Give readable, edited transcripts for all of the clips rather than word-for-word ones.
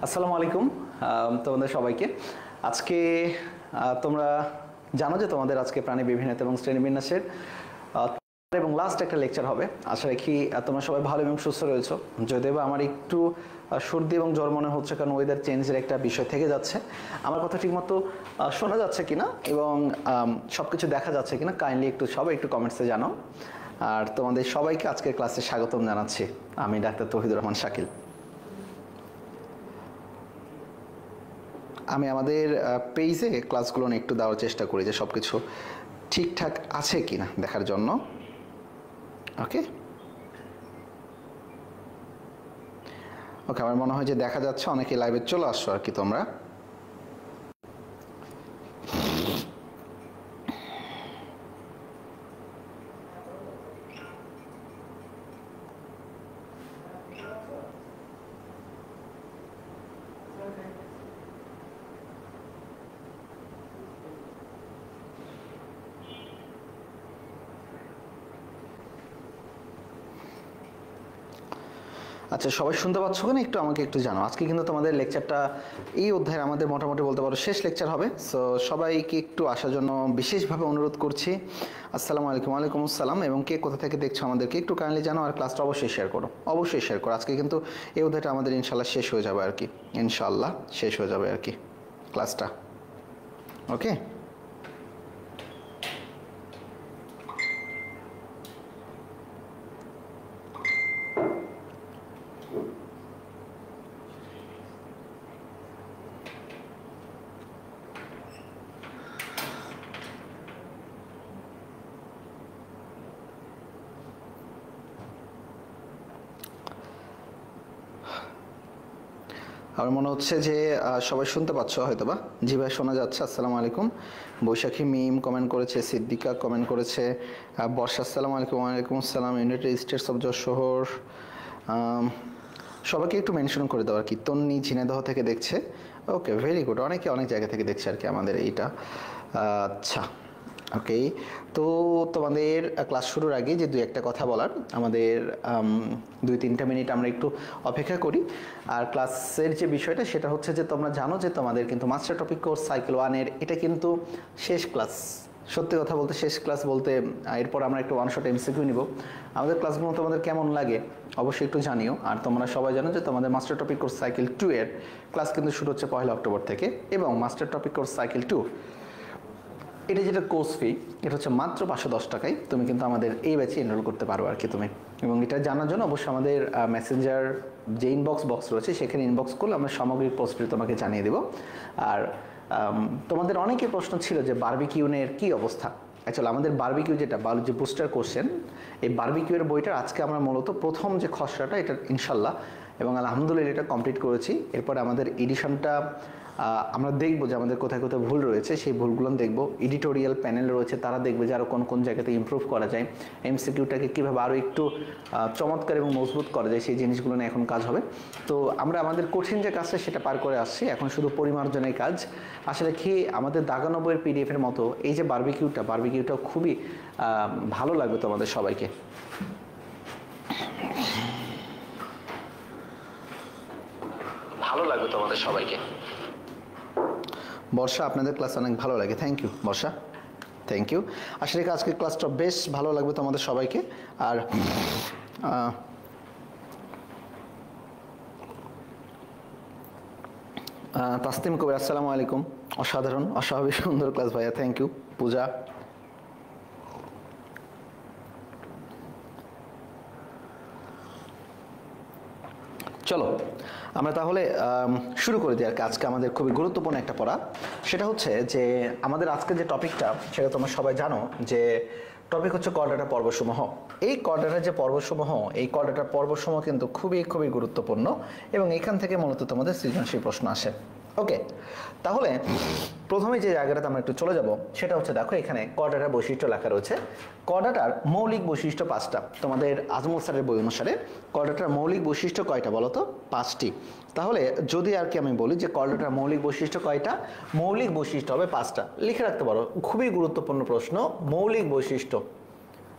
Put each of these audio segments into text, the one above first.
আসসালামু আলাইকুম তোমাদের সবাইকে। আজকে তোমরা জানো যে তোমাদের আজকে প্রাণী বিভিন্নতা এবং শ্রেণীবিন্যাসের এবং লাস্ট একটা লেকচার হবে। আশা রাখি তোমরা সবাই ভালো এবং সুস্থ রয়েছো। যদিও আমার একটু সর্দি এবং জ্বর মনে হচ্ছে, কারণ ওয়েদার চেঞ্জের একটা বিষয় থেকে যাচ্ছে। আমার কথা ঠিকমতো শোনা যাচ্ছে কিনা এবং সব কিছু দেখা যাচ্ছে কিনা কাইন্ডলি একটু সবাই একটু কমেন্টসে জানাও। আর তোমাদের সবাইকে আজকের ক্লাসে স্বাগতম জানাচ্ছি। আমি ডাক্তার তৌহিদুর রহমান শাকিল। আমি আমাদের পেজে ক্লাসগুলো একটু দেওয়ার চেষ্টা করি যে সব কিছু ঠিকঠাক আছে কিনা দেখার জন্য। ওকে ওকে, আমার মনে হয় যে দেখা যাচ্ছে, অনেকে লাইভে চলে আসছো আর কি তোমরা। আচ্ছা, সবাই শুনতে পাচ্ছ কিনা একটু আমাকে একটু জানো। আজকে কিন্তু তোমাদের লেকচারটা এই অধ্যায়ের আমাদের মোটামুটি বলতে পারো শেষ লেকচার হবে। সো সবাইকে একটু আসার জন্য বিশেষভাবে অনুরোধ করছি। আসসালামু আলাইকুম। ওয়ালাইকুম আসসালাম। এবং কে কোথা থেকে দেখছো আমাদেরকে একটু কাইন্ডলি জানো, আর ক্লাসটা অবশ্যই শেয়ার করো, অবশ্যই শেয়ার করো। আজকে কিন্তু এই অধ্যায়টা আমাদের ইনশাল্লাহ শেষ হয়ে যাবে আর কি, ইনশাল্লাহ শেষ হয়ে যাবে আর কি ক্লাসটা। ওকে, আমার মনে হচ্ছে যে সবাই শুনতে পাচ্ছ হয়তো বা। জি ভাই, শোনা যাচ্ছে। আসসালামু আলাইকুম। বৈশাখী মিম কমেন্ট করেছে, সিদ্দিকা কমেন্ট করেছে, বর্ষা আসসালামু আলাইকুম। ওয়ালাইকুম আসসালাম। ইউনাইটেড স্টেটস অফ যশোর, সবাইকে একটু মেনশন করে দাও আর কি। তন্নি ঝিনাইদহ থেকে দেখছে। ওকে, ভেরি গুড। অনেকে অনেক জায়গা থেকে দেখছে আর কি আমাদের এইটা। আচ্ছা, ওকে। তো তোমাদের ক্লাস শুরুর আগে যে দুই একটা কথা বলার, আমাদের 2-3 মিনিট আমরা একটু অপেক্ষা করি। আর ক্লাসের যে বিষয়টা সেটা হচ্ছে যে তোমরা জানো যে তোমাদের কিন্তু মাস্টার টপিক কোর্স সাইকেল 1-এর এটা কিন্তু শেষ ক্লাস। সত্যি কথা বলতে শেষ ক্লাস বলতে, এরপর আমরা একটু ওয়ান শট এমসিকিউ নিব। আমাদের ক্লাসগুলো তোমাদের কেমন লাগে অবশ্যই একটু জানিও। আর তোমরা সবাই জানো যে তোমাদের মাস্টার টপিক কোর্স সাইকেল 2-এর ক্লাস কিন্তু শুরু হচ্ছে 1 অক্টোবর থেকে। এবং মাস্টার টপিক কোর্স সাইকেল 2 এটা যেটা কোর্স ফি, এটা হচ্ছে মাত্র 510 টাকায় তুমি কিন্তু আমাদের এই ব্যাচে এনরোল করতে পারো আর কি তুমি। এবং এটা জানার জন্য অবশ্যই আমাদের মেসেঞ্জার যে বক্স রয়েছে সেখানে ইনবক্স করলে আমরা সামগ্রিক পোস্টে তোমাকে জানিয়ে দেব। আর তোমাদের অনেকে প্রশ্ন ছিল যে বারবিকিউনের কি অবস্থা। অ্যাকচুয়ালি আমাদের বারবিকিউ যেটা বায়োলজি বুস্টার কোশ্চেন, এই বারবিকিউয়ের বইটার আজকে আমরা মূলত প্রথম যে খসড়াটা এটা ইনশাল্লাহ এবং আলহামদুলিল্লাহ এটা কমপ্লিট করেছি। এরপরে আমাদের এডিশনটা আমরা দেখবো যে আমাদের কোথায় কোথায় ভুল রয়েছে, সেই ভুলগুলো দেখবো। এডিটোরিয়াল প্যানেল রয়েছে, তারা দেখবে যে আরও কোন কোন জায়গাতে ইমপ্রুভ করা যায়, এমসিকিউটাকে কীভাবে আরও একটু চমৎকার এবং মজবুত করা যায়, সেই জিনিসগুলো নিয়ে এখন কাজ হবে। তো আমরা আমাদের কঠিন যে কাজটা সেটা পার করে আসছি, এখন শুধু পরিমার্জনের কাজ। আসলে কি আমাদের দাগানো বইয়ের পিডিএফের মতো এই যে বারবিকিউটা খুবই ভালো লাগবে তোমাদের সবাইকে। ভালো লাগবে তোমাদের সবাইকে। বর্ষা, আপনাদের ক্লাস অনেক ভালো লাগে। Thank you Barsha, thank you. আসলে আজকের ক্লাসটা বেশ ভালো লাগবে তোমাদের সবাইকে। আর তাসলিম কবির, আসসালামু আলাইকুম। অসাধারণ, অস্বাভাবিক সুন্দর ক্লাস ভাইয়া, থ্যাংক ইউ। পূজা, চলো আমরা তাহলে শুরু করে দিই আর কি। আজকে আমাদের খুবই গুরুত্বপূর্ণ একটা পড়া, সেটা হচ্ছে যে আমাদের আজকে যে টপিকটা সেটা তোমরা সবাই জানো যে টপিক হচ্ছে করডাটা পর্বসমূহ। এই করডাটার যে পর্বসমূহ, এই করডাটার পর্বসমূহ কিন্তু খুবই খুবই গুরুত্বপূর্ণ এবং এখান থেকে মূলত তোমাদের সৃজনশীল প্রশ্ন আসে। ওকে, তাহলে প্রথমে যে জায়গাটাতে আমরা একটু চলে যাব সেটা হচ্ছে, দেখো এখানে করডাটার বৈশিষ্ট্য লেখা রয়েছে। করডাটার মৌলিক বৈশিষ্ট্য 5টা। তোমাদের আজমল স্যারের বই অনুসারে করডাটার মৌলিক বৈশিষ্ট্য কয়টা বলো তো? 5টি। তাহলে যদি আর কি আমি বলি যে করডাটার মৌলিক বৈশিষ্ট্য কয়টা, মৌলিক বৈশিষ্ট্য হবে 5টা। লিখে রাখতে পারো, খুবই গুরুত্বপূর্ণ প্রশ্ন। মৌলিক বৈশিষ্ট্য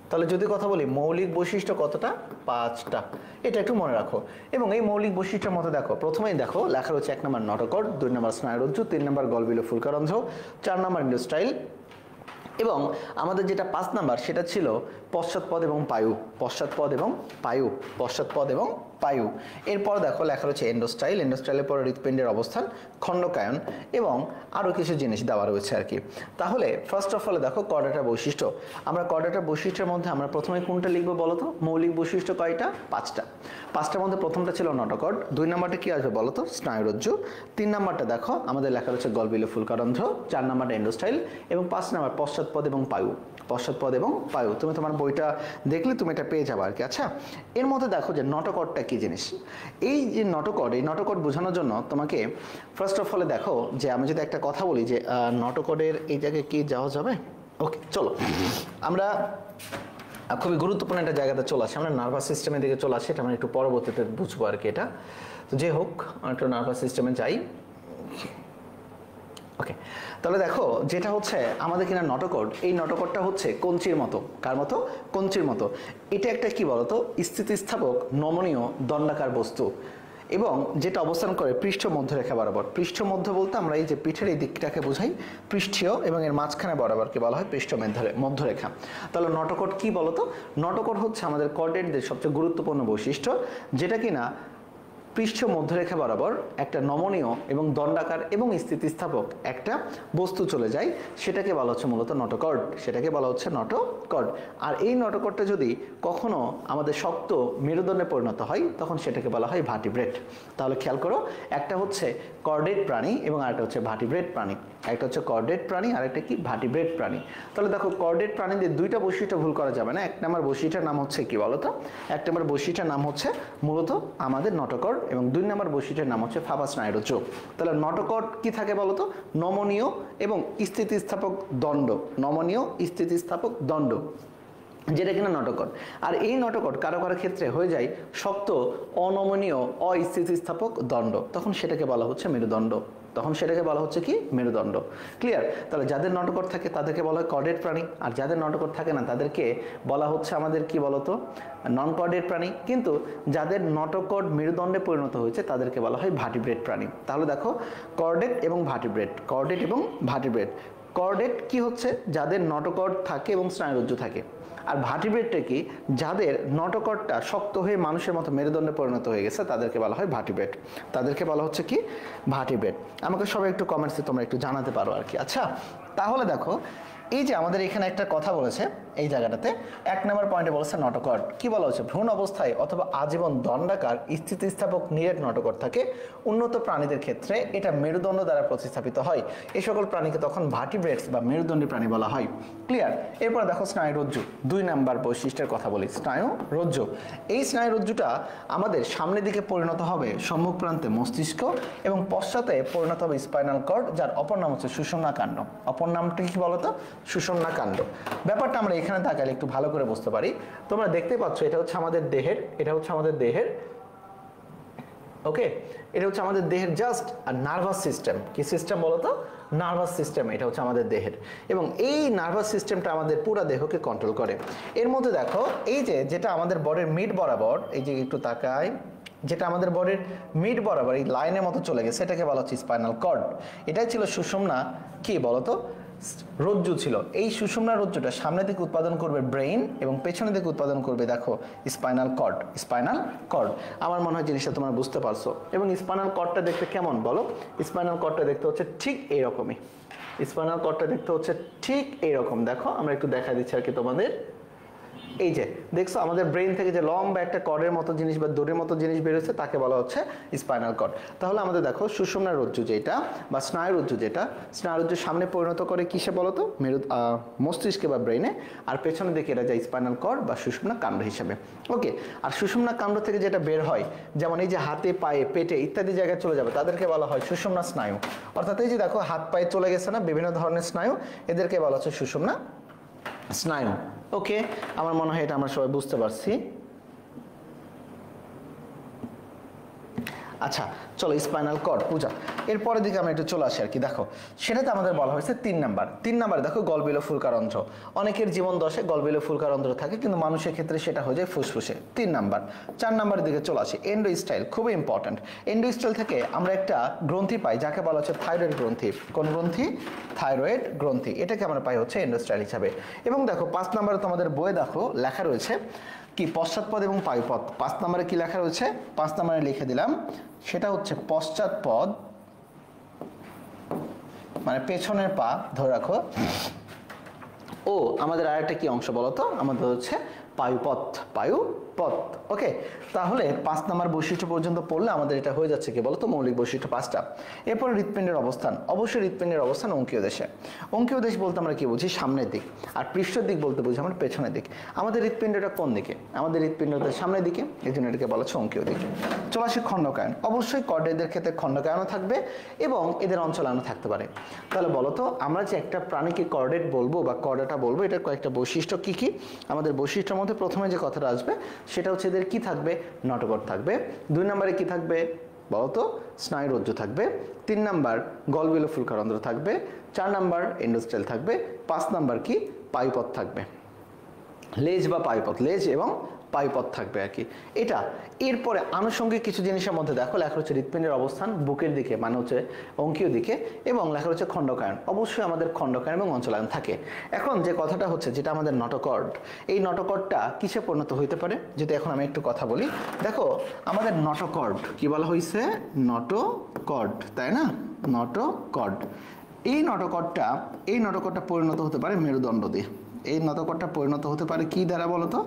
তাহলে যদি কথা বলি মৌলিক বৈশিষ্ট্য কতটা? 5টা। এটা একটু মনে রাখো। এবং এই মৌলিক বৈশিষ্ট্যের মধ্যে দেখো, প্রথমেই দেখো লেখা রয়েছে 1 নম্বর নটোকর্ড, 2 নম্বর স্নায়ুরজ্জু, 3 নম্বর গলবিলীয় ফুলকারন্ধ্র, 4 নম্বর এন্ডোস্টাইল, এবং আমাদের যেটা 5 নাম্বার সেটা ছিল পশ্চাৎপদ এবং পায়ু, পশ্চাৎপদ এবং পায়ু, পশ্চাৎপদ এবং পায়ু। এরপর দেখো লেখা রয়েছে এন্ডোস্টাইল, এন্ডোস্টাইলের পরে হৃৎপিণ্ডের অবস্থান, খণ্ডকায়ন এবং আরও কিছু জিনিস দেওয়া রয়েছে আর কি। তাহলে ফার্স্ট অফ অল দেখো কর্ডেটার বৈশিষ্ট্য। আমরা কর্ডেটার বৈশিষ্ট্যের মধ্যে আমরা প্রথমে কোনটা লিখবো বলো তো? মৌলিক বৈশিষ্ট্য কয়টা? 5টা। 5টার মধ্যে প্রথমটা ছিল নটোকর্ড, 2 নাম্বারটা কি আসবে বলো তো? স্নায়ুরজ্জু, 3 নাম্বারটা দেখো আমাদের লেখা রয়েছে গলবিলীয় ফুলকারন্ধ্র, 4 নাম্বারটা এন্ডোস্টাইল এবং 5 নাম্বার পশ্চাৎপদ এবং পায়ু, পশ্চাৎপদ এবং পায়ু। তুমি তোমার বইটা দেখলে তুমি এটা পেয়ে যাবে আর কি। আচ্ছা, এর মধ্যে দেখো যে নটোকর্ডটা কি জিনিস। এই যে নটোকর্ড, এই নটোকর্ড বোঝানোর জন্য তোমাকে ফার্স্ট অফ অল দেখো যে আমি যদি একটা কথা বলি যে নটোকর্ডের এই জায়গায় কি যাওয়া যাবে? ওকে, চলো আমরা খুবই গুরুত্বপূর্ণ একটা জায়গাতে চলে আসি, আমরা নার্ভাস সিস্টেমের দিকে চলে আসি। এটা আমরা একটু পরবর্তীতে বুঝবো আর কি। এটা তো যে হোক, একটু নার্ভাস সিস্টেমে যাই। ওকে, তাহলে দেখো যেটা হচ্ছে আমাদের কিনা নটোকর্ড, এই নটোকর্ডটা হচ্ছে কঞ্চির মতো। কার মতো? কঞ্চির মতো। এটা একটা কি বলতো? স্থিতিস্থাপক নমনীয় দণ্ডাকার বস্তু, এবং যেটা অবস্থান করে পৃষ্ঠ মধ্যরেখা বরাবর। পৃষ্ঠ মধ্য বলতে আমরা এই যে পিঠের এই দিকটাকে বোঝাই পৃষ্ঠীয়, এবং এর মাঝখানে বরাবরকে বলা হয় পৃষ্ঠ মধ্যরেখা। তাহলে নটোকর্ড কি বলতো? নটোকর্ড হচ্ছে আমাদের কর্ডেটদের সবচেয়ে গুরুত্বপূর্ণ বৈশিষ্ট্য, যেটা কিনা পৃষ্ঠ মধ্যরেখা বরাবর একটা নমনীয় এবং দণ্ডাকার এবং স্থিতিস্থাপক একটা বস্তু চলে যায়, সেটাকে বলা হচ্ছে মূলত নটোকর্ড, সেটাকে বলা হচ্ছে নটোকর্ড। আর এই নটোকর্ডটা যদি কখনো আমাদের শক্ত মেরুদণ্ডে পরিণত হয় তখন সেটাকে বলা হয় ভার্টিব্রেট। তাহলে খেয়াল করো, একটা হচ্ছে কর্ডেট প্রাণী এবং আরেকটা হচ্ছে ভার্টিব্রেট প্রাণী। একটা হচ্ছে কর্ডেট প্রাণী আর একটা কি? ভার্টিব্রেট প্রাণী। তাহলে দেখো কর্ডেট প্রাণীদের দুইটা বৈশিষ্ট্য ভুল করা যাবে না। 1 নম্বর বৈশিষ্ট্যের নাম হচ্ছে কি বলতো? 1 নম্বর বৈশিষ্ট্যের নাম হচ্ছে মূলত আমাদের নটোকর্ড, এবং 2 নম্বর বৈশিষ্ট্যের নাম হচ্ছে ফাফা স্নায়ুরজ্জু। তাহলে নটোকর্ড কি থাকে বলতো? নমনীয় এবং স্থিতিস্থাপক দণ্ড, নমনীয় স্থিতিস্থাপক দণ্ড, যেটা কিনা নটোকর্ড। আর এই নটোকর্ড কারো কারো ক্ষেত্রে হয়ে যায় শক্ত অনমনীয় অস্থিতিস্থাপক দণ্ড, তখন সেটাকে বলা হচ্ছে মেরুদণ্ড, তখন সেটাকে বলা হচ্ছে কি? মেরুদণ্ড। ক্লিয়ার? তাহলে যাদের নটোকর্ড থাকে তাদেরকে বলা হয় কর্ডেট প্রাণী, আর যাদের নটোকর্ড থাকে না তাদেরকে বলা হচ্ছে আমাদের কি বলতো? নন কর্ডেট প্রাণী। কিন্তু যাদের নটোকর্ড মেরুদণ্ডে পরিণত হয়েছে তাদেরকে বলা হয় ভার্টিব্রেট প্রাণী। তাহলে দেখো কর্ডেট এবং ভার্টিব্রেট, কর্ডেট এবং ভার্টিব্রেট। কর্ডেট কি হচ্ছে? যাদের নটোকর্ড থাকে এবং স্নায়ুরজ্জু থাকে। আর ভার্টিব্রেটটা কি? যাদের নটোকর্ডটা শক্ত হয়ে মানুষের মতো মেরুদণ্ডে পরিণত হয়ে গেছে তাদেরকে বলা হয় ভার্টিব্রেট, তাদেরকে বলা হচ্ছে কি? ভার্টিব্রেট। আমাকে সবাই একটু কমেন্টসে তোমরা একটু জানাতে পারো আর কি। আচ্ছা, তাহলে দেখো এই যে আমাদের এখানে একটা কথা বলেছে এই জায়গাটাতে 1 নম্বর পয়েন্টে বলেছে নটোকর্ড কি বলা হচ্ছে? ভ্রূণ অবস্থায় অথবা আজীবন দণ্ডাকার স্থিতিস্থাপক নিরেট নটোকর্ড থাকে। উন্নত প্রাণীদের ক্ষেত্রে এটা মেরুদণ্ড দ্বারা প্রতিস্থাপিত হয়। এই সকল প্রাণীকে তখন ভার্টিব্রেটস বা মেরুদণ্ডী প্রাণী বলা হয়। ক্লিয়ার? এরপর দেখো স্নায়ুরজ্জু, 2 নম্বর বৈশিষ্ট্যের কথা বলি। স্নায়ুরজ্জু, এই স্নায়ুরজ্জুটা আমাদের সামনের দিকে পরিণত হবে সম্মুখ প্রান্তে মস্তিষ্ক, এবং পশ্চাতে পরিণত হবে স্পাইনাল কর্ড, যার অপর নাম হচ্ছে সুষুম্না কাণ্ড। অপর নামটা কি বলতো? সুষুম্না কাণ্ড। ব্যাপারটা আমরা এখানে তাকালে একটু ভালো করে বুঝতে পারি। তোমরা দেখতে পাচ্ছ এটা হচ্ছে আমাদের দেহের, এটা হচ্ছে আমাদের দেহের, ওকে, এটা হচ্ছে আমাদের দেহের জাস্ট আর নার্ভাস সিস্টেম। কি সিস্টেম বলতো? Nervous system. এটা হচ্ছে আমাদের দেহের, এবং এই নার্ভাস সিস্টেমটা আমাদের পুরো দেহকে কন্ট্রোল করে। এর মধ্যে দেখো এই যে যেটা আমাদের বডির মিড বরাবর, এই যে একটু তাকায়, যেটা আমাদের বডির মিড বরাবর এই লাইনের মতো চলে গেছে এটাকে বলা হচ্ছে স্পাইনাল কর্ড। এটাই ছিল সুষুম্না কি বলতো? রজ্জু ছিল। এই সুষুম্না রজ্জুটা সামনের দিকে উৎপাদন করবে ব্রেইন, এবং পেছনের দিকে উৎপাদন করবে দেখো স্পাইনাল কর্ড। স্পাইনাল কর্ড, আমার মনে হয় জিনিসটা তোমরা বুঝতে পারছো। এবং স্পাইনাল কর্ডটা দেখতে কেমন বলো? স্পাইনাল কর্ডটা দেখতে হচ্ছে ঠিক এইরকমই। স্পাইনাল কর্ডটা দেখতে হচ্ছে ঠিক এইরকম। দেখো আমরা একটু দেখা দিচ্ছি আর কি তোমাদের। এই যে দেখছো আমাদের ব্রেন থেকে যে লম্বা একটা কর্ডের মতো জিনিস বা দড়ির মতো জিনিস বেরোচ্ছে তাকে বলা হচ্ছে স্পাইনাল কর্ড। তাহলে আমাদের দেখো সুষুম্না রজ্জু যেটা বা স্নায়ুরজ্জু, যেটা স্নায়ুরজ্জুর সামনে পরিণত করে কিসে বলতো? মস্তিষ্কে বা ব্রেইনে, আর পেছনের দিকে এটা যায় স্পাইনাল কর্ড বা সুষুম্না কাণ্ড হিসেবে। ওকে, আর সুষুম্না কাণ্ড থেকে যেটা বের হয়, যেমন এই যে হাতে, পায়ে, পেটে ইত্যাদি জায়গায় চলে যাবে, তাদেরকে বলা হয় সুষুম্না স্নায়ু। অর্থাৎ এই যে দেখো হাত পায়ে চলে গেছে না বিভিন্ন ধরনের স্নায়ু, এদেরকে বলা হচ্ছে সুষুম্না স্নায়ু। ওকে, আমার মনে হয় এটা আমরা সবাই বুঝতে পারছি। আচ্ছা চলো স্পাইনাল কর্ড পূজা, এরপরের দিকে আমরা একটু চলে আসি আর কি। দেখো সেটাতে আমাদের বলা হয়েছে 3 নাম্বারে দেখো গলবিলীয় ফুলকারন্ধ্র। অনেকের জীবন দশে গলবিলীয় ফুলকারন্ধ্র থাকে, কিন্তু মানুষের ক্ষেত্রে সেটা হয়ে যায় ফুসফুসে। 3 নাম্বার। 4 নাম্বারের দিকে চলে আসি, এন্ডোস্টাইল, খুবই ইম্পর্টেন্ট। এন্ডোস্টাইল থেকে আমরা একটা গ্রন্থি পাই যাকে বলা হচ্ছে থাইরয়েড গ্রন্থি। কোন গ্রন্থি? থাইরয়েড গ্রন্থি। এটাকে আমরা পাই হচ্ছে এন্ডোস্টাইল হিসাবে। এবং দেখো 5 নাম্বারে তোমাদের বইয়ে দেখো লেখা রয়েছে কি পশ্চাৎপদ এবং পায়ুপদ। 5 নম্বরে কি লেখা রয়েছে? 5 নম্বরে লিখে দিলাম, সেটা হচ্ছে পশ্চাৎপদ মানে পেছনের পা ধরে রাখো, ও আমাদের আরেকটা কি অংশ বলতো? আমাদের হচ্ছে পায়ুপথ। ওকে, তাহলে 5 নম্বর বৈশিষ্ট্য পর্যন্ত পড়লে আমাদের এটা হয়ে যাচ্ছে কি বলতো? মৌলিক বৈশিষ্ট্য 5টা। এরপরে হৃৎপিণ্ডের অবস্থান, অবশ্যই হৃৎপিণ্ডের অবস্থান অঙ্কীয় দেশে। অঙ্কীয় দেশ বলতে আমরা কি বুঝি? সামনের দিক। আর পৃষ্ঠের দিক বলতে বুঝি আমরা পেছনের দিক। আমাদের হৃৎপিণ্ডটা কোন দিকে? আমাদের হৃৎপিণ্ডটা সামনের দিকে, এই জন্য এটাকে বলা হচ্ছে অঙ্কীয় দিক। চলে আসি খণ্ডকায়ন। অবশ্যই কর্ডেটদের ক্ষেত্রে খণ্ডকায়নও থাকবে এবং এদের অঞ্চলায়নও থাকতে পারে। তাহলে বলতো আমরা যে একটা প্রাণীকে কর্ডেট বলবো বা কর্ডাটা বলবো, এটার কয়েকটা বৈশিষ্ট্য কি কি? আমাদের বৈশিষ্ট্যের মধ্যে প্রথমে যে কথাটা আসবে সেটা হচ্ছে এদের কি থাকবে? নটকট থাকবে। 2 নম্বরে কি থাকবে বলতো? স্নায়ুরজ্জু থাকবে। 3 নাম্বার গলবিলীয় ফুলকারন্ধ্র থাকবে। 4 নাম্বার এন্ডোস্টাইল থাকবে। 5 নাম্বার কি? পায়ুপথ থাকবে। লেজ বা পায়ুপথ, লেজ এবং পায়ুপথ থাকবে আর কি এটা। এরপরে আনুষঙ্গিক কিছু জিনিসের মধ্যে দেখো লেখা হচ্ছে হৃৎপিণ্ডের অবস্থান বুকের দিকে, মানে হচ্ছে অঙ্কীয় দিকে, এবং লেখা হচ্ছে খণ্ডকায়ন। অবশ্যই আমাদের খণ্ডকায়ন এবং অঞ্চলায়ন থাকে। এখন যে কথাটা হচ্ছে, যেটা আমাদের নটকর্ড, এই নটকর্ডটা কিসে পরিণত হইতে পারে যদি এখন আমি একটু কথা বলি। দেখো আমাদের নটকর্ড কি বলা হয়েছে? নটকর্ড, তাই না? নটকর্ড। এই নটকর্ডটা পরিণত হতে পারে মেরুদণ্ড দিয়ে। এই নটকর্ডটা পরিণত হতে পারে কি দ্বারা বলতো?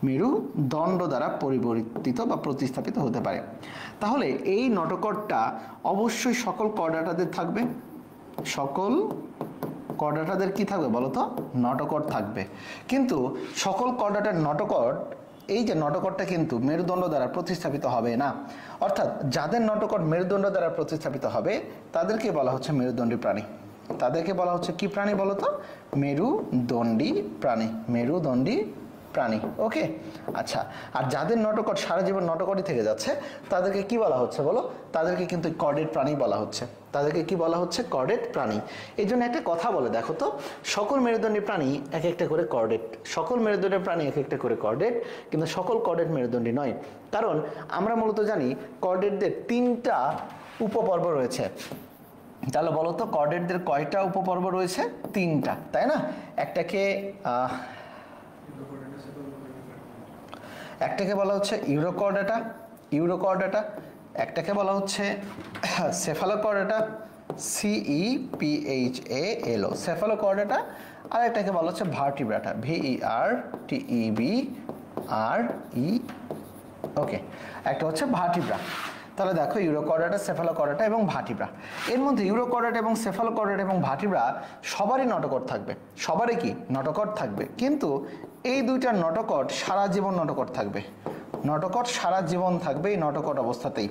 মেরুদণ্ড দ্বারা পরিবর্তিত বা প্রতিস্থাপিত হতে পারে। তাহলে এই নটকর্ডটা অবশ্যই সকল কর্ডাটাদের থাকবে। সকল কর্ডাটাদের কি থাকবে বলতো? নটকর্ড থাকবে। কিন্তু সকল কর্ডাটার নটকর্ড, এই যে নটকর্ডটা কিন্তু মেরুদণ্ড দ্বারা প্রতিস্থাপিত হবে না। অর্থাৎ যাদের নটকর্ড মেরুদণ্ড দ্বারা প্রতিস্থাপিত হবে তাদেরকে বলা হচ্ছে মেরুদণ্ডী প্রাণী। তাদেরকে বলা হচ্ছে কি প্রাণী বলতো? মেরুদণ্ডী প্রাণী। মেরুদণ্ডী প্রাণী। ওকে, আচ্ছা। আর যাদের নটকট সারা জীবন নটকটই থেকে যাচ্ছে তাদেরকে কি বলা হচ্ছে বলো? তাদেরকে কিন্তু কর্ডেট প্রাণী বলা হচ্ছে। তাদেরকে কি বলা হচ্ছে? কর্ডেট প্রাণী। এই জন্য একটা কথা বলে দেখো তো, সকল মেরুদণ্ডী প্রাণী এক একটা করে কর্ডেট। সকল মেরুদণ্ডী প্রাণী এক একটা করে কর্ডেট, কিন্তু সকল কর্ডেট মেরুদণ্ডী নয়। কারণ আমরা মূলত জানি কর্ডেটদের 3টা উপপর্ব রয়েছে। তাহলে বলো তো কর্ডেটদের কয়টা উপপর্ব রয়েছে? 3টা, তাই না? একটাকে বলা হচ্ছে ইউরোকর্ডাটা, একটাকে বলা হচ্ছে সেফালোকর্ডাটা, CEPHALO সেফালোকর্ডাটা, আর একটাকে বলা হচ্ছে ভার্টিব্রাটা, VERTEBRE। ওকে, একটা হচ্ছে ভার্টিব্রা। তাহলে দেখো ইউরোকর্ডাটা, সেফালোকর্ডাটা এবং ভার্টিব্রা। এর মধ্যে ইউরোকর্ডাটা এবং সেফালোকর্ডাটা এবং ভার্টিব্রা সবারই নটকট থাকবে। সবারই কি নটকট থাকবে, কিন্তু এই 2টা নটকট সারা জীবন নটকট থাকবে। নটকট সারা জীবন থাকবে এই নটকট অবস্থাতেই,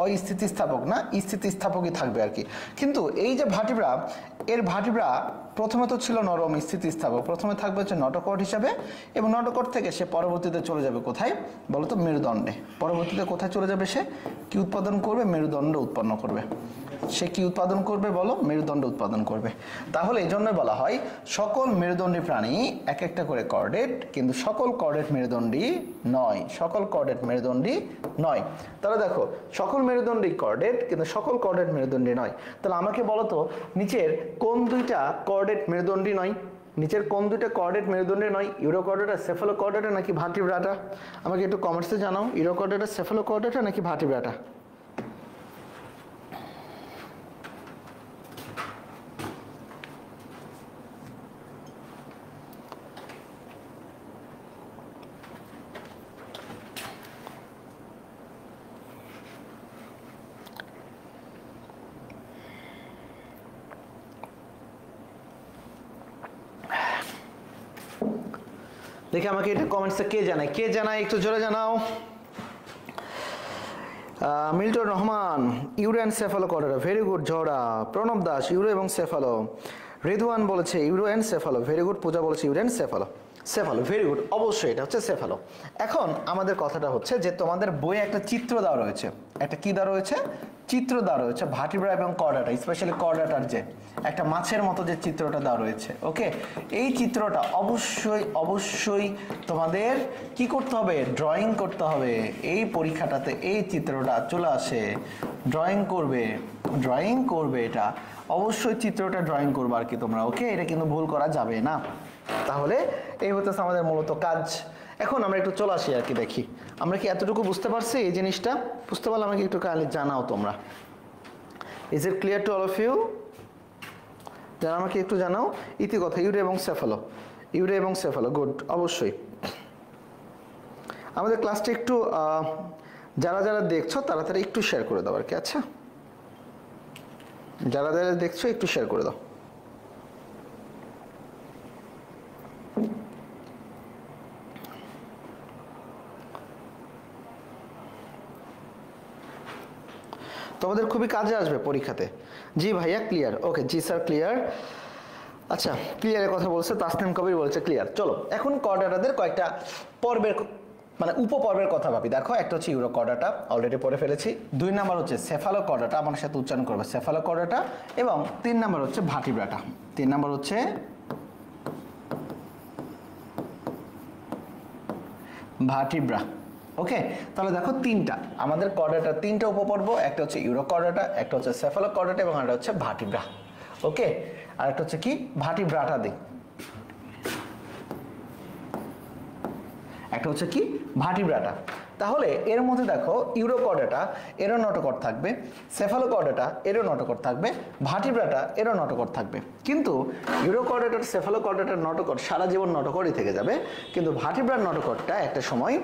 অস্থিতিস্থাপক না, স্থিতিস্থাপকই থাকবে আর কি। কিন্তু এই যে ভার্টিব্রা, এর ভার্টিব্রা প্রথমে তো ছিল নরম স্থিতিস্থাপক, প্রথমে থাকবে হচ্ছে নটকট হিসাবে, এবং নটকট থেকে সে পরবর্তীতে চলে যাবে কোথায় বলতো? মেরুদণ্ডে। পরবর্তীতে কোথায় চলে যাবে? সে কি উৎপাদন করবে? মেরুদণ্ড উৎপন্ন করবে। সে কি উৎপাদন করবে বলো? মেরুদণ্ড উৎপাদন করবে। তাহলে এই জন্য বলা হয় সকল মেরুদণ্ডী প্রাণী এক একটা করে কর্ডেট, কিন্তু সকল কর্ডেট মেরুদণ্ডী নয়। সকল কর্ডেট মেরুদণ্ডী নয়। তাহলে দেখো সকল মেরুদণ্ডী কর্ডেট, কিন্তু সকল কর্ডেট মেরুদণ্ডী নয়। তাহলে আমাকে বলো তো নিচের কোন 2টা কর্ডেট মেরুদণ্ডী নয়? নিচের কোন 2টা কর্ডেট মেরুদণ্ডী নয়? ইউরোকর্ডাটা, সেফালোকর্ডাটা নাকি ভার্টিব্রাটা? আমাকে একটু কমেন্টসে জানাও, ইউরোকর্ডাটা, সেফালোকর্ডাটা নাকি ভার্টিব্রাটা? দেখে আমাকে এটা কমেন্টসে কে জানায় একটু জোরে জানাও। Milton Rahman, uro and cephalochordata, very good. Jhora, Pranab Das, uro এবং সেফালো। রেদওয়ান বলেছে uro and cephalo, very good. Puja বলেছে uro and cephalo. Cephalo, very good, অবশ্যই এটা হচ্ছে সেফালো। এখন আমাদের কথাটা হচ্ছে যে তোমাদের বইয়ে একটা চিত্র দেওয়া রয়েছে, একটা কি দেওয়া রয়েছে, চিত্র দেওয়া রয়েছে ভার্টিব্রা এবং কর্ডাটা, স্পেশালি কর্ডাটার যে একটা মাছের মতো যে চিত্রটা দেওয়া রয়েছে। ওকে, এই চিত্রটা অবশ্যই অবশ্যই তোমাদের কি করতে হবে, ড্রয়িং করতে হবে। এই পরীক্ষাটাতে এই চিত্রটা চলে আসে, ড্রয়িং করবে, ড্রয়িং করবে, এটা অবশ্যই চিত্রটা ড্রয়িং করবে আর কি তোমরা। ওকে, এটা কিন্তু ভুল করা যাবে না। তাহলে এই হতেছে আমাদের মূলত কাজ। এখন আমরা একটু চলে আসি আর কি, দেখি আমরা কি এতটুকু বুঝতে পারছি এই জিনিসটা। বুঝতে পারলে আমাকে একটু কাইন্ডলি জানাও তোমরা। Is it clear to all of you? যারা আমাকে একটু জানাও। ইতি কথা, ইউরে এবং সেফালো, ইউরে এবং সেফালো, গুড, অবশ্যই। আমাদের ক্লাসটা একটু যারা যারা দেখছো তাড়াতাড়ি একটু শেয়ার করে দাও আর কি। আচ্ছা, যারা যারা দেখছো একটু শেয়ার করে দাও। তোমাদের খুবই কাজে আসবে পরীক্ষাতে। জি ভাইয়া ক্লিয়ার, ওকে, জি স্যার ক্লিয়ার। আচ্ছা, ক্লিয়ারের কথা বলছে তাসনিম কবির, বলছে ক্লিয়ার। চলো এখন কর্ডাটাদের কয়েকটা পর্বের মানে উপপর্বের কথা ভাবি। দেখো, একটা হচ্ছে ইউরো কর্ডাটা, অলরেডি পড়ে ফেলেছি। 2 নাম্বার হচ্ছে সেফালো কর্ডাটা, আমার সাথে উচ্চারণ করবে, সেফালো কর্ডাটা। এবং 3 নাম্বার হচ্ছে ভার্টিব্রাটা, 3 নাম্বার হচ্ছে ভার্টিব্রা। ওকে, তাহলে দেখো তিনটা আমাদের কর্ডাটা, 3টা উপপর্ব, একটা হচ্ছে ইউরো কর্ডাটা, একটা হচ্ছে সেফালো কর্ডাটা এবং একটা হচ্ছে ভার্টিব্রা। ওকে, আর একটা হচ্ছে কি ভার্টিব্রাটা দিই, একটা হচ্ছে কি ভার্টিব্রাটা। তাহলে এর মধ্যে দেখো ইউরো কর্ডাটা এরও নটোকট থাকবে, সেফালো কর্ডাটা এরও নটোকট থাকবে, ভার্টিব্রাটা এরও নটোকট থাকবে। কিন্তু ইউরো কর্ডাটার সেফালো কর্ডাটার নটোকট সারা জীবন নটোকটই থেকে যাবে, কিন্তু ভার্টিব্রার নটোকটটা একটা সময়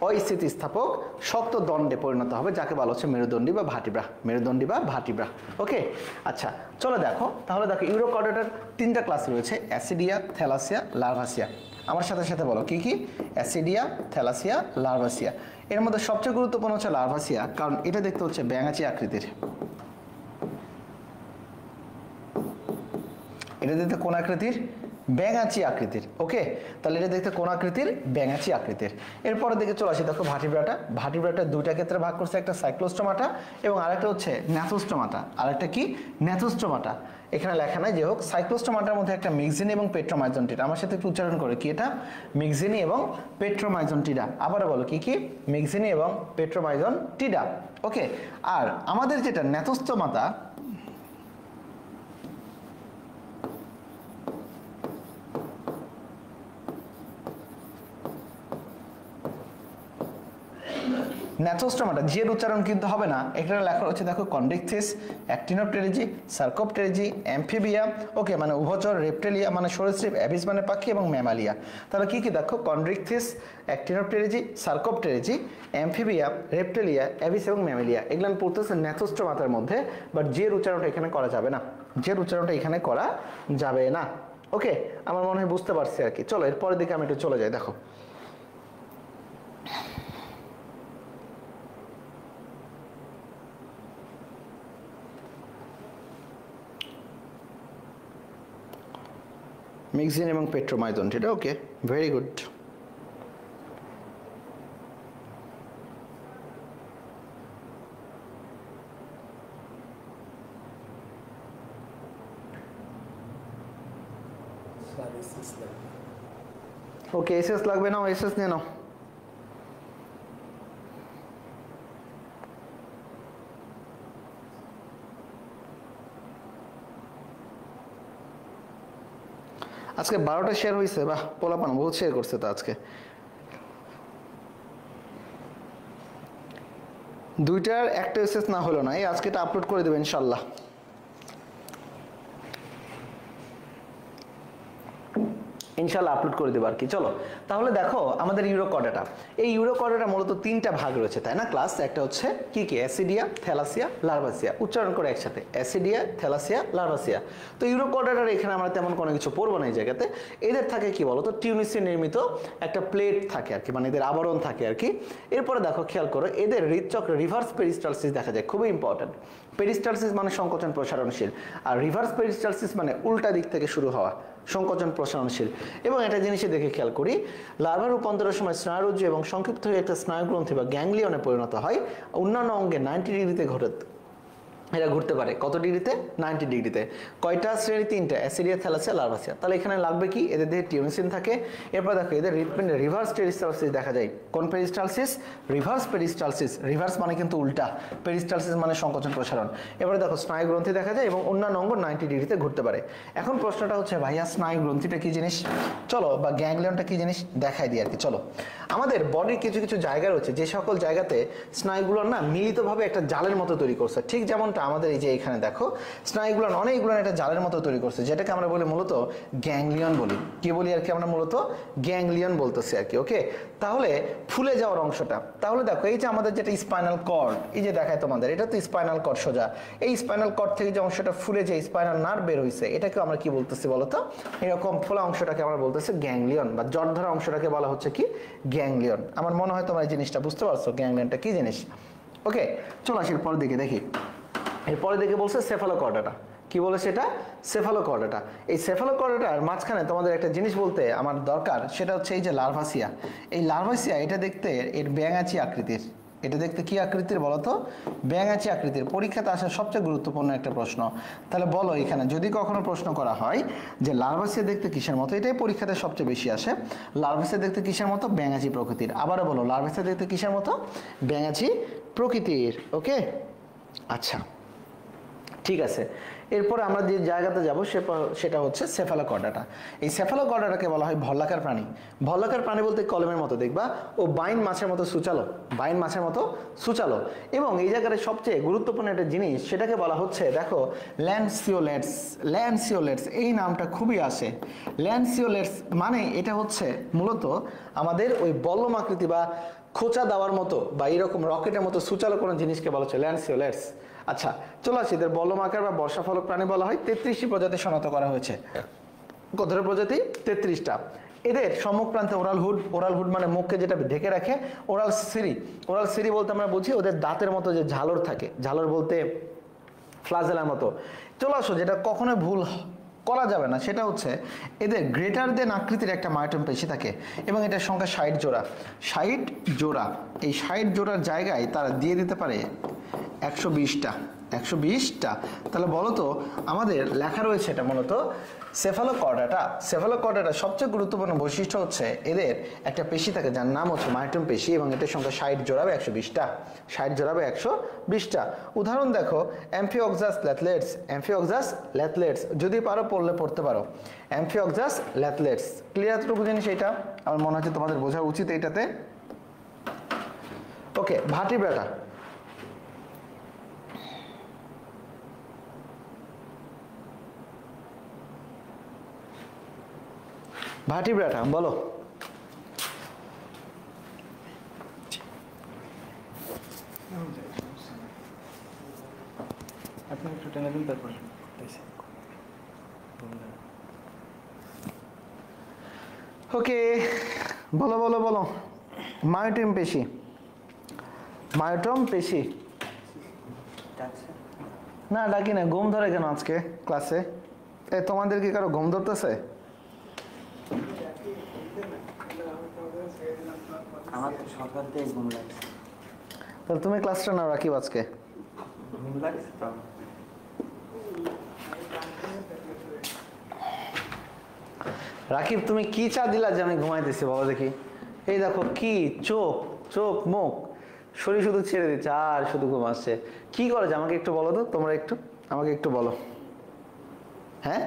অস্থিতিস্থাপক শক্ত দণ্ডে পরিণত হবে, যাকে বলা হচ্ছে মেরুদণ্ডী বা ভার্টিব্রা, মেরুদণ্ডী বা ভার্টিব্রা। ওকে, আচ্ছা চলো দেখো, তাহলে দেখো ইউরো কর্ডাটার 3টা ক্লাস রয়েছে, অ্যাসিডিয়া, থ্যালাসিয়া, লার্ভাসিয়া। আমার সাথে সাথে বলো কি কি, অ্যাসিডিয়া, থ্যালাসিয়া, লার্ভাসিয়া। এর মধ্যে সবচেয়ে গুরুত্বপূর্ণ হচ্ছে লার্ভাসিয়া, কারণ এটা দেখতে হচ্ছে ব্যাঙাচি আকৃতির। এটা দেখতে কোন আকৃতির, ব্যাঙাচি আকৃতির। ওকে, তাহলে এটা দেখতে কোন আকৃতির, ব্যাঙাচি আকৃতির। এরপরে দিকে চলে আসি, দেখো ভার্টিব্রাটা, ভার্টিব্রাটা 2টা ক্ষেত্রে ভাগ করছে, একটা সাইক্লোস্টোমাটা এবং আরেকটা হচ্ছে ন্যাথোস্টোমাটা। আরেকটা কি, ন্যাথোস্টোমাটা। এখানে লেখা নাই, যে হোক সাইক্লোস্টোমাটার মধ্যে একটা মিক্সিনি এবং পেট্রোমাইজনটিডা। আমার সাথে একটু উচ্চারণ করে, কি এটা, মিক্সিনি এবং পেট্রোমাইজনটিডা। আবারও বলো কি কি, মিক্সিনি এবং পেট্রোমাইজনটিডা। ওকে, আর আমাদের যেটা ন্যাথোস্টোমাটা, ন্যাথোস্টোমাটা জের উচ্চারণ কিন্তু হবে না, এখানে লেখা হচ্ছে দেখো কন্ড্রিকথিস, অ্যাক্টিনোপটেরিজি, সার্কোপটেরিজি, অ্যাম্ফিবিয়া। ওকে, মানে উভচর, রেপ্টেলিয়া মানে সরীসৃপ, অ্যাবিস মানে পাখি এবং ম্যামালিয়া। তাহলে কি কি দেখো, chondrichthyes, actinopterygii, sarcopterygii, amphibia, reptilia, aves এবং ম্যামালিয়া। এগুলো পড়তেছে ন্যাথোস্টোমাটার মধ্যে, বাট জের উচ্চারণটা এখানে করা যাবে না, জের উচ্চারণটা এখানে করা যাবে না। ওকে, আমার মনে হয় বুঝতে পারছি আর কি। চলো এরপরের দিকে আমি একটু চলে যাই। দেখো মিক্সিন এবং পেট্রোমাইজনটিডা। ওকে, ভেরি গুড। ওকে, এসএস লাগবে না, এসএস নিয়ে নাও। আজকে 12টা শেয়ার হয়েছে, বাহ, পোলাপান বহুত শেয়ার করছে তো আজকে। 2টার একটা এসএস না হলো না, এই আজকে এটা আপলোড করে দেবেন ইনশাল্লাহ। ইনশাল্লাহ আপলোড করে দেবো আর কি। চলো তাহলে দেখো আমাদের ইউরো কর্ডাটা, এই ইউরো কর্ডাটা মূলত 3টা ভাগ রয়েছে, তাই না ক্লাস? একটা হচ্ছে কি কি, অ্যাসিডিয়া, থ্যালাসিয়া, লার্ভাসিয়া। উচ্চারণ করে একসাথে, অ্যাসিডিয়া, থ্যালাসিয়া, লার্ভাসিয়া। তো ইউরো কর্ডাটার এখানে আমরা তেমন কোনো কিছু পড়বো না এই জায়গাতে। এদের থাকে কি বলতো, টিউনিসে নির্মিত একটা প্লেট থাকে আর কি, মানে এদের আবরণ থাকে আর কি। এরপরে দেখো খেয়াল করো, এদের হৃদচক্র রিভার্স পেরিস্টালসিস দেখা যায়, খুবই ইম্পর্টেন্ট। পেরিস্টালসিস মানে সংকোচন প্রসারণশীল, আর রিভার্স পেরিস্টালসিস মানে উল্টা দিক থেকে শুরু হওয়া, সংকোচন প্রসারণশীল। এবং একটা জিনিসে দেখে খেয়াল করি, লার্ভা রূপান্তরের সময় স্নায়ুরজ্জু এবং সংক্ষিপ্ত হয়ে একটা স্নায়ুগ্রন্থি বা গ্যাংলিয়নে পরিণত হয়। অন্যান্য অঙ্গে 90 ডিগ্রিতে ঘটে, এটা ঘুরতে পারে কত ডিগ্রিতে? 90 ডিগ্রিতে। কয়টা শ্রেণী? 3টা, অ্যাসিডিয়া, থ্যালাসিয়া, লার্ভাসিয়া। তাহলে এখানে লাগবে কি? এদের দেহে টিউনিসিন থাকে। এরপর দেখো এদের হৃৎপিণ্ডে রিভার্স পেরিস্টালসিস দেখা যায়। কোন পেরিস্টালসিস? Reverse peristalsis. রিভার্স মানে কিন্তু উল্টা, পেরিস্টালসিস মানে সংকোচন প্রসারণ। এবারে দেখো স্নায়ু গ্রন্থি দেখা যায় এবং অন্যান্য অঙ্গ 90 ডিগ্রিতে ঘুরতে পারে। এখন প্রশ্নটা হচ্ছে ভাইয়া স্নায়ু গ্রন্থিটা কি জিনিস? চলো, বা গ্যাংলিয়নটা কি জিনিস দেখাই দিই আর কি। চলো, আমাদের বডির কিছু কিছু জায়গা রয়েছে যে সকল জায়গাতে স্নায়ুগুলো না মিলিতভাবে একটা জালের মতো তৈরি করছে। ঠিক যেমনটা আমাদের এই যে এখানে দেখো স্নায়ুগুলো অনেকগুলো একটা জালের মতো তৈরি করছে, যেটাকে আমরা বলি মূলত গ্যাংলিয়ন বলি। কি বলি আর কি? আমরা মূলত গ্যাংলিয়ন বলতেছি আর কি। ওকে, তাহলে ফুলে যাওয়ার অংশটা, তাহলে দেখো এই যে আমাদের যেটা স্পাইনাল কর্ড, এই যে দেখায় তোমাদের, এটা তো স্পাইনাল কর্ড সোজা। এই স্পাইনাল কর্ড থেকে যে অংশটা ফুলে যে স্পাইনাল নার্ভ বের হয়েছে, এটাকে আমরা কি বলতেছি বলতো? এরকম ফোলা অংশটাকে আমরা বলতেছি গ্যাংলিয়ন, বা জট ধরা অংশটাকে বলা হচ্ছে কি? গ্যাংলিয়ন। আমার মনে হয় তোমরা এই জিনিসটা বুঝতে পারছো, গ্যাংলিয়নটা কি জিনিস। ওকে, চলো আসি পরের দিকে দেখি। এরপরে দেখে বলছে সেফালোকর্ডাটা। কি বলেছে এটা? সেফালোকর্ডাটা। এই সেফালোকর্ডাটার মাঝখানে তোমাদের একটা জিনিস বলতে আমার দরকার, সেটা হচ্ছে এই যে লার্ভাসিয়া। এই লার্ভাসিয়া এটা দেখতে এর ব্যাঙাচি আকৃতির। এটা দেখতে কি আকৃতির বলতো? ব্যাঙাচি আকৃতির। পরীক্ষাতে আসা সবচেয়ে গুরুত্বপূর্ণ একটা প্রশ্ন। তাহলে বলো এখানে যদি কখনো প্রশ্ন করা হয় যে লার্ভাসিয়া দেখতে কিসের মতো, এটাই পরীক্ষাতে সবচেয়ে বেশি আসে। লার্ভাসিয়া দেখতে কিসের মতো? ব্যাঙাচি প্রকৃতির। আবারও বলো, লার্ভাসিয়া দেখতে কিসের মতো? ব্যাঙাচি প্রকৃতির। ওকে, আচ্ছা ঠিক আছে। এরপরে আমরা যে জায়গাতে যাব সেটা হচ্ছে সেফালোকর্ডাটা। এই সেফালোকর্ডাটাকে বলা হয় ভল্লাকার প্রাণী। ভল্লাকার প্রাণী বলতে কলমের মতো দেখবা, ও বাইন মাছের মতো সুচালো, বাইন মাছের মতো সুচালো। এবং এই জায়গায় সবচেয়ে গুরুত্বপূর্ণ একটা জিনিস, সেটাকে বলা হচ্ছে দেখো ল্যান্সিওলেটস। ল্যান্সিওলেটস এই নামটা খুবই আসে। ল্যান্সিওলেটস মানে এটা হচ্ছে মূলত আমাদের ওই বল্লম আকৃতি বা খোঁচা দেওয়ার মতো বা এরকম রকেটের মতো সুচালো কোনো জিনিসকে বলা হচ্ছে ল্যান্সিওলেটস। আচ্ছা চলো আসি, এদের বল্লমাকার বা বর্ষাফলক প্রাণী বলা হয়। 33টি প্রজাতি শনাক্ত করা হয়েছে। কতটা প্রজাতি? 33টা। এদের সম্মুখ প্রান্তে ওরাল হুড। ওরাল হুড মানে মুখকে যেটা ঢেকে রাখে। ওরাল সিরি। ওরাল সিরি বলতে আমরা বুঝি ওদের দাঁতের মতো যে ঝালর থাকে, ঝালর বলতে ফ্লাজেলার মতো। চলো আসো, যেটা কখনোই ভুল করা যাবে না সেটা হচ্ছে এদের গ্রেটার দেন আকৃতির একটা মায়োটম পেশি থাকে এবং এটার সংখ্যা 60 জোড়া। 60 জোড়া। এই 60 জোড়ার জায়গায় তারা দিয়ে দিতে পারে 120টা। 120টা। তাহলে বলো তো আমাদের লেখা রয়েছে এটা মূলত সেফালোকর্ডাটা। সেফালোকর্ডাটা সবচেয়ে গুরুত্বপূর্ণ বৈশিষ্ট্য হচ্ছে এদের একটা পেশি থাকে যার নাম হচ্ছে মায়োটম পেশি এবং এটার সংখ্যা 60 জোড়াবে 120টা। 60 জোড়াবে 120টা। উদাহরণ দেখো, অ্যাম্ফিওক্সাস ল্যাথলেটস। অ্যাম্ফিওক্সাস ল্যাথলেটস যদি পারো পড়লে পড়তে পারো। অ্যাম্ফিওক্সাস ল্যাথলেটস। ক্লিয়ার এতটুকু জিনিস? এটা আমার মনে হচ্ছে তোমাদের বোঝা উচিত এইটাতে। ওকে, ভার্টিব্রাটা। ভার্টিব্রাটা বলো। আপনি একটু টেনে দিন তারপর। ওকে, বলো বলো বলো। মায়োটম পেশি। মায়োটম পেশি। না ডাকি না, ঘুম ধরে কেন আজকে ক্লাসে? তোমাদের কি কারো ঘুম ধরতেছে? আমার তো সকাল থেকে ঘুম লাগছে। তাহলে তুমি ক্লাসটা নাও রাকিব আজকে। ঘুম লাগছে তো। রাকিব তুমি কি চা দিলা যে আমি ঘুমাইতেছি বলো দেখি? এই দেখো কি চোখ, চোখ মুখ শরীর শুধু ছেড়ে দিচ্ছে আর শুধু ঘুম আসছে। কি করে যে আমাকে একটু বলো তো, তোমরা একটু আমাকে একটু বলো। হ্যাঁ,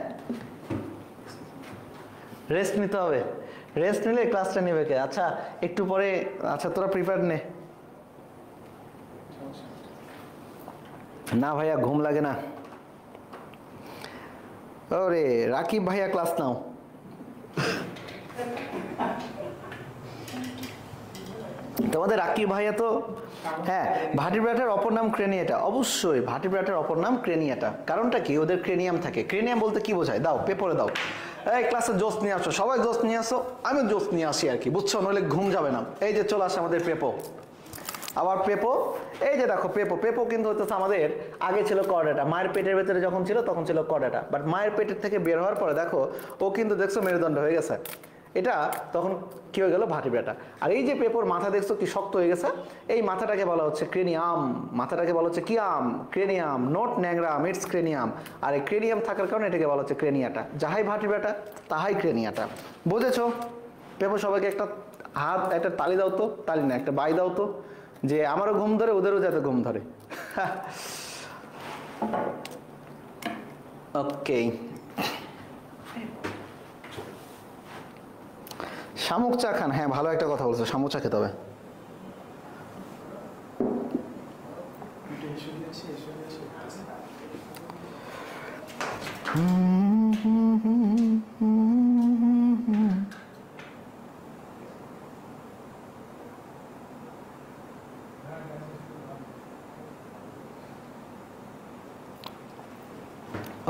রেস্ট নিতে হবে। রেস্ট নিলে ক্লাসটা নেবে কে? আচ্ছা একটু পরে, আচ্ছা তোরা প্রিপেয়ার নে। না ভাইয়া ঘুম লাগে না। ওরে রাকিব ভাইয়া ক্লাস নাও। তোমাদের রাকিব ভাইয়া তো, হ্যাঁ, ভার্টিব্রাটার অপর নাম ক্রেনিয়াটা। অবশ্যই ভার্টিব্রাটার অপর নাম ক্রেনিয়াটা। কারণটা কি? ওদের ক্রেনিয়াম থাকে। ক্রেনিয়াম বলতে কি বোঝায়? দাও পেপরে দাও। এই ক্লাসে জোস নিয়ে আসো, সবাই জোস নিয়ে আসো, আমি জোস নিয়ে আসি আর কি, বুঝছো? নইলে ঘুম যাবে না। এই যে চলে আসে আমাদের পেপো। আবার পেপো, এই যে দেখো পেপো, পেপো কিন্তু হচ্ছে আমাদের আগে ছিল কর্ডাটা, মায়ের পেটের ভেতরে যখন ছিল তখন ছিল কর্ডাটা, বাট মায়ের পেটের থেকে বের হওয়ার পরে দেখো ও কিন্তু দেখছো মেরুদণ্ড হয়ে গেছে, এটা তখন কি হয়ে গেল ভার্টিব্রাটা। আর এই যে পেপোর মাথা দেখছো কি শক্ত হয়ে গেছে, এই মাথাটাকে বলা হচ্ছে ক্রেনিয়াম, মাথাটাকে বলা হচ্ছে কি আম, ক্রেনিয়াম, নোট ন্যাংরাম, ইটস ক্রেনিয়াম। আর এই ক্রেনিয়াম থাকার কারণে এটাকে বলা হচ্ছে ক্রেনিয়াটা, যাহাই ভার্টিব্রাটা তাহাই ক্রেনিয়াটা। বুঝেছো? পেপো সবাইকে একটা হাত, একটা তালি দাও তো, তালি না একটা বাই দাও তো, যে আমারও ঘুম ধরে ওদেরও যাতে ঘুম ধরে। ওকে, শামুক চা খান, হ্যাঁ ভালো একটা কথা বলছো, শামুক চা খেতে হবে।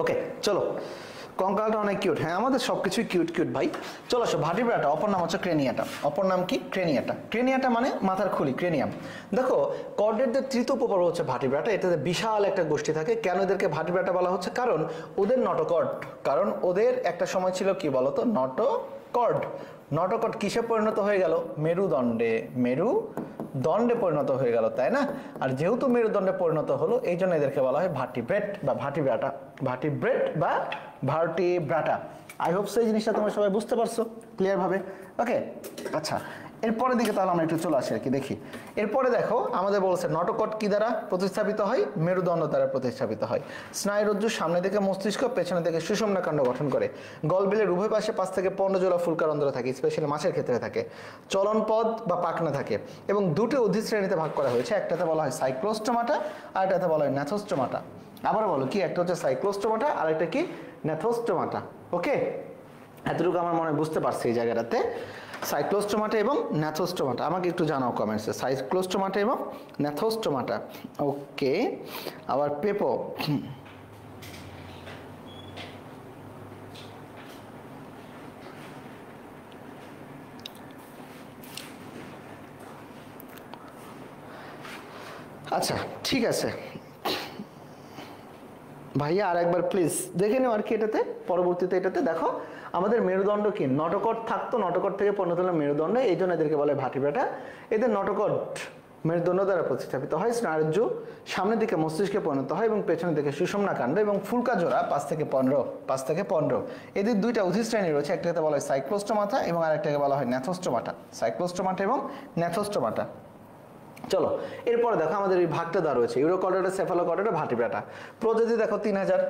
ওকে চলো, কঙ্কালটা অনেক কিউট, হ্যাঁ আমাদের সবকিছুই কিউট কিউট ভাই। চলো আসো, ভার্টিব্রাটা অপর নাম হচ্ছে ক্রেনিয়াটা, অপর নাম কি ক্রেনিয়াটা। ক্রেনিয়াটা মানে মাথার খুলি, ক্রেনিয়াম। দেখো কর্ডেটদের তৃতীয় উপপর্ব হচ্ছে ভার্টিব্রাটা, এটাতে বিশাল একটা গোষ্ঠী থাকে। কেন এদেরকে ভার্টিব্রাটা বলা হচ্ছে? কারণ ওদের নটোকর্ড, কারণ ওদের একটা সময় ছিল কি বলতো নটোকর্ড। নটোকর্ড কিসে পরিণত হয়ে গেল? মেরুদণ্ডে, মেরুদণ্ডে পরিণত হয়ে গেল, তাই না? আর যেহেতু মেরুদণ্ডে পরিণত হলো এই জন্য এদেরকে বলা হয় ভার্টিব্রেট বা ভার্টিব্রাটা, ভার্টিব্রেট বা ভার্টিব্রাটা। আই হোপ সেই জিনিসটা তোমরা সবাই বুঝতে পারছো ক্লিয়ার ভাবে। ওকে আচ্ছা, এরপরের দিকে তাহলে আমরা একটু চলে আসি আর কি, দেখি। এরপরে দেখো আমাদের বলছে নটোকর্ড কি দ্বারা প্রতিস্থাপিত হয়? মেরুদণ্ড দ্বারা প্রতিস্থাপিত হয়। স্নায়ুরজ্জু সামনে দিকে মস্তিষ্ক, পেছনে দিকে সুষুম্নাকাণ্ড গঠন করে। গলবিলের উভয় পাশে 5 থেকে 15 জোড়া ফুলকারন্ধ্র থাকে, স্পেশালি মাছের ক্ষেত্রে থাকে। চলন পদ বা পাখনা থাকে এবং দুটি অধিশ্রেণীতে ভাগ করা হয়েছে, একটাতে বলা হয় সাইক্লোস্টোমাটা আর একটাতে বলা হয় ন্যাথোস্টোমাটা। আবার বলো কি, একটা হচ্ছে সাইক্লোস্টোমাটা আর একটা কি ন্যাথোস্টোমাটা। ওকে, এতটুকু আমার মনে বুঝতে পারছি এই জায়গাটাতে, সাইক্লোস্টোমাটা এবং ন্যাথোস্টোমাটা। আমাকে একটু জানাও কমেন্টসে, সাইক্লোস্টোমাটা এবং ন্যাথোস্টোমাটা। ওকে, আবার পেপো, আচ্ছা ঠিক আছে ভাইয়া, আর একবার প্লিজ দেখে নিও আর কি এটাতে, পরবর্তীতে এটাতে দেখো আমাদের মেরুদণ্ড কি নটোকর্ড থাকতো, নটোকর্ড থেকে পরিণত হলো মেরুদণ্ড, এই জন্য এদেরকে বলে ভার্টিব্রাটা। এদের নটোকর্ড মেরুদণ্ড দ্বারা প্রতিস্থাপিত হয়, স্নায়ুরজ্জু সামনের দিকে মস্তিষ্কে পরিণত হয় এবং পেছনের দিকে সুষুম্নাকাণ্ড এবং ফুলকা জোড়া 5 থেকে 15। এদের দুইটা অধিশ্রেণী রয়েছে, একটাকে বলা হয় সাইক্লোস্টোমাটা এবং আরেকটাকে বলা হয় ন্যাথোস্টোমাটা। সাইক্লোস্টোমাটা এবং ন্যাথোস্টোমাটা। চলো এরপরে দেখো আমাদের এই ভাগটা দেওয়া রয়েছে, ইউরোকর্ডাটা, সেফালোকর্ডাটা, ভার্টিব্রাটা। প্রজাতি দেখো 3000,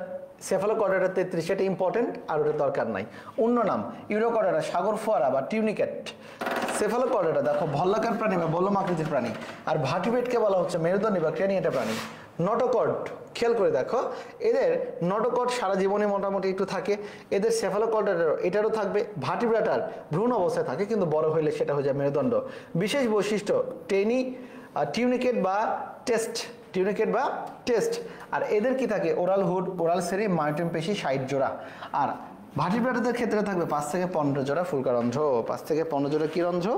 সেফালোকর্ডাটা 33, সেটা ইম্পর্টেন্ট আর ওটা দরকার নাই। অন্য নাম ইউরোকর্ডাটা সাগর ফোয়ারা বা টিউনিকেট। সেফালোকর্ডাটা দেখো ভল্লাকার প্রাণী বা বল্লম আকৃতির প্রাণী। আর ভার্টিব্রেটকে বলা হচ্ছে মেরুদণ্ডী বা ক্রেনিয়াটা প্রাণী। নটোকর্ড খেয়াল করে দেখো, এদের নটোকর্ড সারা জীবনে মোটামুটি একটু থাকে, এদের সেফালোকর্ডাটারও এটারও থাকবে। ভার্টিব্রাটার ভ্রূণ অবস্থায় থাকে কিন্তু বড় হইলে সেটা হয়ে যায় মেরুদণ্ড। বিশেষ বৈশিষ্ট্য টিউনিকেট বা টেস্ট। আর এদের কি থাকে? ওরাল হুড, ওরাল সেরি, মায়োটিন পেশি 60 জোড়া। আর ভার্টিব্রাটাদের ক্ষেত্রে থাকবে 5 থেকে 15 জোড়া ফুলকারন্ধ্র। 5 থেকে 15 জোড়া কি রন্ধ্র?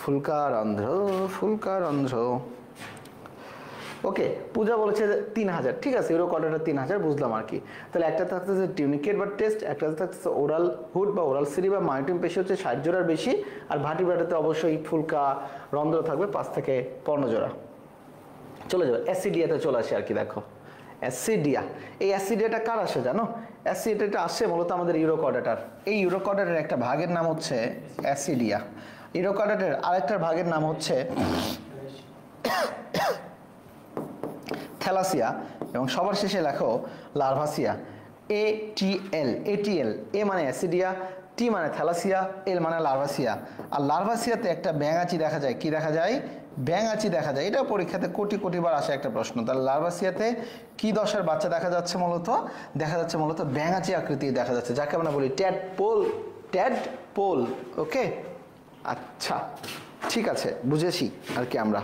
ফুলকারন্ধ্র। ওকে, পূজা বলেছে 3000, ঠিক আছে, ইউরোকর্ডাটা 3000 বুঝলাম আর কি। তাহলে একটা থাকতেছে টিউনিকেট বা টেস্ট, একটা থাকতেছে ওরাল হুড বা ওরাল সিরি বা মায়োটিন পেশি হচ্ছে 60 জোড়ার বেশি। আর ভার্টিব্রাটাতে অবশ্যই ফুলকা রন্ধ্র থাকবে 5 থেকে 15 জোড়া। চলে যাবে অ্যাসিডিয়াতে চলে আসে আর কি। দেখো অ্যাসিডিয়া, এই অ্যাসিডিয়াটা কার আসে জানো? অ্যাসিডিয়াটা আসে মূলত আমাদের ইউরোকর্ডাটার। এই ইউরোকর্ডাটার একটা ভাগের নাম হচ্ছে অ্যাসিডিয়া, ইউরোকর্ডাটার আরেকটা ভাগের নাম হচ্ছে থ্যালাসিয়া এবং সবার শেষে লেখো লার্ভাসিয়া। ATL, এ মানে অ্যাসিডিয়া, টি মানে থ্যালাসিয়া, এল মানে লার্ভাসিয়া। আর লার্ভাসিয়াতে একটা ব্যাঙাচি দেখা যায়, কি দেখা যায়? ব্যাঙাচি দেখা যায়। এটা পরীক্ষাতে কোটি বার আসে একটা প্রশ্ন। তাহলে লার্ভাসিয়াতে কি দশার বাচ্চা দেখা যাচ্ছে? দেখা যাচ্ছে মূলত ব্যাঙাচি আকৃতি দেখা যাচ্ছে, যাকে আমরা বলি ট্যাডপোল। ওকে আচ্ছা ঠিক আছে, বুঝেছি আর কি আমরা।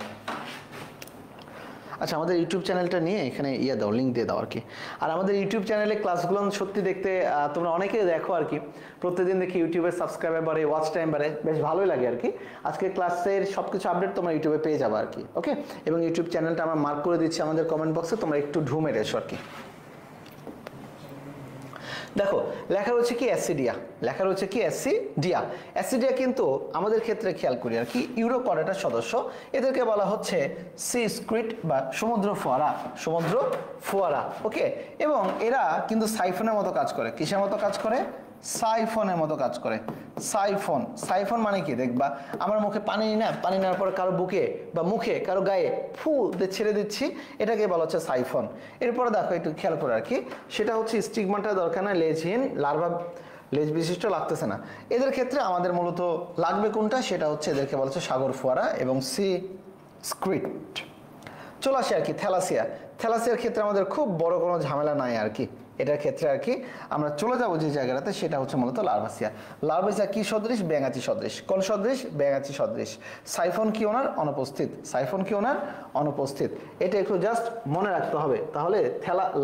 আচ্ছা আমাদের ইউটিউব চ্যানেলটা নিয়ে এখানে দাও, লিঙ্ক দিয়ে দাও আর কি। আর আমাদের ইউটিউব চ্যানেলে ক্লাসগুলো সত্যি দেখতে তোমরা অনেকেই দেখো আর কি, প্রতিদিন দেখি ইউটিউবের সাবস্ক্রাইবার বাড়ে, ওয়াচ টাইম বাড়ে, বেশ ভালোই লাগে আর কি। আজকে ক্লাসের সব কিছু আপডেট তোমরা ইউটিউবে পেয়ে যাবে আর কি। ওকে, এবং ইউটিউব চ্যানেলটা আমরা মার্ক করে দিচ্ছি আমাদের কমেন্ট বক্সে, তোমরা একটু ঢু মেরে এসো আর কি। দেখো লেখা রয়েছে কি অ্যাসিডিয়া, লেখা রয়েছে কি অ্যাসিডিয়া। অ্যাসিডিয়া কিন্তু আমাদের ক্ষেত্রে খেয়াল করি আর কি ইউরোকর্ডাটার সদস্য, এদেরকে বলা হচ্ছে সি স্কুইড বা সমুদ্র ফোয়ারা, সমুদ্র ফোয়ারা। ওকে, এবং এরা কিন্তু সাইফনের মতো কাজ করে। কিসের মতো কাজ করে? সাইফনের মতো কাজ করে। সাইফন, সাইফন মানে কি দেখবা, আমার মুখে পানি নিই না, পানি নেওয়ার পরে কারো বুকে বা মুখে কারো গায়ে ফু ছেড়ে দিচ্ছি, এটাকে বলা হচ্ছে সাইফন। এরপরে দেখো একটু খেয়াল করে আর কি, সেটা হচ্ছে স্টিগমাটা দরকার না, লেজহীন লার্ভা, লেজ বিশিষ্ট লাগতেছে না। এদের ক্ষেত্রে আমাদের মূলত লাগবে কোনটা, সেটা হচ্ছে এদেরকে বলা হচ্ছে সাগর ফোয়ারা এবং সি স্কুইড। চলে আসে আর কি থ্যালাসিয়া। থ্যালাসিয়ার ক্ষেত্রে আমাদের খুব বড় কোনো ঝামেলা নাই আর কি, এটার ক্ষেত্রে আর কি আমরা চলে যাবো যে জায়গাটাতে, সেটা হচ্ছে মূলত লার্ভাসিয়া। লার্ভাসিয়া কি সদৃশ? ব্যাঙাচি সদৃশ। কোন সদৃশ? ব্যাঙাচি সদৃশ। সাইফন কি ওনার? অনুপস্থিত। সাইফন কি ওনার? অনুপস্থিত। এটা একটু জাস্ট মনে রাখতে হবে। তাহলে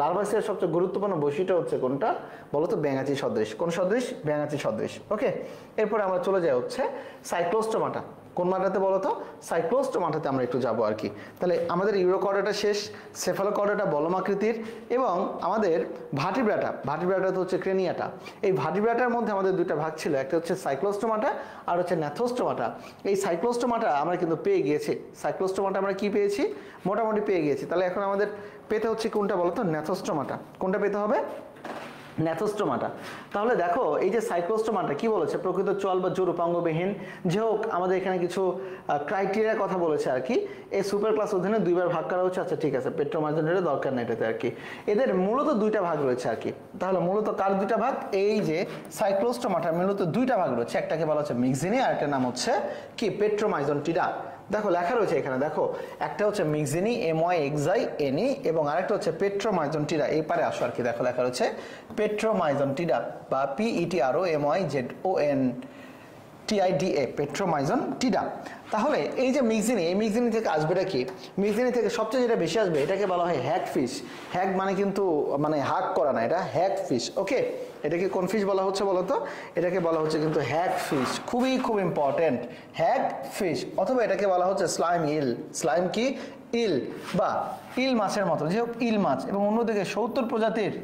লার্ভাসিয়ার সবচেয়ে গুরুত্বপূর্ণ বৈশিষ্ট্য হচ্ছে কোনটা বলতো? ব্যাঙাচি সদৃশ। কোন সদৃশ? ব্যাঙাচি সদৃশ। ওকে, এরপরে আমরা চলে যাই হচ্ছে সাইক্লোস্টোমাটা। কোন মাটাতে বলো তো? সাইক্লোস্টোমাটাতে আমরা একটু যাবো আর কি। তাহলে আমাদের ইউরোকর্ডাটা শেষ, সেফালোকর্ডাটা বলমাকৃতির, এবং আমাদের ভার্টিব্রাটা, ভার্টিব্রাটা তো হচ্ছে ক্রেনিয়াটা। এই ভার্টিব্রাটার মধ্যে আমাদের দুইটা ভাগ ছিল, একটা হচ্ছে সাইক্লোস্টোমাটা আর হচ্ছে ন্যাথোস্টোমাটা। এই সাইক্লোস্টোমাটা আমরা কিন্তু পেয়ে গিয়েছি। সাইক্লোস্টোমাটা আমরা কি পেয়েছি? মোটামুটি পেয়ে গিয়েছি। তাহলে এখন আমাদের পেতে হচ্ছে কোনটা বলো তো? ন্যাথোস্টোমাটা। কোনটা পেতে হবে? ন্যাথোস্টোমাটা। তাহলে দেখো এই যে সাইক্লোস্টোমাটা কি বলেছে? প্রকৃত চল বা জোর উপাঙ্গবিহীন। যে হোক, আমাদের এখানে কিছু ক্রাইটেরিয়ার কথা বলেছে আর কি। এই সুপার ক্লাস অধীনে দুইবার ভাগ করা হচ্ছে। আচ্ছা ঠিক আছে, পেট্রোমাইজনের দরকার নেই এটাতে আর কি। এদের মূলত দুইটা ভাগ রয়েছে আর কি। তাহলে মূলত কার দুইটা ভাগ? এই যে সাইক্লোস্টোমাটার মূলত দুইটা ভাগ রয়েছে, একটাকে বলা হচ্ছে মিক্সিনি আর একটা নাম হচ্ছে কি? পেট্রোমাইজনটিডা। দেখো লেখা রয়েছে এখানে, দেখো একটা হচ্ছে মিক্সিনি MYXINE এবং আরেকটা হচ্ছে পেট্রোমাইজনটিডা। এই পারে আসো আর কি, দেখো লেখা রয়েছে পেট্রোমাইজনটিডা বা PETROMYZONTIDA, পেট্রোমাইজনটিডা। তাহলে এই যে মিক্সিনি, এই মিক্সিনি থেকে আসবেটা কি? মিক্সিনি থেকে সবচেয়ে যেটা বেশি আসবে এটাকে বলা হয় হ্যাগ ফিশ। হ্যাগ মানে কিন্তু মানে হাক করা না, এটা হ্যাগ ফিশ। ওকে, এটাকে কোন ফিশ বলা হচ্ছে বলো তো? এটাকে বলা হচ্ছে কিন্তু হ্যাগ ফিশ। খুবই খুব ইম্পর্টেন্ট, হ্যাগ ফিশ। অথবা এটাকে বলা হচ্ছে স্লাইম ইল। স্লাইম কি? ইল বা ইল মাছের মতো, যে হোক ইল মাছ। এবং অন্যদিকে 70 প্রজাতির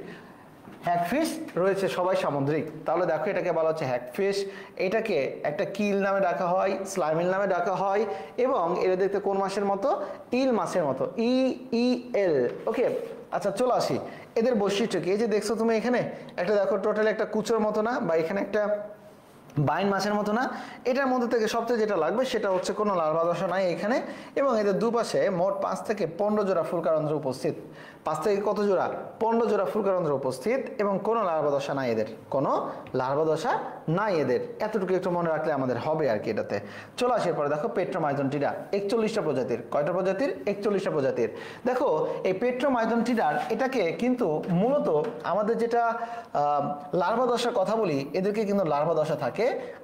হ্যাগফিশ রয়েছে, সবাই সামুদ্রিক। তাহলে দেখো এটাকে বলা হচ্ছে হ্যাগফিশ। এটাকে একটা কিল নামে ডাকা হয়, স্লাইমিল নামে ডাকা হয়, এবং এটা দেখতে কোন মাছের মতো? ইল মাছের মতো, EEL। ওকে, আচ্ছা চলে আসি এদের বৈশিষ্ট্য কি। এই যে দেখছো তুমি এখানে একটা, দেখো টোটাল একটা কুচোর মতো না, বা এখানে একটা বাইন মাছের মতো না। এটার মধ্যে থেকে সবচেয়ে যেটা লাগবে সেটা হচ্ছে কোনো লার্ভা দশা নাই এখানে, এবং এদের দুপাশে মোট 5 থেকে 15 জোড়া ফুলকারন্ধ্র উপস্থিত। 5 থেকে কত জোড়া? 15 জোড়া ফুলকারন্ধ্র উপস্থিত, এবং কোনো লার্ভা দশা নাই এদের, কোনো লার্ভা দশা নাই এদের। এতটুকু একটু মনে রাখলে আমাদের হবে আর কি এটাতে। চলে আসে পরে দেখো পেট্রোমাইজনটিডা 41টা প্রজাতির। কয়টা প্রজাতির? 41টা প্রজাতির। দেখো এই পেট্রোমাইজনটিডার এটাকে কিন্তু মূলত আমাদের যেটা লার্ভা দশার কথা বলি, এদেরকে কিন্তু লার্ভা দশা থাকে।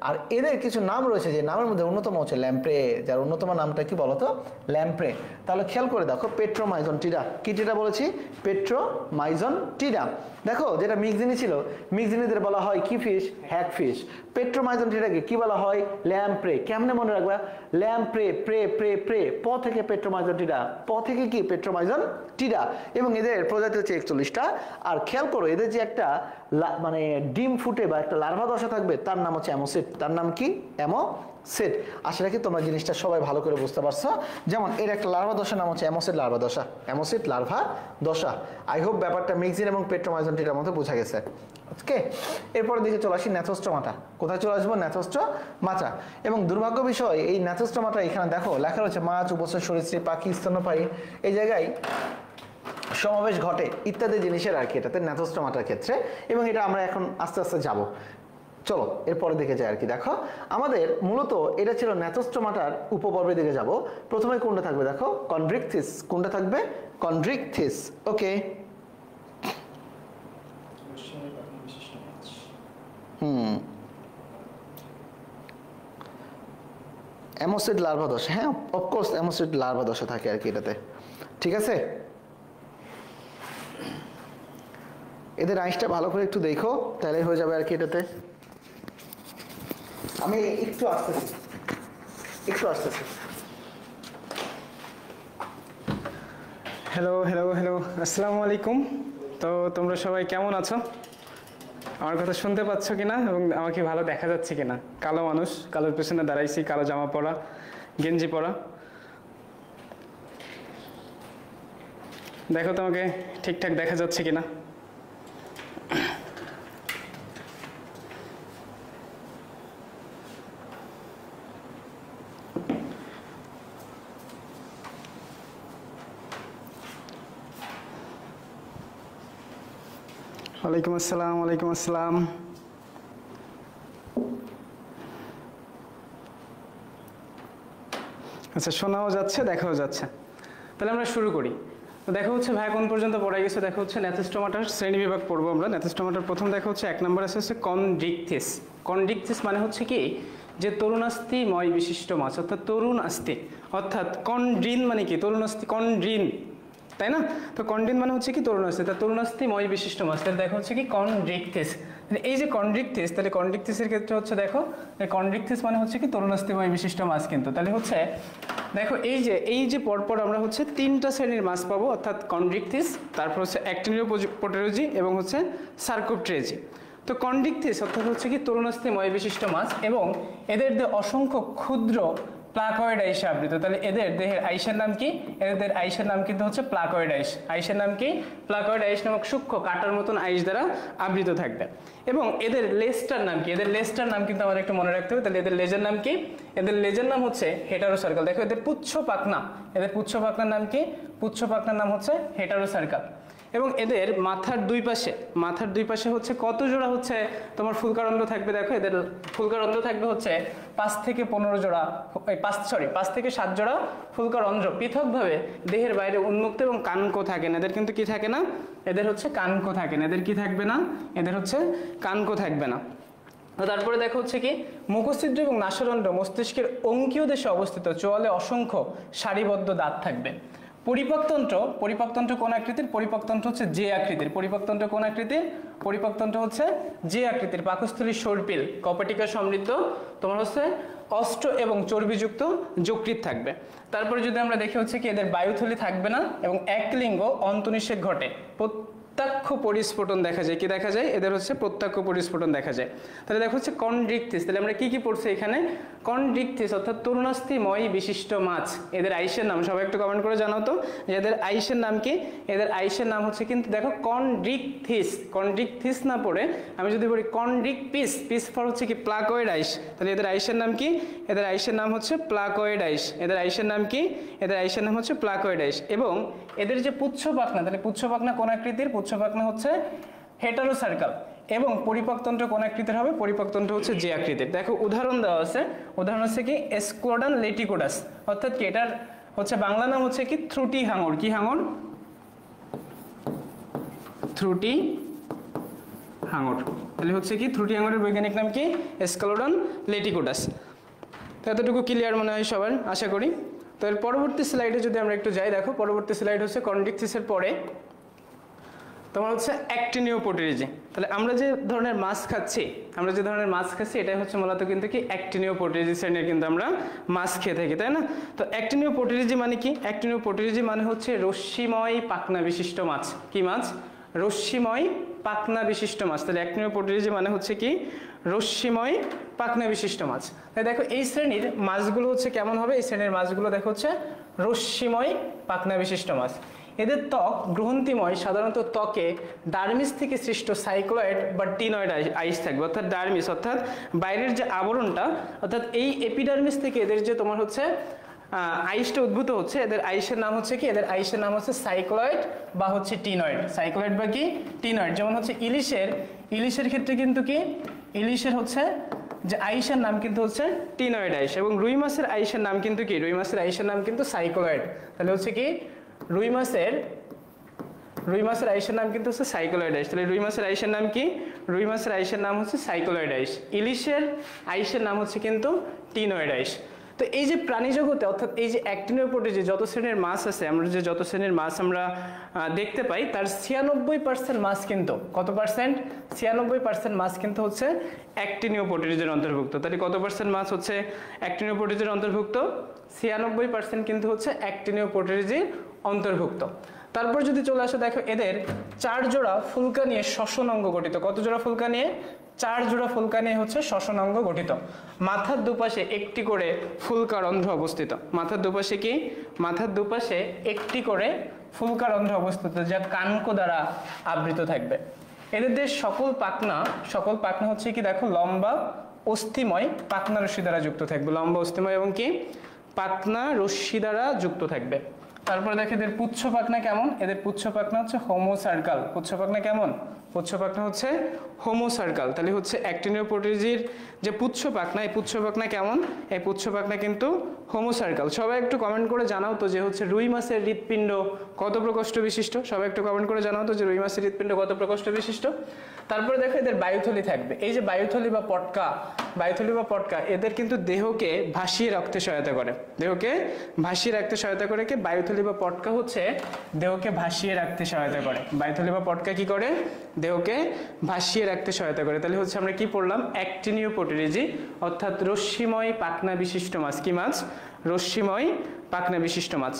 আর এদের কিছু নাম রয়েছে, যে নামের মধ্যে অন্যতম হচ্ছে ল্যাম্প্রে, যার অন্যতম নামটা কি বলতো? ল্যাম্প্রে। তাহলে খেয়াল করে দেখো পেট্রোমাইজনটিডা, কি টিডা বলেছি? পেট্রোমাইজনটিডা। দেখো যেটা মিক্সিনি ছিল, মিক্সিনিদের বলা হয় কি ফিশ? Hag fish. পেট্রোমাইজনটিডাকে কি বলা হয়? ল্যাম্প্রে। কেমনে মনে রাখবা? ল্যাম্প্রে, প্রে প্রে প্রে, প থেকে পেট্রোমাইজনটিডা, প থেকে কি? পেট্রোমাইজনটিডা। এবং এদের প্রজাতি হচ্ছে 41টা। আর খেয়াল করো এদের যে একটা মানে ডিম ফুটে বা একটা লার্ভা দশা থাকবে, তার নাম হচ্ছে অ্যামোসিড। তার নাম কি? অ্যামোসিড। আশা রাখি তোমরা জিনিসটা সবাই ভালো করে বুঝতে পারছো। যেমন এর একটা লার্ভা দশার নাম হচ্ছে অ্যামোসিড লার্ভা দশা, অ্যামোসিড লার্ভা দশা। আই হোপ ব্যাপারটা মিক্সিন এবং পেট্রোমাইজনটিটার মধ্যে বোঝা গেছে। ওকে, এরপরে দিকে চলে আসি ন্যাথোস্টোমাটা। কোথায় চলে আসবো? ন্যাথোস্টোমাটা। এবং দুর্ভাগ্য বিষয়, এই ন্যাথোস্টোমাটা এখানে দেখো লেখা রয়েছে মাছ, উভচর, সরীসৃপ, পাখি, স্তন্যপায়ী, এই জায়গায় সমাবেশ ঘটে ইত্যাদি জিনিসের আর কি এটাতে ন্যাথোস্টোমাটার ক্ষেত্রে। এবং এটা আমরা এখন আস্তে আস্তে যাব। চলো এরপরে দিকে যাই আর কি। দেখো আমাদের মূলত এটা ছিল ন্যাথোস্টোমাটার উপপর্বের দিকে যাব। প্রথমে কোনটা থাকবে? দেখো কন্ড্রিকথিস। কোনটা থাকবে? কন্ড্রিকথিস। ওকে, অ্যামোসিড লার্ভা দশা। হ্যাঁ অফকোর্স অ্যামোসিড লার্ভা দশা থাকে আর কি এটাতে। ঠিক আছে, এদের আইসটা ভালো করে একটু দেখো, তাহলে হয়ে যাবে আর কি এটাতে। আমি একটু আসতেছি। হ্যালো হ্যালো হ্যালো, আসসালামু আলাইকুম। তো তোমরা সবাই কেমন আছো? আমার কথা শুনতে পাচ্ছ কিনা এবং আমাকে ভালো দেখা যাচ্ছে কিনা? কালো মানুষ, কালোর পেছনে দাঁড়াইছি, কালো জামা পরা, গেঞ্জি পরা। দেখো তোমাকে ঠিকঠাক দেখা যাচ্ছে কিনা। ওয়ালাইকুম আসসালাম, ওয়ালাইকুম আসসালাম। আচ্ছা, শোনাও যাচ্ছে, দেখাও যাচ্ছে। তাহলে আমরা শুরু করি। তো দেখা হচ্ছে ভাই কোন পর্যন্ত পড়া গেছে? দেখা হচ্ছে ন্যাথোস্টোমাটার শ্রেণীবিভাগ পড়বো আমরা। ন্যাথোস্টোমাটার প্রথম দেখা হচ্ছে 1 নম্বর আছে হচ্ছে কনড্রিকথিস। কনড্রিকথিস মানে হচ্ছে কি, যে তরুণাস্থিময় বিশিষ্ট মাছ, অর্থাৎ তরুণ আস্থি। অর্থাৎ কনড্রিন মানে কি, তরুণাস্থি, কনড্রিন, তাই না? তো কন্ডিন মানে হচ্ছে কি তরুণাস্থি, তা তরুণাস্থিময় বিশিষ্ট মাছ। তাহলে দেখো হচ্ছে কি কনড্রিকথিস। এই যে কনড্রিকথিস, তাহলে কনড্রিকথিসের ক্ষেত্রে হচ্ছে দেখো কনড্রিকথিস মানে হচ্ছে কি তরুণাস্থিময় বিশিষ্ট মাছ কিন্তু। তাহলে হচ্ছে দেখো এই যে পরপর আমরা হচ্ছে 3টা শ্রেণীর মাছ পাবো, অর্থাৎ কনড্রিকথিস, তারপর হচ্ছে অ্যাক্টিনিওপটেরোজি এবং হচ্ছে সার্কোপটেরোজি। তো কনড্রিকথিস অর্থাৎ হচ্ছে কি তরুণাস্থিময় বিশিষ্ট মাছ, এবং এদের অসংখ্য ক্ষুদ্র প্লাকয়েড আইসে আবৃত। তাহলে এদের দেহের আইসের নাম কি? এদের আইসের নাম কিন্তু হচ্ছে প্লাকয়েড আইস। আইসের নাম কি? প্লাকয়েড আইস নামক সূক্ষ্ম কাটার মতন আইস দ্বারা আবৃত থাকবে। এবং এদের লেজটার নাম কি? এদের লেজটার নাম কিন্তু আমাদের একটু মনে রাখতে হবে। তাহলে এদের লেজের নাম কি? এদের লেজের নাম হচ্ছে হেটারোসার্কাল। দেখো এদের পুচ্ছ পাখনা, এদের পুচ্ছ পাখনার নাম কি? পুচ্ছ পাখনার নাম হচ্ছে হেটারোসার্কাল। এবং এদের মাথার দুই পাশে হচ্ছে কত জোড়া হচ্ছে তোমার ফুলকারন্ধ্র থাকবে? দেখো এদের ফুলকারন্ধ্র থাকবে হচ্ছে 5 থেকে 15 জোড়া, 5 থেকে 7 জোড়া ফুলকারন্ধ্র পৃথকভাবে দেহের বাইরে উন্মুক্ত, এবং কানকো থাকে না। এদের কিন্তু কি থাকে না? এদের হচ্ছে কানকো থাকে না। এদের কি থাকবে না? এদের হচ্ছে কানকো থাকবে না। তারপরে দেখো হচ্ছে কি মুখছিদ্র এবং নাসারন্ধ্র মস্তিষ্কের অঙ্কীয় দেশে অবস্থিত, চোয়ালে অসংখ্য সারিবদ্ধ দাঁত থাকবে। পরিপাকতন্ত্র কোন আকৃতির? পরিপাকতন্ত্র হচ্ছে যে আকৃতির। পরিপাকতন্ত্র কোন আকৃতির? পরিপাকতন্ত্র হচ্ছে যে আকৃতির। পাকস্থলী সর্পিল, কপাটিকা সমৃদ্ধ, তোমার হচ্ছে অষ্ট এবং চর্বিযুক্ত যকৃৎ থাকবে। তারপরে যদি আমরা দেখি হচ্ছে কি এদের বায়ুথলি থাকবে না, এবং একলিঙ্গ অন্তনিষেক ঘটে, প্রত্যক্ষ পরিস্ফুটন দেখা যায়। কি দেখা যায়? এদের হচ্ছে প্রত্যক্ষ পরিস্ফুটন দেখা যায়। তাহলে দেখো হচ্ছে কনড্রিকথিস। তাহলে আমরা কি পড়ছি এখানে? কনড্রিকথিস অর্থাৎ তরুণাস্থিময় বিশিষ্ট মাছ। এদের আইসের নাম সবাই একটু কমেন্ট করে জানাও তো, যে এদের আইসের নাম কি? এদের আইসের নাম হচ্ছে কিন্তু দেখো কনড্রিকথিস। কনড্রিকথিস না পড়ে আমি যদি বলি কনড্রিকপিস, পিস ফর হচ্ছে কি প্লাকয়েড আইস, তাহলে এদের আইসের নাম কি? এদের আইসের নাম হচ্ছে প্লাকয়েড আইস। এদের আইসের নাম কি? এদের আইসের নাম হচ্ছে প্লাকয়েড আইস। এবং এদের যে পুচ্ছ পাখনা, তাহলে পুচ্ছ পাখনা কোন আকৃতির? পুচ্ছ পাখনা হচ্ছে হেটারোসার্কাল। এবং পরিপাকতন্ত্র কোন আকৃতির হবে? পরিপাকতন্ত্র হচ্ছে যে আকৃতির। দেখো উদাহরণ দেওয়া আছে, উদাহরণ হচ্ছে কি এসকোডান লেটিকোডাস, অর্থাৎ কি এটার হচ্ছে বাংলা নাম হচ্ছে কি থ্রুটি হাঙর। কি হাঙর? থ্রুটি হাঙর। তাহলে হচ্ছে কি থ্রুটি হাঙরের বৈজ্ঞানিক নাম কি? এসকোডান লেটিকোডাস। তো এতটুকু ক্লিয়ার মনে হয় সবার, আশা করি। তো এর পরবর্তী স্লাইডে যদি আমরা একটু যাই, দেখো পরবর্তী স্লাইড হচ্ছে কনড্রিকথিসের পরে তোমার হচ্ছে অ্যাক্টিনিওপটেরোজি। তাহলে আমরা যে ধরনের মাছ খাচ্ছি, এটাই হচ্ছে মূলত কিন্তু কি অ্যাক্টিনিওপটেরোজি শ্রেণীর কিন্তু আমরা মাছ খেয়ে থাকি, তাই না? তো অ্যাক্টিনিওপটেরোজি মানে কি? অ্যাক্টিনিওপটেরোজি মানে হচ্ছে রশ্মিময় পাখনা বিশিষ্ট মাছ। কি মাছ? রশ্মিময় পাখনা বিশিষ্ট মাছ। তাহলে অ্যাক্টিনিওপটেরোজি মানে হচ্ছে কি রশ্মিময় পাখনা বিশিষ্ট মাছ। তাই দেখো এই শ্রেণীর মাছগুলো হচ্ছে কেমন হবে? এই শ্রেণীর মাছগুলো দেখো হচ্ছে রশ্মিময় পাখনা বিশিষ্ট মাছ। এদের ত্বক গ্রন্থিময়, সাধারণত ত্বকে ডার্মিস থেকে সৃষ্ট সাইক্লয়েড বা টিনয়েড আইস থাকবে, অর্থাৎ ডার্মিস অর্থাৎ বাইরের যে আবরণটা, অর্থাৎ এই এপিডার্মিস থেকে এদের যে তোমার হচ্ছে আইসটা উদ্ভূত হচ্ছে, এদের আইসের নাম হচ্ছে কি? এদের আইসের নাম হচ্ছে সাইক্লয়েড বা হচ্ছে টিনয়েড। সাইক্লয়েড বা কি টিনয়েড। যেমন হচ্ছে ইলিশের ক্ষেত্রে কিন্তু কি ইলিশের হচ্ছে যে আইসের নাম কিন্তু হচ্ছে টিনয়েড আইস, এবং রুই মাছের আইসের নাম কিন্তু কি? রুই মাছের আইসের নাম কিন্তু সাইক্লয়েড। তাহলে হচ্ছে কি রুই মাছের আইসের নাম কিন্তু হচ্ছে সাইক্লয়েড আইস। তাহলে রুই মাছের আইসের নাম কি? রুই মাছের আইসের নাম হচ্ছে সাইক্লয়েড আইস। ইলিশের আইসের নাম হচ্ছে কিন্তু টিনয়েড আইস। তো এই যে প্রাণী জগতে অর্থাৎ এই যে অ্যাক্টিনিওপোডে যে যত শ্রেণীর মাছ আছে, আমরা যে যত শ্রেণীর মাছ আমরা দেখতে পাই, তার 96% মাছ কিন্তু কত পার্সেন্ট? 96% মাছ কিন্তু হচ্ছে অ্যাক্টিনিওপোডের অন্তর্ভুক্ত। তাহলে কত পার্সেন্ট মাছ হচ্ছে অ্যাক্টিনিওপোডের অন্তর্ভুক্ত? 96% কিন্তু হচ্ছে অ্যাক্টিনিওপোডের অন্তর্ভুক্ত। তারপর যদি চলে আসে, দেখো এদের 4 জোড়া ফুলকা নিয়ে শ্বসন অঙ্গ গঠিত। কত জোড়া ফুলকা নিয়ে? 4 জোড়া ফুলকা নিয়ে হচ্ছে শ্বসন অঙ্গ গঠিত। মাথার দুপাশে একটি করে ফুলকা রন্ধ্র অবস্থিত। মাথার দুপাশে কি? মাথার দুপাশে একটি করে ফুলকা রন্ধ্র অবস্থিত, যা কানকো দ্বারা আবৃত থাকবে। এদের সকল পাখনা হচ্ছে কি দেখো লম্বা অস্থিময় পাখনা রশ্মি দ্বারা যুক্ত থাকবে। লম্বা অস্থিময় এবং কি পাখনা রশ্মি দ্বারা যুক্ত থাকবে। তারপরে দেখো এদের পুচ্ছ পাখনা কেমন? এদের পুচ্ছ পাখনা হচ্ছে হোমো সার্কাল। পুচ্ছ পাখনা কেমন? পুচ্ছ পাখনা হচ্ছে হোমো সার্কাল। তাহলে হচ্ছে অ্যাক্টিনিওপোডের যে পুচ্ছ পাখনা, এই পুচ্ছ পাখনা কেমন? এই পুচ্ছ পাখনা কিন্তু হোমো সার্কাল। সবাই একটু কমেন্ট করে জানাও তো যে হচ্ছে রুই মাছের হৃৎপিণ্ড কত প্রকোষ্ঠ বিশিষ্ট? সবাই একটু কমেন্ট করে জানাও তো যে রুই মাছের হৃৎপিণ্ড কত প্রকোষ্ঠ বিশিষ্ট। তারপরে দেখো এদের বায়ুথলি থাকবে। এই যে বায়ুথলি বা পটকা এদের কিন্তু দেহকে ভাসিয়ে রাখতে সহায়তা করে। দেহকে ভাসিয়ে রাখতে সহায়তা করে কি? বায়ুথলি বা পটকা হচ্ছে দেহকে ভাসিয়ে রাখতে সহায়তা করে। বায়ুথলি বা পটকা কি করে? দেহকে ভাসিয়ে রাখতে সহায়তা করে। তাহলে হচ্ছে আমরা কি পড়লাম? অ্যাক্টিনিওপোটেরিজি অর্থাৎ রশ্মিময় পাখনা বিশিষ্ট মাছ। কি মাছ? রশ্মিময় পাখনা বিশিষ্ট মাছ।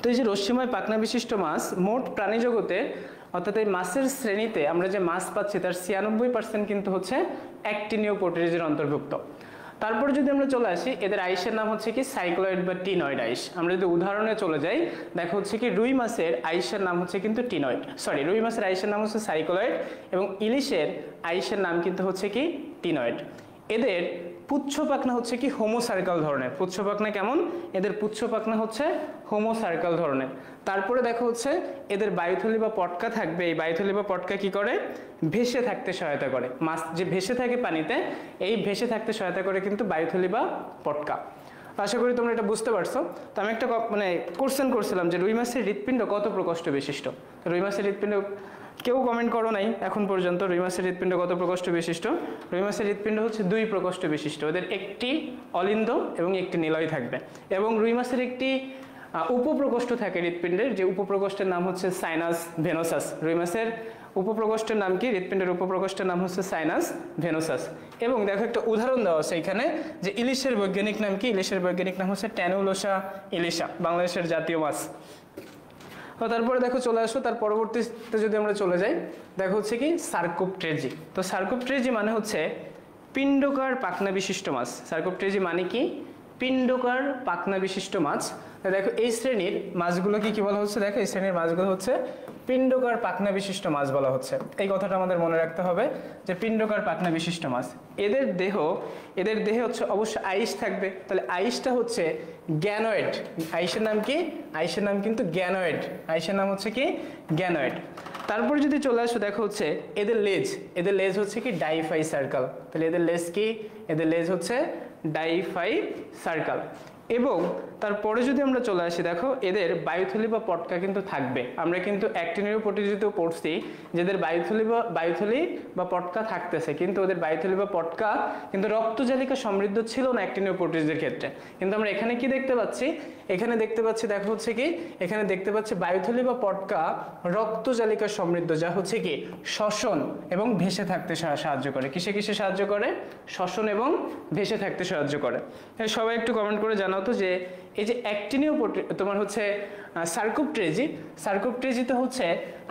তো এই যে রশ্মিময় পাখনা বিশিষ্ট মাছ মোট প্রাণী জগতে অর্থাৎ এই মাছের শ্রেণীতে আমরা যে মাছ পাচ্ছি তার 96% কিন্তু হচ্ছে অ্যাক্টিনিওপোটেরিজের অন্তর্ভুক্ত। তারপর যদি আমরা চলে আসি, এদের আইসের নাম হচ্ছে কি সাইক্লয়েড বা টিনয়েড আইস। আমরা যদি উদাহরণে চলে যাই, দেখো হচ্ছে কি রুই মাছের আইসের নাম হচ্ছে কিন্তু রুই মাছের আইসের নাম হচ্ছে সাইক্লয়েড এবং ইলিশের আইসের নাম কিন্তু হচ্ছে কি টিনয়েড। এদের পুচ্ছ পাখনা হচ্ছে কি হোমো সার্কাল ধরনের। পুচ্ছ পাখনা কেমন? এদের পুচ্ছ পাখনা হচ্ছে হোমো সার্কাল ধরনের। তারপরে দেখো হচ্ছে এদের বায়ুথলি বা পটকা থাকবে। এই বায়ুথলি বা পটকা কি করে? ভেসে থাকতে সহায়তা করে। মাছ যে ভেসে থাকে পানিতে, এই ভেসে থাকতে সহায়তা করে কিন্তু বায়ুথলি বা পটকা। আশা করি তোমরা এটা বুঝতে পারছো। তো আমি একটা কোশ্চেন করছিলাম যে রুই মাছের হৃৎপিণ্ড কত প্রকোষ্ঠ বিশিষ্ট? রুই মাছের হৃৎপিণ্ড কেউ কমেন্ট করো নাই এখন পর্যন্ত। রুই মাছের হৃৎপিণ্ড কত প্রকোষ্ঠ বিশিষ্ট? রুই মাছের হৃৎপিণ্ড হচ্ছে 2 প্রকোষ্ঠ বিশিষ্ট। ওদের একটি অলিন্দ এবং একটি নিলয় থাকবে এবং রুই মাছের একটি উপপ্রকোষ্ঠ থাকে হৃৎপিণ্ডের, যে উপপ্রকোষ্ঠের নাম হচ্ছে সাইনাস ভেনোসাস। রুই মাছের উপপ্রকোষ্ঠের নাম কি? হৃৎপিণ্ডের উপপ্রকোষ্ঠের নাম হচ্ছে সাইনাস ভেনোসাস। এবং দেখো একটা উদাহরণ দেওয়া আছে এখানে যে ইলিশের বৈজ্ঞানিক নাম কি? ইলিশের বৈজ্ঞানিক নাম হচ্ছে ট্যানুলোসা ইলিশা, বাংলাদেশের জাতীয় মাছ। তারপরে দেখো চলে আসো, তার পরবর্তীতে যদি আমরা চলে যাই, দেখো হচ্ছে কি সার্কোপটেরিজি। তো সার্কোপটেরিজি মানে হচ্ছে পিণ্ডকার পাখনা বিশিষ্ট মাছ। সার্কোপটেরিজি মানে কি? পিণ্ডকার পাখনা বিশিষ্ট মাছ। দেখো এই শ্রেণীর মাছগুলো কি বলা হচ্ছে? দেখো এই শ্রেণীর মাছগুলো হচ্ছে পিণ্ডকার পাখনা বিশিষ্ট মাছ বলা হচ্ছে। এই কথাটা আমাদের মনে রাখতে হবে যে পিণ্ডকার পাখনা বিশিষ্ট মাছ। এদের দেহে হচ্ছে অবশ্য আইস থাকবে। তাহলে আইসটা হচ্ছে গ্যানয়েড। আইসের নাম কি? আইসের নাম কিন্তু গ্যানয়েড। আইসের নাম হচ্ছে কি? গ্যানয়েড। তারপর যদি চলে আসো, দেখো হচ্ছে এদের লেজ হচ্ছে কি ডাইফাই সার্কাল। তাহলে এদের লেজ কি? এদের লেজ হচ্ছে ডাইফাই সার্কাল। এবং তারপরে যদি আমরা চলে আসি, দেখো এদের বায়ুথলি বা পটকা কিন্তু থাকবে। আমরা কিন্তু অ্যাক্টিনিওপোটেরিজিতেও পড়ছি যেদের বায়ুথলি বা পটকা থাকতেছে, কিন্তু ওদের বায়ুথলি বা পটকা কিন্তু রক্তজালিকা সমৃদ্ধ ছিল না অ্যাক্টিনিওপোটেরিজের ক্ষেত্রে। কিন্তু আমরা এখানে কি দেখতে পাচ্ছি? এখানে দেখতে পাচ্ছি দেখো হচ্ছে কি এখানে দেখতে পাচ্ছি বায়ুথলি বা পটকা রক্তজালিকা সমৃদ্ধ, যা হচ্ছে কি শ্বসন এবং ভেসে থাকতে সাহায্য করে। কিসে কিসে সাহায্য করে? শ্বসন এবং ভেসে থাকতে সাহায্য করে। সবাই একটু কমেন্ট করে জানাও তো যে এই যে তোমার হচ্ছে সার্কোপটেরিজিতে হচ্ছে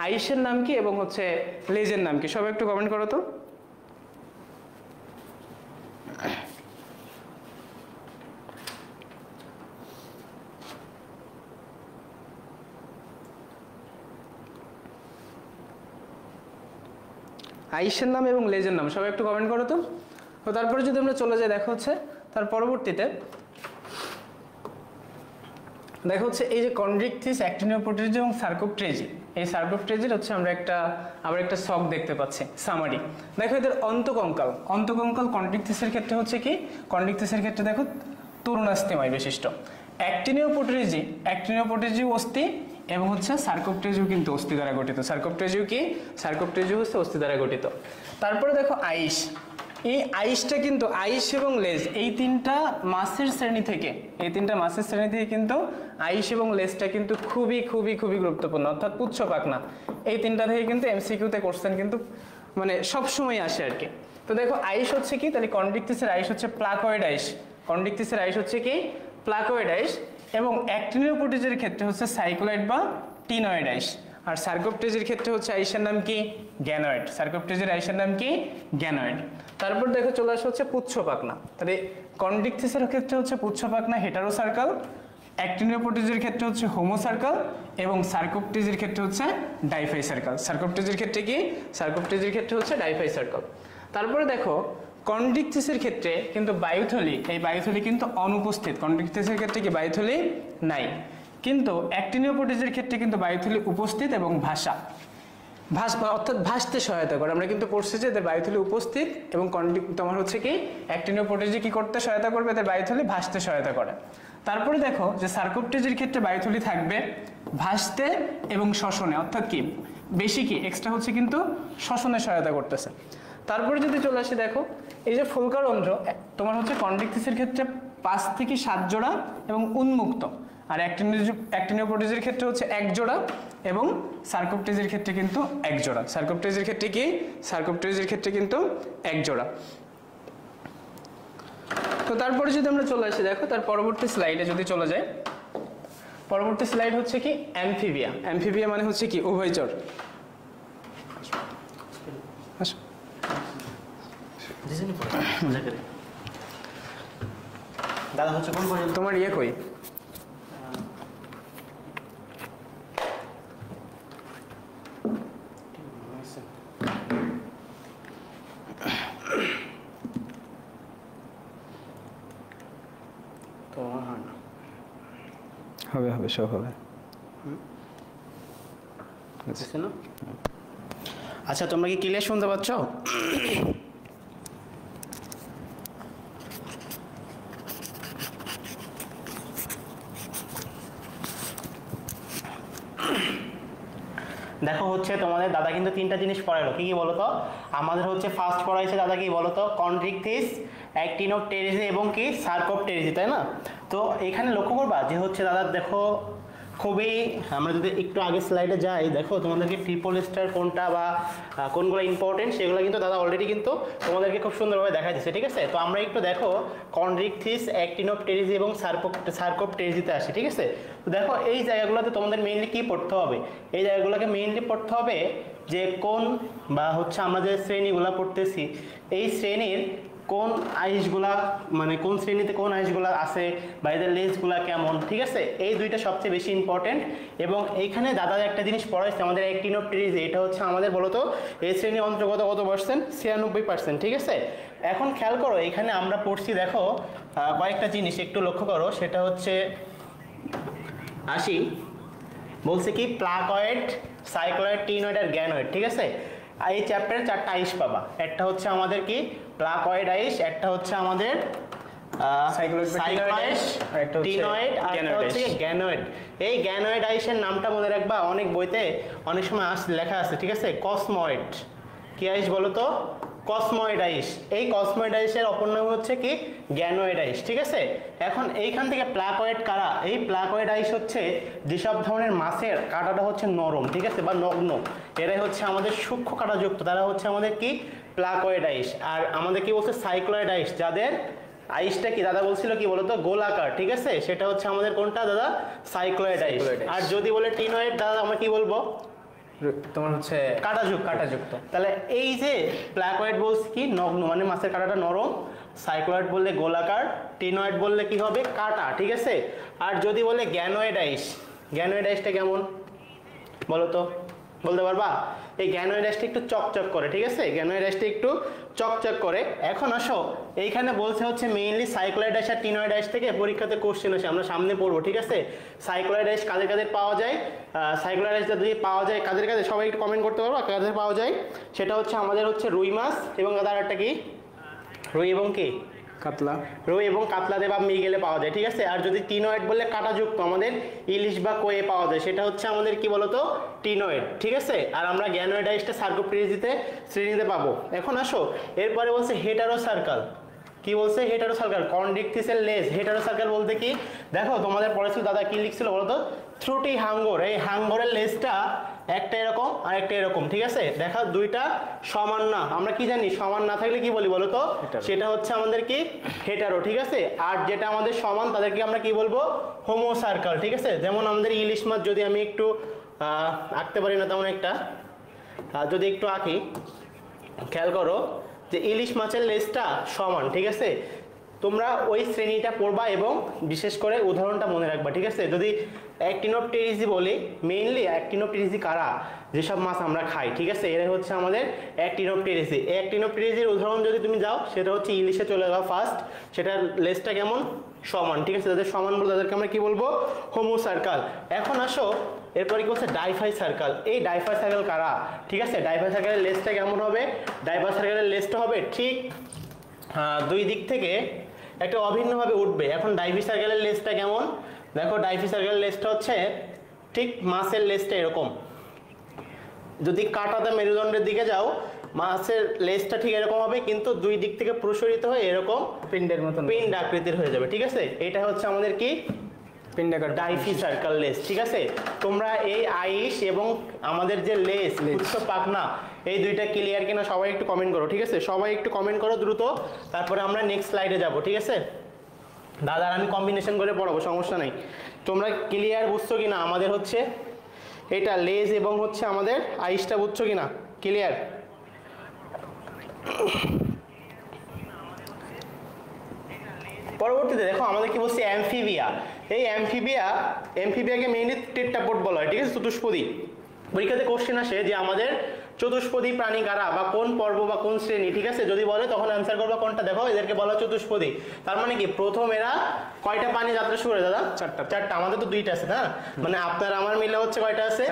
আইসের নাম কি এবং হচ্ছে লেজের নাম কি? সবাই একটু কমেন্ট করো তো। আইসের নাম এবং লেজের নাম সবাই একটু কমেন্ট করো তো। তারপরে যদি আমরা চলে যাই, দেখো হচ্ছে তার পরবর্তীতে দেখো হচ্ছে এই যে কন্ড্রিকথিস, অ্যাক্টিনিওপোটেরিজি এবং সার্কোপটেরিজি। এই সার্কোপটেরিজির হচ্ছে আমরা আবার একটা শখ দেখতে পাচ্ছি, সামারি। দেখো এদের অন্তকঙ্কাল কন্ড্রিকথিসের ক্ষেত্রে হচ্ছে কি? কন্ড্রিকথিসের ক্ষেত্রে দেখো তরুণাস্থিময় বিশিষ্ট। অ্যাক্টিনিওপোটেরিজি অস্থি এবং হচ্ছে সার্কোপটেরিজিও কিন্তু অস্থি দ্বারা গঠিত। সার্কোপটেরিজিও হচ্ছে অস্থি দ্বারা গঠিত। তারপরে দেখো এই আইসটা কিন্তু আইস এবং লেজ এই তিনটা মাছের শ্রেণী থেকে কিন্তু আইস এবং লেজটা কিন্তু খুবই খুবই খুবই গুরুত্বপূর্ণ, অর্থাৎ পুচ্ছ পাখনা এই তিনটা থেকে কিন্তু এমসিকিউতে কোশ্চেন কিন্তু মানে সব সময় আসে আর কি। তো দেখো আইস হচ্ছে কি, তাহলে কন্ড্রিকটিসের আইস হচ্ছে প্লাকয়েড আইস, কন্ড্রিকটিসের আইস হচ্ছে কি প্লাকয়েড আইস, এবং অ্যাক্টিনোপোডিজের ক্ষেত্রে হচ্ছে সাইক্লোয়েড বা টিনয়েড আইস, আর সার্কোপটেজের ক্ষেত্রে হচ্ছে আইসের নাম কি গ্যানয়েড, সার্কোপটেজের আইসের নাম কি গ্যানয়েড। তারপর দেখো চলে আসে হচ্ছে পুচ্ছ পাখনা, তাহলে কন্ড্রিকটিসের ক্ষেত্রে হচ্ছে পুচ্ছ পাখনা হেটারো সার্কেল, অ্যাক্টিনোপোডিজের ক্ষেত্রে হচ্ছে হোমো সার্কেল, এবং সার্কোপটেজের ক্ষেত্রে হচ্ছে ডাইফাই সার্কেল। সার্কোপটেজের ক্ষেত্রে কি, সার্কোপটেজের ক্ষেত্রে হচ্ছে ডাইফাই সার্কেল। তারপরে দেখো কন্ড্রিকটিসের ক্ষেত্রে কিন্তু বায়ুথলি, এই বায়ুথলি কিন্তু অনুপস্থিত, কন্ড্রিকটিসের ক্ষেত্রে কি বায়ুথলি নাই, কিন্তু অ্যাক্টিনোপোডিজের ক্ষেত্রে কিন্তু বায়ুথলি উপস্থিত এবং অর্থাৎ ভাসতে সহায়তা করে। আমরা কিন্তু পড়ছি যে এদের বায়ুথলি উপস্থিত এবং তোমার হচ্ছে কি অ্যাক্টিনোপোডিজে কি করতে সহায়তা করবে, এদের বায়ুথলি ভাসতে সহায়তা করে। তারপরে দেখো যে সার্কোপটেজের ক্ষেত্রে বায়ুথলি থাকবে ভাসতে এবং শ্বসনে, অর্থাৎ কি বেশি কি এক্সট্রা হচ্ছে কিন্তু শ্বসনে সহায়তা করতেছে। তারপরে যদি চলে আসি দেখো এই যে ফুলকারন্ধ্র তোমার হচ্ছে কন্ড্রিকটিসের ক্ষেত্রে 5 থেকে 7 জোড়া এবং উন্মুক্ত, আর অ্যাক্টিনোপোডিজের ক্ষেত্রে হচ্ছে 1 জোড়া এবং সার্কোপটেজের ক্ষেত্রে কিন্তু 1 জোড়া। সার্কোপটেজের ক্ষেত্রে কি, সার্কোপটেজের ক্ষেত্রে কিন্তু 1 জোড়া। তো তারপরে যদি আমরা চলে আসি দেখো তার পরবর্তী স্লাইডে যদি চলে যায়, পরবর্তী স্লাইড হচ্ছে কি অ্যামফিবিয়া। অ্যামফিবিয়া মানে হচ্ছে কি উভয়চর। দাদা হচ্ছে কোন পর্যন্ত? তোমার ইয়ে কই হবে হবে সব হবে। আচ্ছা তোমরা কি ক্লিয়ার শুনতে পাচ্ছ? দেখো হচ্ছে তোমাদের দাদা কিন্তু 3টা জিনিস পড়াইলো, কি কি বলো তো? আমাদের হচ্ছে ফার্স্ট পড়াইছে দাদা কি বলো তো, কন্ড্রিকটিস, অ্যাক্টিনোপটেরিজি এবং কি সার্কোপটেরিজি, তাই না? তো এখানে লক্ষ্য করবা যে হচ্ছে দাদা দেখো খুবই, আমরা যদি একটু আগে স্লাইডে যাই দেখো তোমাদেরকে ট্রিপল স্টার কোনটা বা কোনগুলো ইম্পর্টেন্ট সেগুলো কিন্তু দাদা অলরেডি কিন্তু তোমাদেরকে খুব সুন্দরভাবে দেখা দিচ্ছে, ঠিক আছে? তো আমরা একটু দেখো কন্ড্রিকটিস, অ্যাক্টিনোপটেরিজি এবং সার্কোপটেরিজিতে আসি, ঠিক আছে? তো দেখো এই জায়গাগুলোতে তোমাদের মেইনলি কি পড়তে হবে, এই জায়গাগুলোকে মেইনলি পড়তে হবে যে কোন বা হচ্ছে আমরা যে শ্রেণীগুলো পড়তেছি এই শ্রেণীর কোন আইসগুলা, মানে কোন শ্রেণীতে কোন আইসগুলা আছে বা এদের লেজগুলা কেমন, ঠিক আছে? এই দুইটা সবচেয়ে বেশি ইম্পর্টেন্ট। এবং এইখানে দাদা একটা জিনিস পড়াইছে আমাদের অ্যাক্টিনোপটেরিজি, এটা হচ্ছে আমাদের বলতো এই শ্রেণীর অন্তর্গত কত পার্সেন্ট, 96%, ঠিক আছে? এখন খেয়াল করো এখানে আমরা পড়ছি দেখো কয়েকটা জিনিস একটু লক্ষ্য করো, সেটা হচ্ছে আসি বলছে কি প্লাকয়েড, সাইক্লয়েড, টিনয়েড আর গ্যানয়েড, ঠিক আছে? আর এই চ্যাপ্টারে 4টা আইস পাবা, একটা হচ্ছে আমাদের কি প্লাকয়েড আইস, একটা হচ্ছে আমাদের টিনয়েড আর একটা হচ্ছে গ্যানয়েড। এই গ্যানয়েড আইসের নামটা মনে রাখবা, অনেক বইতে অনেক সময় লেখা আছে, ঠিক আছে? কসময়েড, কি আইস বলো তো? কসময়েড আইস। এই কসময়েড আইসের অপর নাম হচ্ছে কি গ্যানয়েড আইস, ঠিক আছে? এখন এইখান থেকে প্লাকয়েড কারা, এই প্লাকয়েড আইস হচ্ছে যেসব ধরনের মাছের কাঁটাটা হচ্ছে নরম, ঠিক আছে, বা নগ্ন, এরাই হচ্ছে আমাদের সূক্ষ্ম কাঁটাযুক্ত, তারা হচ্ছে আমাদের কি প্লাকয়েড আইস। আর আমাদের কি বলছে সাইক্লয়েড আইস, যাদের আইসটা কি দাদা বলছিল কি বলতো গোলাকার, ঠিক আছে? সেটা হচ্ছে আমাদের কোনটা দাদা, সাইক্লয়েড আইস। আর যদি বলে টিনয়েড দাদা আমরা কি বলবো, তোমার হচ্ছে কাঁটাযুক্ত। তাহলে এই যে প্লাকয়েড বলছে কি নগ্ন, মানে মাছের কাঁটাটা নরম, সাইক্লয়েড বললে গোলাকার, টিনয়েড বললে কি হবে কাঁটা, ঠিক আছে? আর যদি বলে গ্যানয়েড আইস, গ্যানয়েড আইসটা কেমন বলো তো, বলতে পারবা? এই গ্যানয়েড আইসটা একটু চকচক করে, ঠিক আছে? গ্যানয়েড আইসটা একটু চকচক করে। এখন আসো এইখানে বলছে হচ্ছে মেইনলি সাইক্লয়েড আইস আর টিনয়েড আইস থেকে পরীক্ষাতে কোশ্চেন আসে, আমরা সামনে পড়বো, ঠিক আছে? সাইক্লয়েড আইস কাদের কাদের পাওয়া যায়, সাইক্লয়েড আইস যদি পাওয়া যায় কাদের কাদের, সবাই একটু কমেন্ট করতে পারবো কাদের পাওয়া যায়। সেটা হচ্ছে আমাদের হচ্ছে রুই মাছ এবং দাদা একটা কি রুই এবং কি কাতলা, রুই এবং কাতলাতে বা মৃগেলে পাওয়া যায়, ঠিক আছে। আর যদি টিনোয়েড বললে কাঁটাযুক্ত আমাদের ইলিশ বা কোয়ে পাওয়া যায়, সেটা হচ্ছে আমাদের কি বলতো টিনোয়েড, ঠিক আছে। আর আমরা গ্যানোয়েডাইসটা সার্কোপটেরিজিতে শ্রেণীতে পাবো। এখন আসো এরপরে বলছে হেটারো সার্কাল। কি বলছে? Hetero circle. কন্ড্রিকথিসের লেজ হেটারো সার্কাল বলতে কি, দেখো তোমাদের পড়েছিল দাদা কি লিখছিল বলতো, থ্রুটি হাঙ্গর। এই হাঙ্গরের লেজটা একটা এরকম আর একটা এরকম, ঠিক আছে। দেখা দুইটা সমান না, আমরা কি জানি সমান না থাকলে কি বলি বলতো, সেটা হচ্ছে আমাদের কি হেটারো, ঠিক আছে। আর যেটা আমাদের সমান তাদেরকে আমরা কি বলবো, হোমো সার্কাল, ঠিক আছে। যেমন আমাদের ইলিশ মাছ যদি আমি একটু আঁকতে পারি না তেমন একটা, যদি একটু আঁকি, খেয়াল করো যে ইলিশ মাছের লেজটা সমান, ঠিক আছে। তোমরা ওই শ্রেণীটা পড়বা এবং বিশেষ করে উদাহরণটা মনে রাখবা, ঠিক আছে। যদি অ্যাক্টিনোপটেরিজি বলি, মেইনলি অ্যাক্টিনোপটেরিজি কারা, যেসব মাছ আমরা খাই, ঠিক আছে, এরা হচ্ছে আমাদের অ্যাক্টিনোপটেরিজি। অ্যাক্টিনোপটেরিজির উদাহরণ যদি তুমি যাও, সেটা হচ্ছে ইলিশে চলে যাওয়া ফার্স্ট, সেটার লেজটা কেমন সমান, ঠিক আছে। যাদের সমান বলবো তাদেরকে আমরা কি বলবো, হোমো সার্কাল। এখন আসো এরপরে কি বলছে, ডাইফাই সার্কাল। এই ডাইফাই সার্কাল কারা, ঠিক আছে। ডাইফাই সার্কালের লেজটা কেমন হবে, ডাইফাই সার্কালের লেজটা হবে ঠিক দুই দিক থেকে একটা অভিন্নভাবে উঠবে। এখন ডাইফি সার্কেলের লেজটা কেমন, দেখো ডাইফি সার্কেলের লেজটা হচ্ছে ঠিক মাছের লেজটা এরকম। যদি কাঁটাতে মেরুদণ্ডের দিকে যাও, মাছের লেজটা ঠিক এরকম হবে, কিন্তু দুই দিক থেকে প্রসারিত হয়ে এরকম পিন্ডের মতন, পিন্ড আকৃতির হয়ে যাবে, ঠিক আছে। এটা হচ্ছে আমাদের কি পিন্ডাকার ডাইফি সার্কেল লেজ, ঠিক আছে। তোমরা এই আইস এবং আমাদের যে লেজ উচ্চ পাখনা, এই দুইটা ক্লিয়ার কিনা সবাই একটু কমেন্ট করো, ঠিক আছে। সবাই একটু কমেন্ট করো দ্রুত, তারপরে আমরা নেক্সট স্লাইডে যাব, ঠিক আছে। দাদার আমি কম্বিনেশন করে পড়াবো, সমস্যা নাই। তোমরা ক্লিয়ার বুঝছো কিনা আমাদের হচ্ছে এটা লেজ এবং হচ্ছে আমাদের আইসটা, বুঝছো কিনা ক্লিয়ার? পরবর্তীতে দেখো আমাদের কি বলছে, অ্যামফিবিয়া। এই অ্যামফিবিয়াকে মেইনলি টেট্রাপোড বলা হয়, ঠিক আছে, চতুষ্পদী। পরীক্ষাতে কোশ্চেন আসে যে আমাদের চতুষ্পদী প্রাণী কারা বা কোন পর্ব বা কোন শ্রেণী, ঠিক আছে। যদি বলে তখন অ্যান্সার করবা কোনটা, দেখো এদেরকে বলা চতুষ্পদী। তার মানে কি প্রথম এরা কয়টা প্রাণী যাত্রা শুরু করে দাদা? চারটা। আমাদের তো দুইটা আছে না, মানে আপনার আমার মিলে হচ্ছে কয়টা আছে?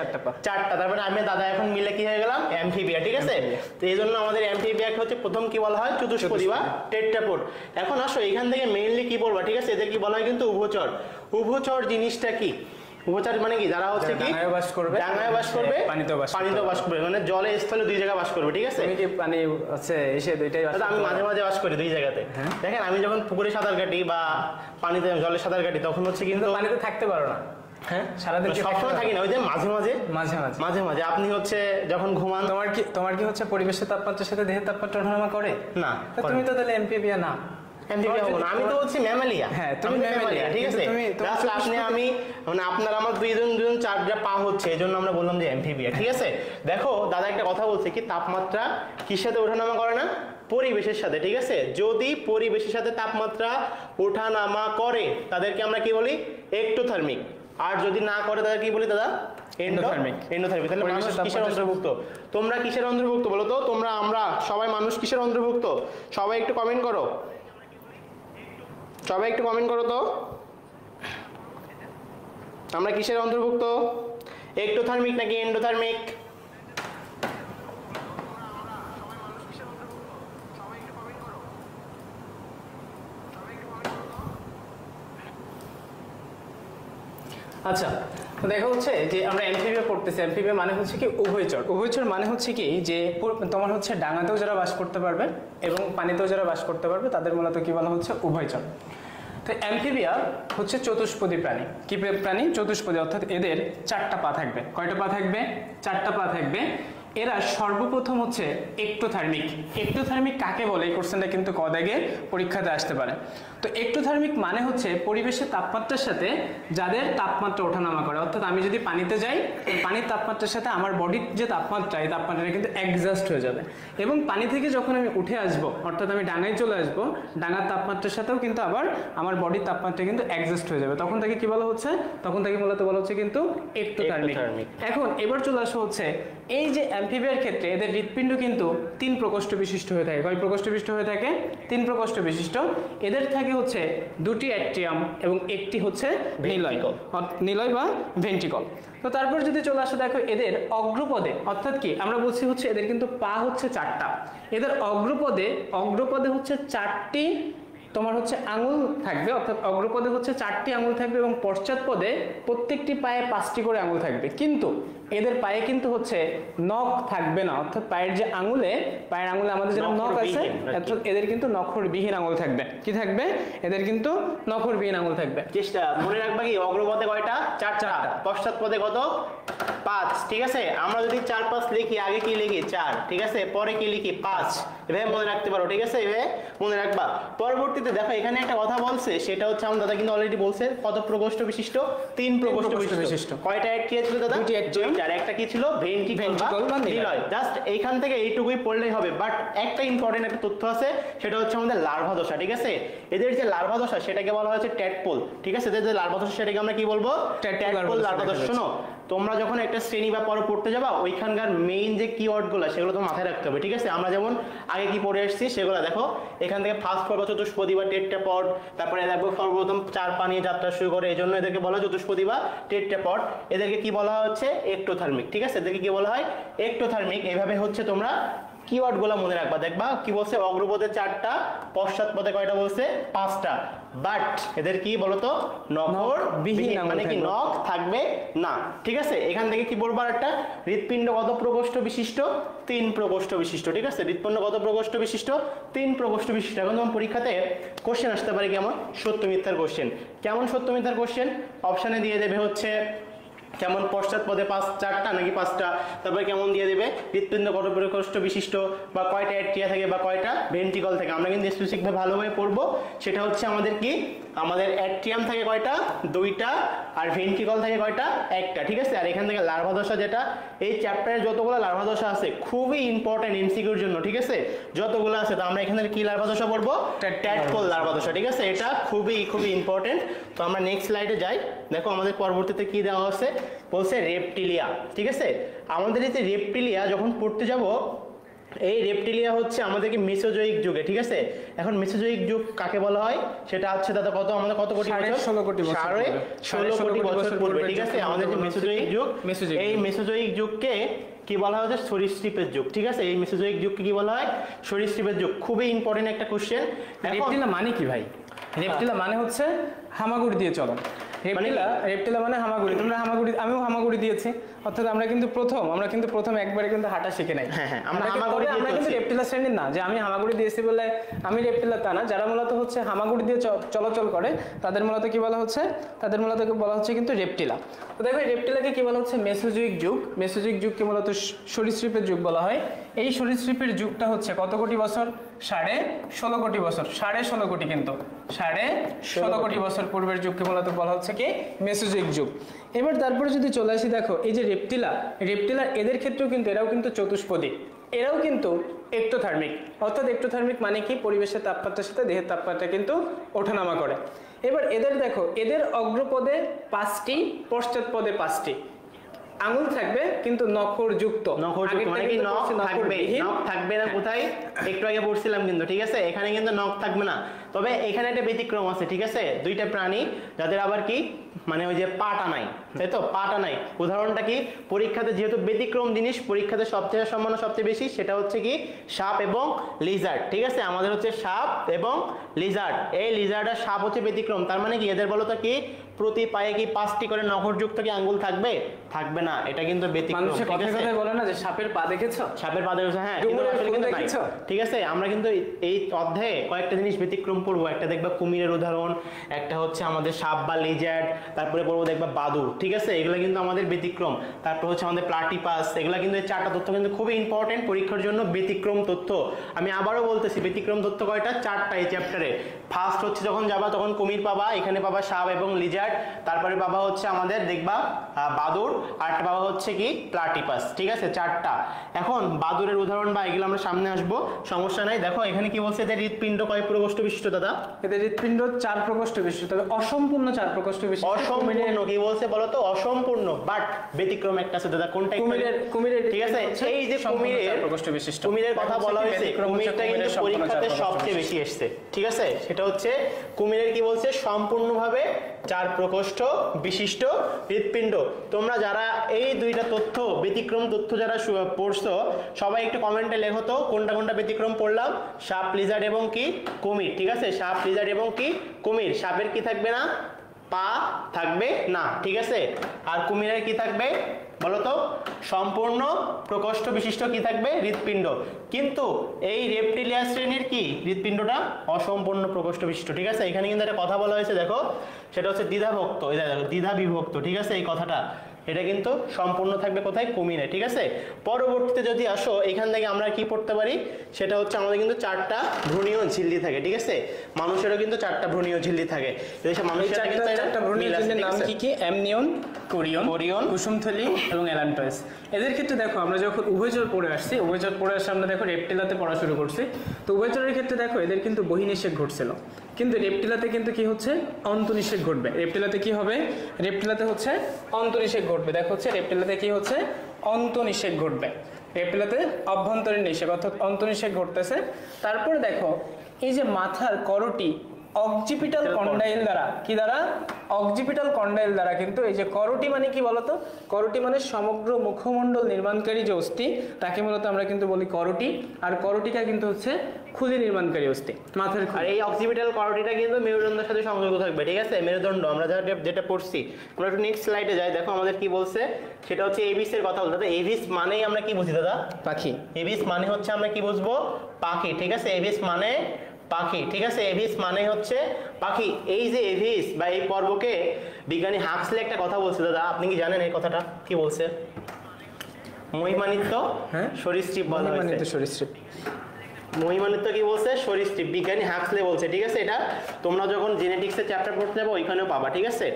চারটা। তার মানে আমি দাদা এখন মিলে কি হয়ে গেলাম, অ্যামফিবিয়া, ঠিক আছে। তো এই জন্য আমাদের অ্যামফিবিয়াকে হচ্ছে প্রথম কি বলা হয়, চতুষ্পদী বা টেট্রাপোড। এখন আসো এখান থেকে মেইনলি কি বলবা, ঠিক আছে। এদের কি বলা হয় কিন্তু উভচর। উভচর জিনিসটা কি, উভচর মানে কি, যারা হচ্ছে কি ডাঙায় বাস করবে, পানিতেও বাস করবে, মানে জলে স্থলে দুই জায়গায় বাস করবে, ঠিক আছে। মানে হচ্ছে এসে দুইটাই, আমি মাঝে মাঝে বাস করি দুই জায়গাতে। দেখেন আমি যখন পুকুরে সাঁতার কাটি বা পানিতে জলে সাঁতার কাটি, তখন হচ্ছে কিন্তু পানিতে থাকতে পারো না, হ্যাঁ সারাদিন সবসময় থাকি না, ওই যে মাঝে মাঝে আপনি হচ্ছে যখন ঘুমান। তোমার কি হচ্ছে পরিবেশের তাপমাত্রার সাথে দেহের তাপমাত্রা ওঠানামা করে না? তুমি তো তাহলে এমপিবিয়া না। আমি তো হচ্ছে ম্যামালিয়া। হ্যাঁ তুমি ম্যামালিয়া, ঠিক আছে। আমি মানে আপনার আমার দুজন চারটা পা হচ্ছে, এই জন্য আমরা বললাম যে অ্যামফিবিয়া, ঠিক আছে। দেখো দাদা একটা কথা বলছে কি, তাপমাত্রা কিসের সাথে ওঠানামা করে না, পরিবেশের সাথে, ঠিক আছে। যদি পরিবেশের সাথে তাপমাত্রা ওঠানামা করে তাদেরকে আমরা কি বলি, এক্টোথার্মিক। আর যদি না করে তাদের কি বলি দাদা, এন্ডোথার্মিক। তাহলে মানুষ কিসের অন্তর্ভুক্ত, তোমরা কিসের অন্তর্ভুক্ত বলো তো? তোমরা আমরা সবাই মানুষ কিসের অন্তর্ভুক্ত? সবাই একটু কমেন্ট করো, তো আমরা কিসের অন্তর্ভুক্ত, এক্টোথার্মিক নাকি এন্ডোথার্মিক? আচ্ছা, তো দেখা হচ্ছে যে আমরা অ্যামফিবিয়া পড়তেছি। অ্যামফিবিয়া মানে হচ্ছে কি উভয়চর। উভয়চর মানে হচ্ছে কি যে তোমার হচ্ছে ডাঙাতেও যারা বাস করতে পারবে এবং পানিতেও যারা বাস করতে পারবে তাদের মূলত কি বলা হচ্ছে, উভয়চর। তো অ্যামফিবিয়া হচ্ছে চতুষ্পদী প্রাণী। কি প্রাণী? চতুষ্পদী, অর্থাৎ এদের চারটা পা থাকবে। কয়টা পা থাকবে? চারটা পা থাকবে। এরা সর্বপ্রথম হচ্ছে এক্টোথার্মিক। এক্টোথার্মিক কাকে বলে, এই কোশ্চেনটা কিন্তু কদাগে পরীক্ষাতে আসতে পারে। তো এক্টোথার্মিক মানে হচ্ছে পরিবেশের তাপমাত্রার সাথে যাদের তাপমাত্রা ওঠানামা করে। অর্থাৎ আমি যদি পানিতে যাই, পানির তাপমাত্রার সাথে আমার বডির যে তাপমাত্রা, এই তাপমাত্রাটা কিন্তু অ্যাডজাস্ট হয়ে যাবে। এবং পানি থেকে যখন আমি উঠে আসব, অর্থাৎ আমি ডাঙায় চলে আসব, ডাঙার তাপমাত্রার সাথেও কিন্তু আবার আমার বডির তাপমাত্রা কিন্তু অ্যাডজাস্ট হয়ে যাবে। তখন তাকে কি বলা হচ্ছে, তখন তাকে মূলত বলা হচ্ছে কিন্তু এক্টোথার্মিক। এখন এবার চলে আসা হচ্ছে এই যে অ্যামফিবিয়ার ক্ষেত্রে এদের হৃৎপিণ্ড কিন্তু 3 প্রকোষ্ঠ বিশিষ্ট হয়ে থাকে। কয় প্রকোষ্ঠ বিশিষ্ট হয়ে থাকে? 3 প্রকোষ্ঠ বিশিষ্ট। এদের থাকে হচ্ছে 2টি অ্যাট্রিয়াম এবং একটি হচ্ছে নিলয় বা ভেন্ট্রিকল। তো তারপর যদি চলে আসে, দেখো এদের অগ্রপদে, অর্থাৎ কি আমরা বলছি হচ্ছে এদের কিন্তু পা হচ্ছে 4টা। এদের অগ্রপদে হচ্ছে 4টি তোমার হচ্ছে আঙুল থাকবে, অর্থাৎ অগ্রপদে হচ্ছে 4টি আঙুল থাকবে এবং পশ্চাৎপদে প্রত্যেকটি পায়ে 5টি করে আঙুল থাকবে, কিন্তু এদের পায়ে কিন্তু হচ্ছে নখ থাকবে না, অর্থাৎ পায়ের আঙুলে আমাদের যেরকম নখ আছে, অর্থাৎ এদের কিন্তু নখরবিহীন আঙুল থাকবে। কি থাকবে? এদের কিন্তু নখরবিহীন আঙুল থাকবে। চেষ্টা মনে রাখবা কি, অগ্রপদে কয়টা? 4টা, পশ্চাৎপদে কত? 5। ঠিক আছে, আমরা যদি 4 5 লিখি, আগে কি লিখি? 4, ঠিক আছে, পরে কি লিখি? 5। এভাবে মনে রাখতে পারো, ঠিক আছে, এভাবে মনে রাখবা। পরবর্তীতে দেখো এখানে একটা কথা বলছে, সেটা হচ্ছে আমার দাদা কিন্তু অলরেডি বলছে, কত প্রকোষ্ঠ বিশিষ্ট? 3 প্রকোষ্ঠ বিশিষ্ট। কয়টা অ্যাট্রিয়া ছিল দাদা? 2টি অ্যাট্রিয়াম, আর একটা কি ছিল? ভেন্ট্রিকল বা নিলয়। জাস্ট এইখান থেকে এইটুকুই পড়লেই হবে, বাট একটা ইম্পর্টেন্ট একটা তথ্য আছে, সেটা হচ্ছে আমাদের লার্ভা দশা। ঠিক আছে, এদের যে লার্ভা দশা সেটাকে বলা হয়েছে ট্যাডপোল। ঠিক আছে, এদের যে লার্ভা দশা সেটাকে আমরা কি বলবো? ট্যাডপোল লার্ভা দশা। শোনো, তোমরা যখন একটা শ্রেণী বা পর্ব পড়তে যাবা, ওইখানকার মেইন যে কিওয়ার্ডগুলো সেগুলো তো মাথায় রাখতে হবে। ঠিক আছে, আমরা যেমন আগে কি পড়ে আসছি সেগুলো দেখো। এখান থেকে ফার্স্ট পর্ব চতুষ্পদী বা টেট্রাপড, তারপরে দেখো সর্বপ্রথম 4 পা নিয়ে যাত্রা শুরু করে, এই জন্য এদেরকে বলা হয় চতুষ্পদী বা টেট্রাপড। এদেরকে কি বলা হচ্ছে? এক্টোথার্মিক। ঠিক আছে, এদেরকে কি বলা হয়? এক্টোথার্মিক। এইভাবে হচ্ছে তোমরা কিওয়ার্ডগুলো মনে রাখবা। দেখবা কি বলছে? অগ্রপদে 4টা, পশ্চাৎপদে কয়টা বলছে? 5টা। বাট এদের কি বলতো? নখরবিহীন, মানে কি নখ থাকবে না। ঠিক আছে, এখান থেকে কি বলবো? একটা হৃৎপিণ্ড কত প্রকোষ্ঠ বিশিষ্ট? 3 প্রকোষ্ঠ বিশিষ্ট। ঠিক আছে, হৃৎপিণ্ড কত প্রকোষ্ঠ বিশিষ্ট? 3 প্রকোষ্ঠ বিশিষ্ট। এখন যেমন পরীক্ষাতে কোশ্চেন আসতে পারে কেমন? সত্য মিথ্যার কোশ্চেন। কেমন সত্য মিথ্যার কোশ্চেন? অপশানে দিয়ে দেবে হচ্ছে কেমন পশ্চাৎপদে 4টা নাকি 5টা, তারপরে কেমন দিয়ে দেবে হৃৎপিণ্ড কত প্রকোষ্ঠ বিশিষ্ট, বা কয়টা অ্যাট্রিয়া থাকে, বা কয়টা ভেন্ট্রিকল থাকে। আমরা কিন্তু স্পেসিফিকভাবে ভালোভাবে পড়বো। সেটা হচ্ছে আমাদের কি, আমাদের অ্যাট্রিয়াম থাকে কয়টা? 2টা, আর ভেন্ট্রিকল থাকে কয়টা? 1টা। ঠিক আছে, আর এখান থেকে লার্ভা দশা, যেটা এই চ্যাপ্টারে যতগুলো লার্ভা দশা আছে খুবই ইম্পর্টেন্ট এমসিকিউর জন্য। ঠিক আছে, যতগুলো আছে, তো আমরা এখানে কি লার্ভা দশা পড়বো? ট্যাডপোল লার্ভা দশা। ঠিক আছে, এটা খুবই ইম্পর্টেন্ট। তো আমরা নেক্সট স্লাইডে যাই। দেখো আমাদের পরবর্তীতে কি দেওয়া আছে, বলছে রেপটিলিয়া। ঠিক আছে, আমাদের এই যে রেপটিলিয়া যখন পড়তে যাব, এই রেপটিলিয়া হচ্ছে আমাদেরকে মেসোজোয়িক যুগে। ঠিক আছে, এখন মেসোজোয়িক যুগ কাকে বলা হয়? সেটা হচ্ছে দাদা কত, আমাদের কত কোটি বছর? 16 কোটি বছর। 16 কোটি বছর পূর্বে। ঠিক আছে, আমাদের যে মেসোজোয়িক যুগ, এই মেসোজোয়িক যুগকে কি বলা হয়? সরীসৃপের যুগ। ঠিক আছে, এই মেসোজোয়িক যুগকে কি বলা হয়? সরীসৃপের যুগ। খুবই ইম্পর্টেন্ট একটা কোশ্চেন। রেপটিলা মানে কি ভাই? রেপটিলা মানে হচ্ছে হামাগুড়ি দিয়ে চলন। রেপটিলা মানে হামাগুড়ি। তোমরা হামাগুড়ি, আমিও হামাগুড়ি দিয়েছি, অর্থাৎ আমরা কিন্তু প্রথম একবারে কিন্তু হাঁটা শিখে নাই। হ্যাঁ, আমরা কিন্তু রেপটিলা শ্রেণীর না, যে আমি হামাগুড়ি দিয়েছি বলে আমি রেপটিলা, তা না। যারা মূলত হচ্ছে হামাগুড়ি দিয়ে চলাচল করে, তাদের মূলত কি বলা হচ্ছে? তাদের মূলত বলা হচ্ছে কিন্তু রেপটিলা। তো দেখো রেপটিলাকে কি বলা হচ্ছে? মেসোজোয়িক যুগ। মেসোজোয়িক যুগকে মূলত সরীসৃপের যুগ বলা হয়। এই সরীসৃপের যুগটা হচ্ছে কত কোটি বছর? 16.5 কোটি বছর। 16.5 কোটি, কিন্তু 16.5 কোটি বছর পূর্বের যুগকে মূলত বলা হচ্ছে কি? মেসোজোয়িক যুগ। এবার তারপরে যদি চলে আসি, দেখো এই যে রেপটিলা এদের ক্ষেত্রেও কিন্তু এরাও কিন্তু চতুষ্পদী, এরাও কিন্তু এক্টোথার্মিক। অর্থাৎ এক্টোথার্মিক মানে কি? পরিবেশের তাপমাত্রার সাথে দেহের তাপমাত্রা কিন্তু ওঠানামা করে। এবার এদের দেখো, এদের অগ্রপদে 5টি, পশ্চাৎপদে 5টি আঙুল থাকবে, কিন্তু নখরযুক্ত। মানে কি নখ থাকবে না? কোথায়? একটু আগে পড়ছিলাম কিন্তু। ঠিক আছে, এখানে কিন্তু নখ থাকবে না। তবে এখানে একটা ব্যতিক্রম আছে। ঠিক আছে, 2টা প্রাণী যাদের আবার কি, মানে ওই যে পাটা নাই, তাই তো? পাটা নাই। উদাহরণটা কি? পরীক্ষাতে যেহেতু ব্যতিক্রম জিনিস, পরীক্ষাতে সবচেয়ে সম্ভাবনা সবচেয়ে বেশি, সেটা হচ্ছে কি? সাপ এবং লিজার্ড। ঠিক আছে, আমাদের হচ্ছে সাপ এবং লিজার্ড। এই লিজার্ড আর সাপ হচ্ছে ব্যতিক্রম। তার মানে কি? এদের বলো তো কি, প্রতি পায়ে কি 5টি করে নখরযুক্ত কি আঙ্গুল থাকবে? থাকবে না, এটা কিন্তু ব্যতিক্রম। মানুষের কথায় বলে না যে সাপের পা দেখেছো? সাপের পা দেখেছো, হ্যাঁ, কিন্তু আসলে কিন্তু নাই। ঠিক আছে, আমরা কিন্তু এই অধ্যায়ে কয়েকটা জিনিস ব্যতিক্রম পড়বো। একটা দেখবা কুমিরের উদাহরণ, একটা হচ্ছে আমাদের সাপ বা লিজার্ড, তারপরে পড়বো দেখবা বাদুড়। ঠিক আছে, এগুলো কিন্তু আমাদের ব্যতিক্রম। তারপর হচ্ছে আমাদের প্লাটিপাস। এগুলো কিন্তু এই 4টা তথ্য কিন্তু খুবই ইম্পর্টেন্ট পরীক্ষার জন্য। ব্যতিক্রম তথ্য আমি আবারও বলতেছি, ব্যতিক্রম তথ্য কয়টা? 4টা এই চ্যাপ্টারে। ফার্স্ট হচ্ছে যখন যাবা তখন কুমির পাবা, এখানে পাবা সাপ এবং লিজার্ড, তারপরে পাবা হচ্ছে আমাদের দেখবা বাদুড়, আর পাবা হচ্ছে কি? প্লাটিপাস। ঠিক আছে, 4টা। এখন বাদুড়ের উদাহরণ বা এগুলো আমরা সামনে আসবো, সমস্যা নাই। দেখো এখানে কি বলছে? এদের হৃৎপিণ্ড কয় প্রকোষ্ঠ বিশিষ্ট দাদা? এদের হৃৎপিণ্ড 4 প্রকোষ্ঠ বিশিষ্ট, তবে অসম্পূর্ণ 4 প্রকোষ্ঠ বিশিষ্ট। অসম্পূর্ণ কি বলছে বলো তো? অসম্পূর্ণ, বাট ব্যতিক্রম একটা আছে দাদা। কোনটা? কুমিরের। ঠিক আছে, এই যে কুমিরের কথা বলা হয়েছে, কুমিরটা কিন্তু পরীক্ষাতে সবচেয়ে বেশি এসেছে। ঠিক আছে, সেটা হচ্ছে কুমিরের কি বলছে? সম্পূর্ণভাবে চার প্রকোষ্ঠ বিশিষ্ট হৃৎপিণ্ড। তোমরা যারা এই দুইটা তথ্য ব্যতিক্রম তথ্য যারা পড়ছো সবাই একটু কমেন্টে লেখো তো কোনটা কোনটা ব্যতিক্রম পড়লাম। সাপ, লিজার্ড এবং কি কুমির। ঠিক আছে, সাপ, লিজার্ড এবং কি কুমির। সাপের কি থাকবে না? পা থাকবে না। ঠিক আছে, আর কুমিরের কি থাকবে বলো তো? সম্পূর্ণ প্রকোষ্ঠ বিশিষ্ট কি থাকবে? হৃৎপিণ্ড। কিন্তু এই রেপটিলিয়া শ্রেণীর কি হৃৎপিণ্ডটা অসম্পূর্ণ প্রকোষ্ঠ বিশিষ্ট। ঠিক আছে, এখানে কিন্তু একটা কথা বলা হয়েছে দেখো, সেটা হচ্ছে দ্বিধাভক্ত, এই দেখো দ্বিধা বিভক্ত। ঠিক আছে, এই কথাটা এটা কিন্তু সম্পূর্ণ থাকবে কোথায়? কুমিরে। ঠিক আছে, পরবর্তীতে যদি আসো এখান থেকে আমরা কি পড়তে পারি, সেটা হচ্ছে আমাদের কিন্তু চারটা ভ্রূণীয় ঝিল্লি থাকে। ঠিক আছে, মানুষেরও কিন্তু চারটা ভ্রূণীয় ঝিল্লি থাকে। মানুষের চারটা ভ্রূণীয় ঝিল্লির নাম কি কি? অ্যামনিয়ন, কোরিয়ন, কুসুমথলি এবং অ্যালান্টয়েস। এদের ক্ষেত্রে দেখো আমরা যখন উভয়চর পড়ে আসছি, উভয়চর পড়ে আসে আমরা দেখো রেপটিলাতে পড়া শুরু করছি। তো উভয়চরের ক্ষেত্রে দেখো এদের কিন্তু বহিঃনিষেক ঘটছিল, কিন্তু রেপটিলাতে কিন্তু কি হচ্ছে? অন্তঃনিষেক ঘটবে। রেপটিলাতে কি হবে? রেপটিলাতে হচ্ছে অন্তঃনিষেক ঘটবে। দেখো হচ্ছে রেপটিলাতে কি হচ্ছে? অন্তঃনিষেক ঘটবে। রেপটিলাতে অভ্যন্তরীণ নিষেক অর্থাৎ অন্তঃনিষেক ঘটতেছে। তারপরে দেখো এই যে মাথার করটি অক্সিপিটাল কন্ডাইল দ্বারা, কি দ্বারা? অক্সিপিটাল কন্ডাইল দ্বারা কিন্তু এই যে করটি মানে কি বলতো? করটি মানে সমগ্র মুখমণ্ডল নির্মাণকারী যে অস্থি, তাকে মূলত আমরা কিন্তু বলি করটি। আর করটিকা কিন্তু হচ্ছে খুলি নির্মাণকারী অস্থি, মাথার খুলি। আর এই অক্সিপিটাল করটিটা কিন্তু মেরুদণ্ডের সাথে সংযুক্ত থাকবে। ঠিক আছে, মেরুদণ্ড আমরা যেটা পড়ছি। আমরা একটু নেক্সট স্লাইডে যাই, দেখো আমাদের কি বলছে, সেটা হচ্ছে এভিস এর কথা বলতে। এভিস মানেই আমরা কি বুঝি দাদা? পাখি। এভিস মানে হচ্ছে আমরা কি বুঝবো? পাখি। ঠিক আছে, এভিস মানে পাখি। ঠিক আছে, এভিস মানে হচ্ছে পাখি। এই যে এভিস বা এই পর্বকে বিজ্ঞানী হাক্সলে একটা কথা বলছে দাদা, আপনি কি জানেন এই কথাটা কি বলছে? মহিমান্বিত সরীসৃপ বলা হয়েছে। সরীসৃপ, মহিমান্বিত কি বলছে? সরীসৃপ। বিজ্ঞানী হাক্সলে বলছে। ঠিক আছে, এটা তোমরা যখন জেনেটিক্সের চ্যাপ্টার পড়তে যাবো ওইখানেও পাবা। ঠিক আছে,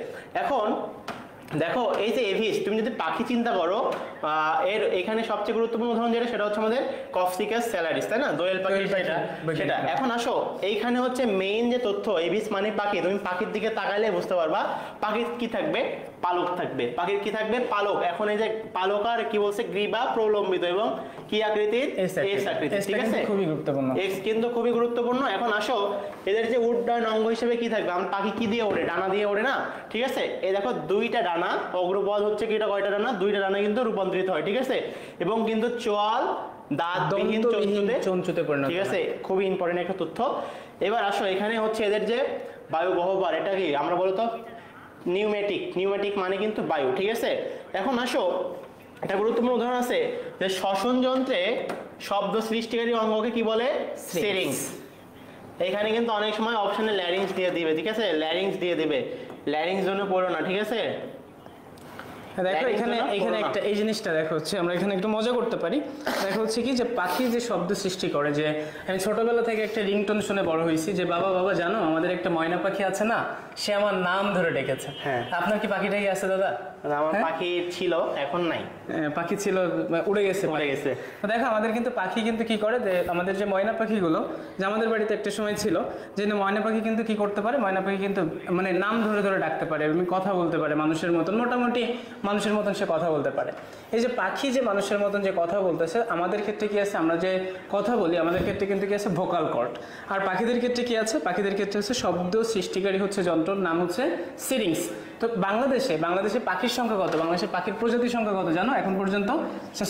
এখন দেখো এই যে এভিস, তুমি যদি পাখি চিন্তা করো, এর এখানে সবচেয়ে গুরুত্বপূর্ণ উদাহরণ যেটা, সেটা হচ্ছে আমাদের ককসিকাস স্যালারিস, তাই না? দোয়েল পাখি সেটা। এখন আসো এইখানে হচ্ছে মেইন যে তথ্য, এভিস মানে পাখি। তুমি পাখির দিকে তাকাইলে বুঝতে পারবা পাখির কি থাকবে? পালক থাকবে। পাখির কি থাকবে? পালক। এখন এই যে পালক আর কি বলছে? গ্রীবা প্রলম্বিত এবং কি আকৃতির? এস আকৃতির। ঠিক আছে, খুবই গুরুত্বপূর্ণ। এক্স কিন্তু খুবই গুরুত্বপূর্ণ। এখন আসো এদের যে উড্ডয়ন অঙ্গ হিসেবে কি থাকবে? আমরা পাখি কি দিয়ে ওড়ে? ডানা দিয়ে ওড়ে না? ঠিক আছে, এই দেখো দুইটা ডানা, অগ্রপদ হচ্ছে কি, এটা কয়টা ডানা? দুইটা ডানা কিন্তু রূপান্তরিত হয়। ঠিক আছে, এবং কিন্তু চোয়াল দাঁতবিহীন চঞ্চুতে পরিণত। ঠিক আছে, খুবই ইম্পর্টেন্ট একটা তথ্য। এবার আসো এখানে হচ্ছে এদের যে বায়ু গহ্বর, এটা কি আমরা বলতো নিউমেটিক মানে কিন্তু বায়ু। ঠিক আছে, এখন আসো একটা গুরুত্বপূর্ণ উদাহরণ আছে যে শ্বসন যন্ত্রে শব্দ সৃষ্টিকারী অঙ্গকে কি বলে? সিরিংস। এখানে কিন্তু অনেক সময় অপশনে ল্যারিংস দিয়ে দিবে। ঠিক আছে, ল্যারিংস দিয়ে দিবে, ল্যারিংস জন্য পড়ো না। ঠিক আছে, দেখো এখানে একটা এই জিনিসটা দেখো হচ্ছে আমরা এখানে একটু মজা করতে পারি। দেখো হচ্ছে কি যে পাখি যে শব্দ সৃষ্টি করে, যে আমি ছোটবেলা থেকে একটা রিংটোন শুনে বড় হয়েছি যে বাবা বাবা জানো আমাদের একটা ময়না পাখি আছে না, সে আমার নাম ধরে ডেকেছে। হ্যাঁ, আপনার কি পাখিটাই আছে দাদা? আমার পাখি ছিল, এখন নাই। পাখি ছিল, উড়ে গেছে। দেখো আমাদের কিন্তু পাখি কিন্তু কি করে, যে আমাদের যে ময়না পাখিগুলো, যে আমাদের বাড়িতে একটা সময় ছিল যে ময়না পাখি কিন্তু কি করতে পারে, ময়না পাখি কিন্তু মানে নাম ধরে ধরে ডাকতে পারে এবং কথা বলতে পারে মানুষের মতন, মোটামুটি মানুষের মতন সে কথা বলতে পারে। এই যে পাখি যে মানুষের মতন যে কথা বলতেছে, আমাদের ক্ষেত্রে কি আছে, আমরা যে কথা বলি আমাদের ক্ষেত্রে কিন্তু কি আছে? Vocal cord. আর পাখিদের ক্ষেত্রে কি আছে? পাখিদের ক্ষেত্রে হচ্ছে শব্দ সৃষ্টিকারী হচ্ছে যন্ত্রর নাম হচ্ছে সিরিংস। তো বাংলাদেশে পাখির সংখ্যা কত? বাংলাদেশের পাখির প্রজাতির সংখ্যা কত জানো এখন পর্যন্ত?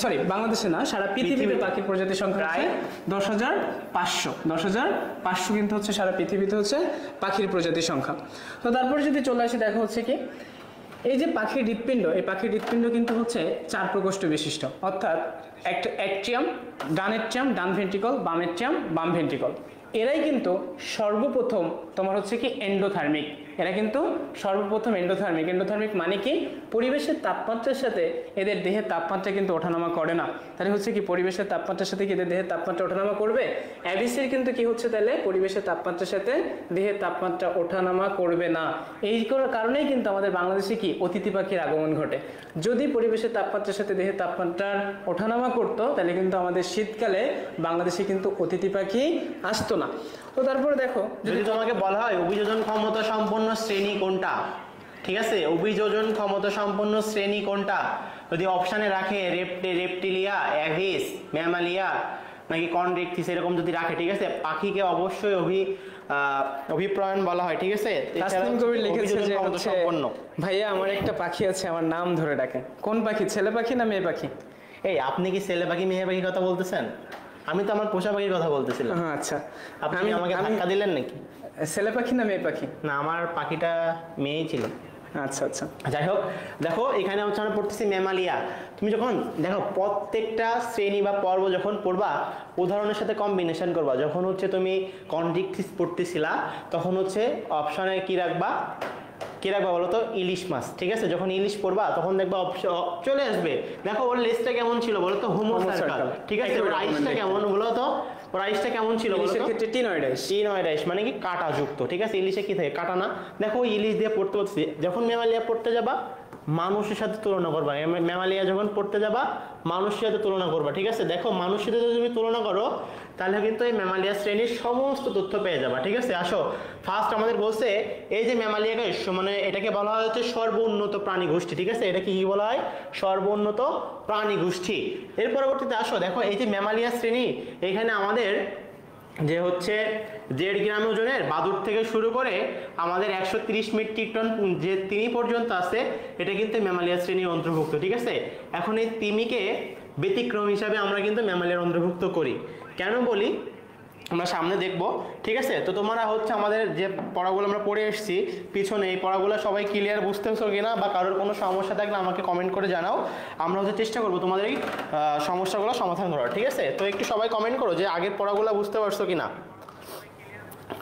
সরি, বাংলাদেশে না, সারা পৃথিবীতে পাখির প্রজাতির সংখ্যা প্রায় 10,500। 10,500 কিন্তু হচ্ছে সারা পৃথিবীতে হচ্ছে পাখির প্রজাতির সংখ্যা। তো তারপরে যদি চলে আসি, দেখো হচ্ছে কি এই যে পাখির হৃৎপিণ্ড, এই পাখির হৃৎপিণ্ড কিন্তু হচ্ছে চার প্রকোষ্ঠ বিশিষ্ট, অর্থাৎ একটা অ্যাট্রিয়াম, ডানের ট্রিয়াম ডান ভেন্ট্রিকল, বামের ট্রিয়াম বাম ভেন্ট্রিকল। এরাই কিন্তু সর্বপ্রথম তোমার হচ্ছে কি এন্ডোথার্মিক। এরা কিন্তু সর্বপ্রথম এন্ডোথার্মিক মানে কি? পরিবেশের তাপমাত্রার সাথে এদের দেহের তাপমাত্রা কিন্তু ওঠানামা করে না। তাহলে হচ্ছে কি পরিবেশের তাপমাত্রার সাথে কি এদের দেহের তাপমাত্রা ওঠানামা করবে? অ্যাবিসের কিন্তু কি হচ্ছে তাহলে পরিবেশের তাপমাত্রার সাথে দেহের তাপমাত্রা ওঠানামা করবে না। এই কারণেই কিন্তু আমাদের বাংলাদেশে কি অতিথি পাখির আগমন ঘটে। যদি পরিবেশের তাপমাত্রার সাথে দেহের তাপমাত্রার ওঠানামা করতো তাহলে কিন্তু আমাদের শীতকালে বাংলাদেশে কিন্তু অতিথি পাখি আসতো না। তো তারপরে দেখো যদি তোমাকে বলা হয় অভিযোজন ক্ষমতা সম্পন্ন শ্রেণী কোনটা, ঠিক আছে, অভিযোজন ক্ষমতা সম্পন্ন শ্রেণী কোনটা, যদি অপশানে রাখে রেপটিলিয়া, অ্যাভিস, ম্যামালিয়া নাকি কনড্রিকথিস এরকম যদি রাখে, ঠিক আছে, পাখিকে অবশ্যই অভিপ্রায়ণ বলা হয়, ঠিক আছে। তাসনিম কবির লিখেছে যে হচ্ছে সম্পন্ন। ভাইয়া আমার একটা পাখি আছে আমার নাম ধরে ডাকে, কোন পাখি, ছেলে পাখি না মেয়ে পাখি? এই আপনি কি ছেলে পাখি মেয়ে পাখির কথা বলতেছেন? আমি তো আমার পোষা পাখির কথা বলতেছিলাম। আচ্ছা, আপনি আমাকে ধাক্কা দিলেন নাকি? ছেলে পাখি না মেয়ে পাখি? না, আমার পাখিটা মেয়েই ছিল। আচ্ছা আচ্ছা, যাই হোক, দেখো এখানে হচ্ছে আমরা পড়তেছি ম্যামালিয়া। তুমি যখন দেখো প্রত্যেকটা শ্রেণী বা পর্ব যখন পড়বা উদাহরণের সাথে কম্বিনেশন করবা। যখন হচ্ছে তুমি কনড্রিকথিস পড়তেছিলা তখন হচ্ছে অপশনে কি রাখবা বলো তো? ইলিশ মাছ, ঠিক আছে। যখন ইলিশ পড়বা তখন দেখবা চলে আসবে, দেখো ওর লেজটা কেমন ছিল বলো তো? হোমো সার্কাল, ঠিক আছে। ওর আইসটা কেমন বলো তো? ওর আইসটা কেমন ছিল বলো তো? ইলিশের ক্ষেত্রে টিনয়েড মানে কি কাঁটা যুক্ত, ঠিক আছে। ইলিশে কি থাকে? কাঁটা না। দেখো ইলিশ দিয়ে পড়তে পড়তে যখন ম্যামালিয়া পড়তে যাবা মানুষের সাথে তুলনা করবা। ম্যামালিয়া যখন পড়তে যাবা মানুষের সাথে তুলনা করবা, ঠিক আছে। দেখো মানুষের সাথে যদি তুমি তুলনা করো তাহলে কিন্তু এই ম্যামালিয়া শ্রেণীর সমস্ত তথ্য পেয়ে যাবা, ঠিক আছে। আসো, ফার্স্ট আমাদের বলছে এই যে ম্যামালিয়াকে মানে এটাকে বলা হয় হচ্ছে সর্বোন্নত প্রাণী গোষ্ঠী, ঠিক আছে। এটাকে কি বলা হয়? সর্বোন্নত প্রাণী গোষ্ঠী। এর পরবর্তীতে আসো, দেখো এই যে ম্যামালিয়া শ্রেণী, এখানে আমাদের যে হচ্ছে 1.5 গ্রাম ওজনের বাদুড় থেকে শুরু করে আমাদের 130 মেট্রিক টন যে তিমি পর্যন্ত আছে এটা কিন্তু ম্যামালিয়া শ্রেণীর অন্তর্ভুক্ত, ঠিক আছে। এখন এই তিমিকে ব্যতিক্রম হিসাবে আমরা কিন্তু ম্যামালিয়ার অন্তর্ভুক্ত করি। কেন বলি আমরা সামনে দেখব, ঠিক আছে। তো তোমরা হচ্ছে আমাদের যে পড়াগুলো আমরা পড়ে এসেছি পিছনে, এই পড়াগুলো সবাই ক্লিয়ার বুঝতেছো কিনা বা কারোর কোনো সমস্যা থাকলে আমাকে কমেন্ট করে জানাও। আমরা হচ্ছে চেষ্টা করবো তোমাদের এই সমস্যাগুলো সমাধান করার, ঠিক আছে। তো একটু সবাই কমেন্ট করো যে আগের পড়াগুলো বুঝতে পারছো কিনা।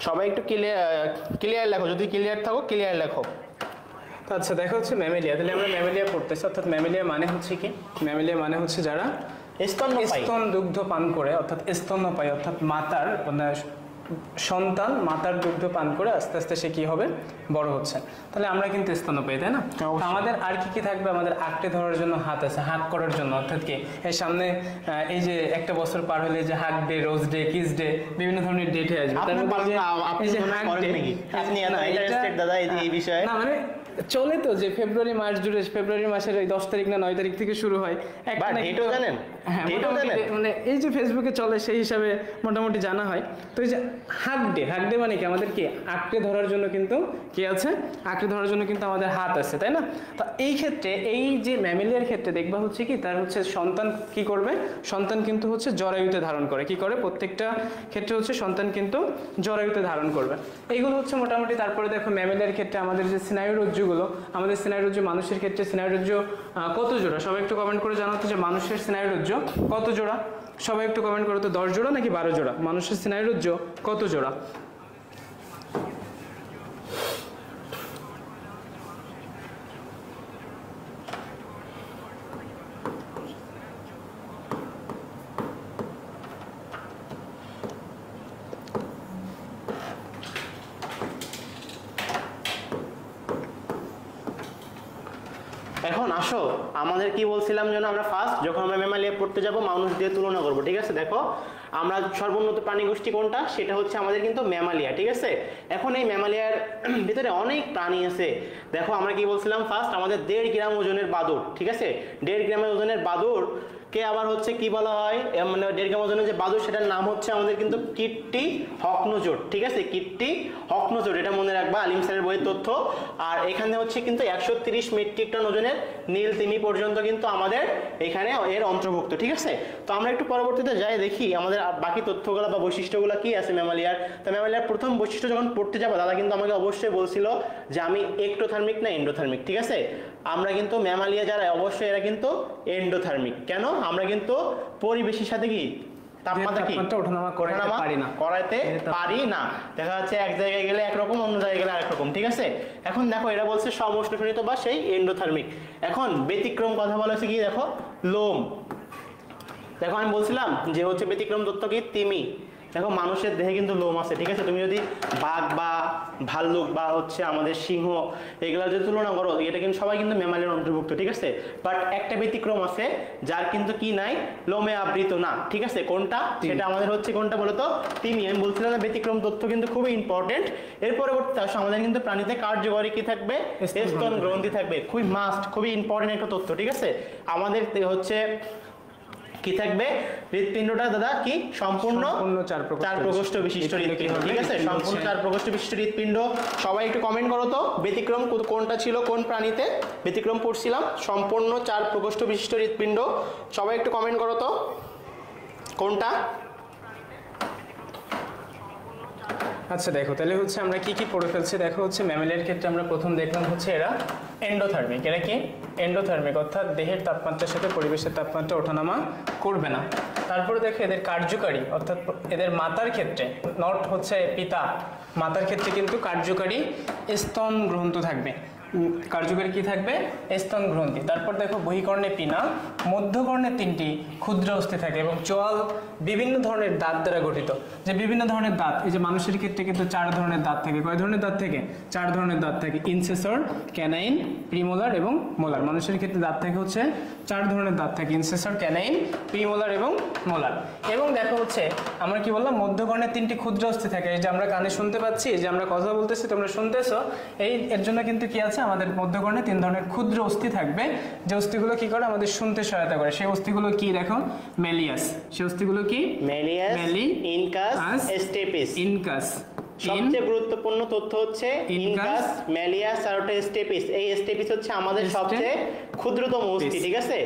সবাই একটু ক্লিয়ার লেখো, যদি ক্লিয়ার থাকো ক্লিয়ার লেখো। আচ্ছা, দেখো হচ্ছে ম্যামেলিয়া, তাহলে আমরা ম্যামেলিয়া পড়তেছি, অর্থাৎ ম্যামেলিয়া মানে হচ্ছে কি? ম্যামেলিয়া মানে হচ্ছে যারা স্তন দুগ্ধ পান করে, অর্থাৎ স্তন্যপায়ী, অর্থাৎ মাতার সন্তান মাতার দুগ্ধ পান করে আস্তে আস্তে সে কি হবে? বড় হচ্ছে। তাহলে আমরা কিন্তু স্তন্যপায়ী, তাই না? আমাদের আর কি কি থাকবে? আমাদের আঁকড়ে ধরার জন্য হাত আছে, হাঁক করার জন্য, অর্থাৎ কি এই সামনে এই যে একটা বছর পার হলে যে hug day, rose day, kiss day, বিভিন্ন ধরনের ডেটে আসবে। তার মধ্যে এই যে হাক ডে, না মানে চলে তো যে ফেব্রুয়ারি মাস জুড়ে, ফেব্রুয়ারি মাসের ওই 10 তারিখ না 9 তারিখ থেকে শুরু হয়। হ্যাঁ, মানে এই যে ফেসবুকে চলে সেই হিসাবে মোটামুটি জানা হয়। তো এই যে হাক ডে মানে কি? আমাদের কি আঁকড়ে ধরার জন্য কিন্তু কি আছে? আঁকড়ে ধরার জন্য কিন্তু আমাদের হাত আছে, তাই না? তো এই ক্ষেত্রে এই যে ম্যামেলিয়ার ক্ষেত্রে দেখবা হচ্ছে কি তার হচ্ছে সন্তান কি করবে? সন্তান কিন্তু হচ্ছে জরায়ুতে ধারণ করে। কি করে? প্রত্যেকটা ক্ষেত্রে হচ্ছে সন্তান কিন্তু জরায়ুতে ধারণ করবে। এইগুলো হচ্ছে মোটামুটি। তারপরে দেখো ম্যামেলিয়ার ক্ষেত্রে আমাদের যে স্নায়ুরজ্জুগুলো, আমাদের স্নায়ুরজ্জু, মানুষের ক্ষেত্রে স্নায়ুরজ্জু কত জোড়া? সবাই একটু কমেন্ট করে জানাতো যে মানুষের স্নায়ুরজ্জু কত জোড়া? সবাই একটু কমেন্ট করো তো, 10 জোড়া নাকি 12 জোড়া? মানুষের স্নায়ুরজ্জু কত জোড়া? এখন আসো, আমাদের কি বলছিলাম যেন? আমরা ফার্স্ট যখন আমরা ম্যামালিয়া পড়তে যাব মানুষ দিয়ে তুলনা করব, ঠিক আছে। দেখো আমরা সর্বোন্নত প্রাণী গোষ্ঠী কোনটা? সেটা হচ্ছে আমাদের কিন্তু ম্যামালিয়া, ঠিক আছে। এখন এই ম্যামালিয়ার ভিতরে অনেক প্রাণী আছে। দেখো আমরা কি বলছিলাম? ফার্স্ট আমাদের 1.5 গ্রাম ওজনের বাদুড়, ঠিক আছে। 1.5 গ্রাম ওজনের বাদুড় কে আবার হচ্ছে কি বলা হয়? মানে 1.5 গ্রাম ওজনের যে বাদুড় সেটার নাম হচ্ছে আমাদের কিন্তু কিট্টি হকনোজোট, ঠিক আছে। কিট্টি হকনোজোট, এটা মনে রাখবা, আলিম স্যারের বইয়ের তথ্য। আর এখানে হচ্ছে কিন্তু 130 মেট্রিক টন ওজনের নীল তিমি পর্যন্ত কিন্তু আমাদের এখানে এর অন্তর্ভুক্ত, ঠিক আছে। তো আমরা একটু পরবর্তীতে যাই দেখি আমাদের বাকি তথ্যগুলো বা বৈশিষ্ট্যগুলো কি আছে ম্যামালিয়ার। তো ম্যামালিয়ার প্রথম বৈশিষ্ট্য যখন পড়তে যাবো দাদা কিন্তু আমাকে অবশ্যই বলছিল যে আমি এক্টোথার্মিক না এন্ডোথার্মিক, ঠিক আছে। আমরা কিন্তু ম্যামালিয়া যারা অবশ্যই এরা কিন্তু এন্ডোথার্মিক। কেন? আমরা কিন্তু পরিবেশের সাথে কি তাপমাত্রা কি ওঠানামা করাইতে পারি না। দেখা যাচ্ছে এক জায়গায় গেলে একরকম, অন্য জায়গায় গেলে আরেক রকম, ঠিক আছে। এখন দেখো এরা বলছে সমউষ্ণশীত বা সেই এন্ডোথার্মিক। এখন ব্যতিক্রম কথা বলা হচ্ছে কি? দেখো লোম। দেখো আমি বলছিলাম যে হচ্ছে ব্যতিক্রম তত্ত্ব কি? তিমি। দেখো মানুষের দেহে কিন্তু লোম আছে, ঠিক আছে। তুমি যদি বাঘ বা ভাল্লুক বা হচ্ছে আমাদের সিংহ এগুলো যদি তুলনা করো, এটা কিন্তু সবাই কিন্তু ম্যামালিয়ার অন্তর্ভুক্ত, ঠিক আছে। বাট একটা ব্যতিক্রম আছে যার কিন্তু কি নাই? লোমে আবৃত না, ঠিক আছে। কোনটা? সেটা আমাদের হচ্ছে কোনটা বলতো? তিমি। আমি বলছিলাম ব্যতিক্রম তথ্য কিন্তু খুবই ইম্পর্টেন্ট। এর পরবর্তীতে আসো আমাদের কিন্তু প্রাণীতে কার্যকরী কি থাকবে? স্তন গ্রন্থি থাকবে। খুবই মাস্ট, খুবই ইম্পর্টেন্ট একটা তথ্য, ঠিক আছে। আমাদের হচ্ছে কি থাকবে হৃৎপিণ্ডটা দাদা কি সম্পূর্ণ চার প্রকোষ্ঠ বিশিষ্ট হৃৎপিণ্ড ঠিক আছে সম্পূর্ণ চার প্রকোষ্ঠ বিশিষ্ট হৃৎপিণ্ড সবাই একটু কমেন্ট করো তো ব্যতিক্রম কোনটা ছিল কোন প্রাণীতে ব্যতিক্রম পড়ছিলাম সম্পূর্ণ চার প্রকোষ্ঠ বিশিষ্ট হৃৎপিণ্ড সবাই একটু কমেন্ট করো তো কোনটা আচ্ছা দেখো তাহলে হচ্ছে আমরা কি কি পড়ে ফেলছি দেখো হচ্ছে ম্যামেলিয়ার ক্ষেত্রে আমরা প্রথম দেখলাম হচ্ছে এরা এন্ডোথার্মিক এরা কি এন্ডোথার্মিক অর্থাৎ দেহের তাপমাত্রার সাথে পরিবেশের তাপমাত্রা ওঠানামা করবে না তারপরে দেখো এদের কার্যকারী অর্থাৎ এদের মাতার ক্ষেত্রে নট হচ্ছে পিতা মাতার ক্ষেত্রে কিন্তু কার্যকারী স্তন গ্রন্থি থাকবে কার্যকারী কি থাকবে স্তন গ্রন্থি তারপর দেখো বহিকর্ণে পিনা মধ্যকর্ণে 3টি ক্ষুদ্র অস্থি থাকে এবং চোয়াল বিভিন্ন ধরনের দাঁত দ্বারা গঠিত যে বিভিন্ন ধরনের দাঁত এই যে মানুষের ক্ষেত্রে কিন্তু 4 ধরনের দাঁত থাকে কয় ধরনের দাঁত থাকে 4 ধরনের দাঁত থাকে ইনসেসর ক্যানাইন প্রিমোলার এবং মোলার মানুষের ক্ষেত্রে দাঁত থাকে হচ্ছে 4 ধরনের দাঁত থাকে ইনসেসর ক্যানাইন প্রিমোলার এবং মোলার এবং দেখো হচ্ছে আমরা কি বললাম মধ্যকর্ণে 3টি ক্ষুদ্র অস্থি থাকে এই যে আমরা কানে শুনতে পাচ্ছি যে আমরা কথা বলতেছি তোমরা শুনতেছো এর জন্য কিন্তু কি আছে আমাদের মধ্যকর্ণে 3 ধরনের ক্ষুদ্র অস্থি থাকবে যে অস্থিগুলো কি করে আমাদের শুনতে সহায়তা করে সেই অস্থিগুলো কি দেখো মেলিয়াস সেই অস্থিগুলো কি মেলিয়াস ইনকাস স্টেপিস ইনকাস সবচেয়ে গুরুত্বপূর্ণ তথ্য হচ্ছে ইনকাস মেলিয়াস আর স্টেপিস এই স্টেপিস হচ্ছে আমাদের সবচেয়ে ক্ষুদ্রতম অস্থি ঠিক আছে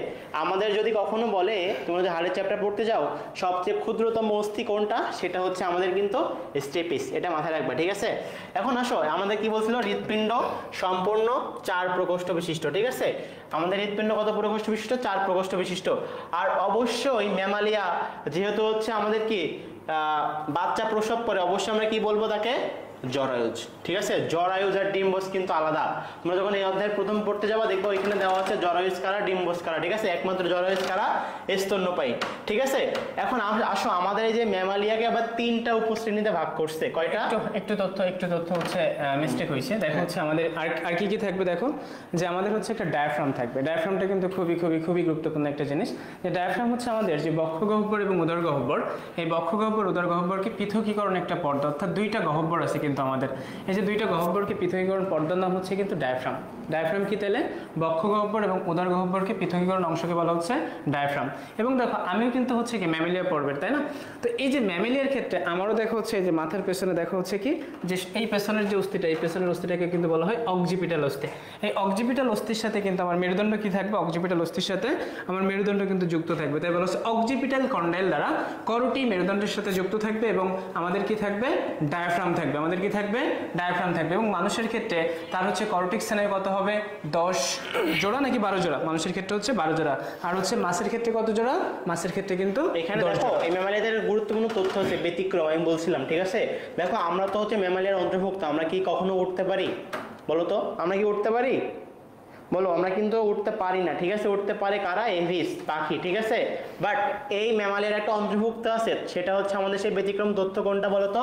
আমাদের যদি কখনো বলে তোমরা যদি হাড়ের চ্যাপ্টার পড়তে যাও সবচেয়ে ক্ষুদ্রতম অস্থি কোনটা সেটা হচ্ছে আমাদের কিন্তু স্টেপিস এটা মাথায় রাখবে ঠিক আছে এখন আসো আমাদের কি বলছিল হৃৎপিণ্ড সম্পূর্ণ 4 প্রকোষ্ঠ বিশিষ্ট ঠিক আছে আমাদের হৃৎপিণ্ড কত প্রকোষ্ঠ বিশিষ্ট 4 প্রকোষ্ঠ বিশিষ্ট আর অবশ্যই ম্যামালিয়া যেহেতু হচ্ছে আমাদের কি বাচ্চা প্রসব করে অবশ্যই আমরা কি বলবো তাকে জরায়ুজ ঠিক আছে জরায়ুজ আর ডিম্বস কিন্তু আলাদা তোমরা যখন এই অধ্যায়ের প্রথম পড়তে যাবা দেখবো এখানে দেওয়া আছে জরায়ুজ কারা ডিম্বস কারা ঠিক আছে একমাত্র জরায়ুজ কারা স্তন্যপায়ী ঠিক আছে এখন আসো আমাদের এই যে ম্যামালিয়াকে আবার 3টা উপশ্রেণীতে ভাগ করছে কয়টা একটু তথ্য হচ্ছে মিস্টেক হয়েছে দেখো হচ্ছে আমাদের আর কি কি থাকবে দেখো যে আমাদের হচ্ছে একটা ডায়াফ্রাম থাকবে ডায়াফ্রামটা কিন্তু খুবই গুরুত্বপূর্ণ একটা জিনিস যে ডায়াফ্রাম হচ্ছে আমাদের যে বক্ষ গহ্বর এবং উদর গহ্বর এই বক্ষ গহ্বর উদর গহ্বরকে পৃথকীকরণ একটা পর্দা অর্থাৎ 2টা গহ্বর আছে কিন্তু আমাদের এই যে 2টা গহ্বরকে পৃথকীকরণ পর্দার নাম হচ্ছে কিন্তু ডায়াফ্রাম ডায়াফ্রাম কি তাহলে বক্ষ গহ্বর এবং উদর গহ্বরকে পৃথকীকরণ অংশকে বলা হচ্ছে ডায়াফ্রাম এবং দেখো আমিও কিন্তু হচ্ছে কি ম্যামেলিয়া পর্বের তাই না তো এই যে ম্যামেলিয়ার ক্ষেত্রে আমারও দেখো হচ্ছে এই যে মাথার পেছনে দেখো হচ্ছে কি যে এই পেছনের যে অস্থিটা এই পেছনের অস্থিটাকে কিন্তু বলা হয় অক্সিপিটাল অস্থি এই অক্সিপিটাল অস্থির সাথে কিন্তু আমার মেরুদণ্ড কি থাকবে অক্সিপিটাল অস্থির সাথে আমার মেরুদণ্ড কিন্তু যুক্ত থাকবে তাই বলা হচ্ছে অক্সিপিটাল কন্ডাইল দ্বারা করটি মেরুদণ্ডের সাথে যুক্ত থাকবে এবং আমাদের কি থাকবে ডায়াফ্রাম থাকবে আমাদের কি থাকবে ডায়াফ্রাম থাকবে এবং মানুষের ক্ষেত্রে তার হচ্ছে করটিক স্নায়ু কত হবে 10 জোড়া নাকি 12 জোড়া মানুষের ক্ষেত্রে হচ্ছে 12 জোড়া আর হচ্ছে মাছের ক্ষেত্রে কত জোড়া মাছের ক্ষেত্রে কিন্তু এখানে দেখো এই ম্যামালিয়াদের গুরুত্বপূর্ণ তথ্য হচ্ছে ব্যতিক্রম আমি বলছিলাম ঠিক আছে দেখো আমরা তো হচ্ছে ম্যামালিয়ার অন্তর্ভুক্ত আমরা কি কখনো উঠতে পারি বলো তো আমরা কি উঠতে পারি বলো আমরা কিন্তু উঠতে পারি না ঠিক আছে উঠতে পারে কারা এভিস পাখি ঠিক আছে বাট এই ম্যামালিয়ার একটা অন্তর্ভুক্ত আছে সেটা হচ্ছে আমাদের সেই ব্যতিক্রম তথ্য কোনটা বলো তো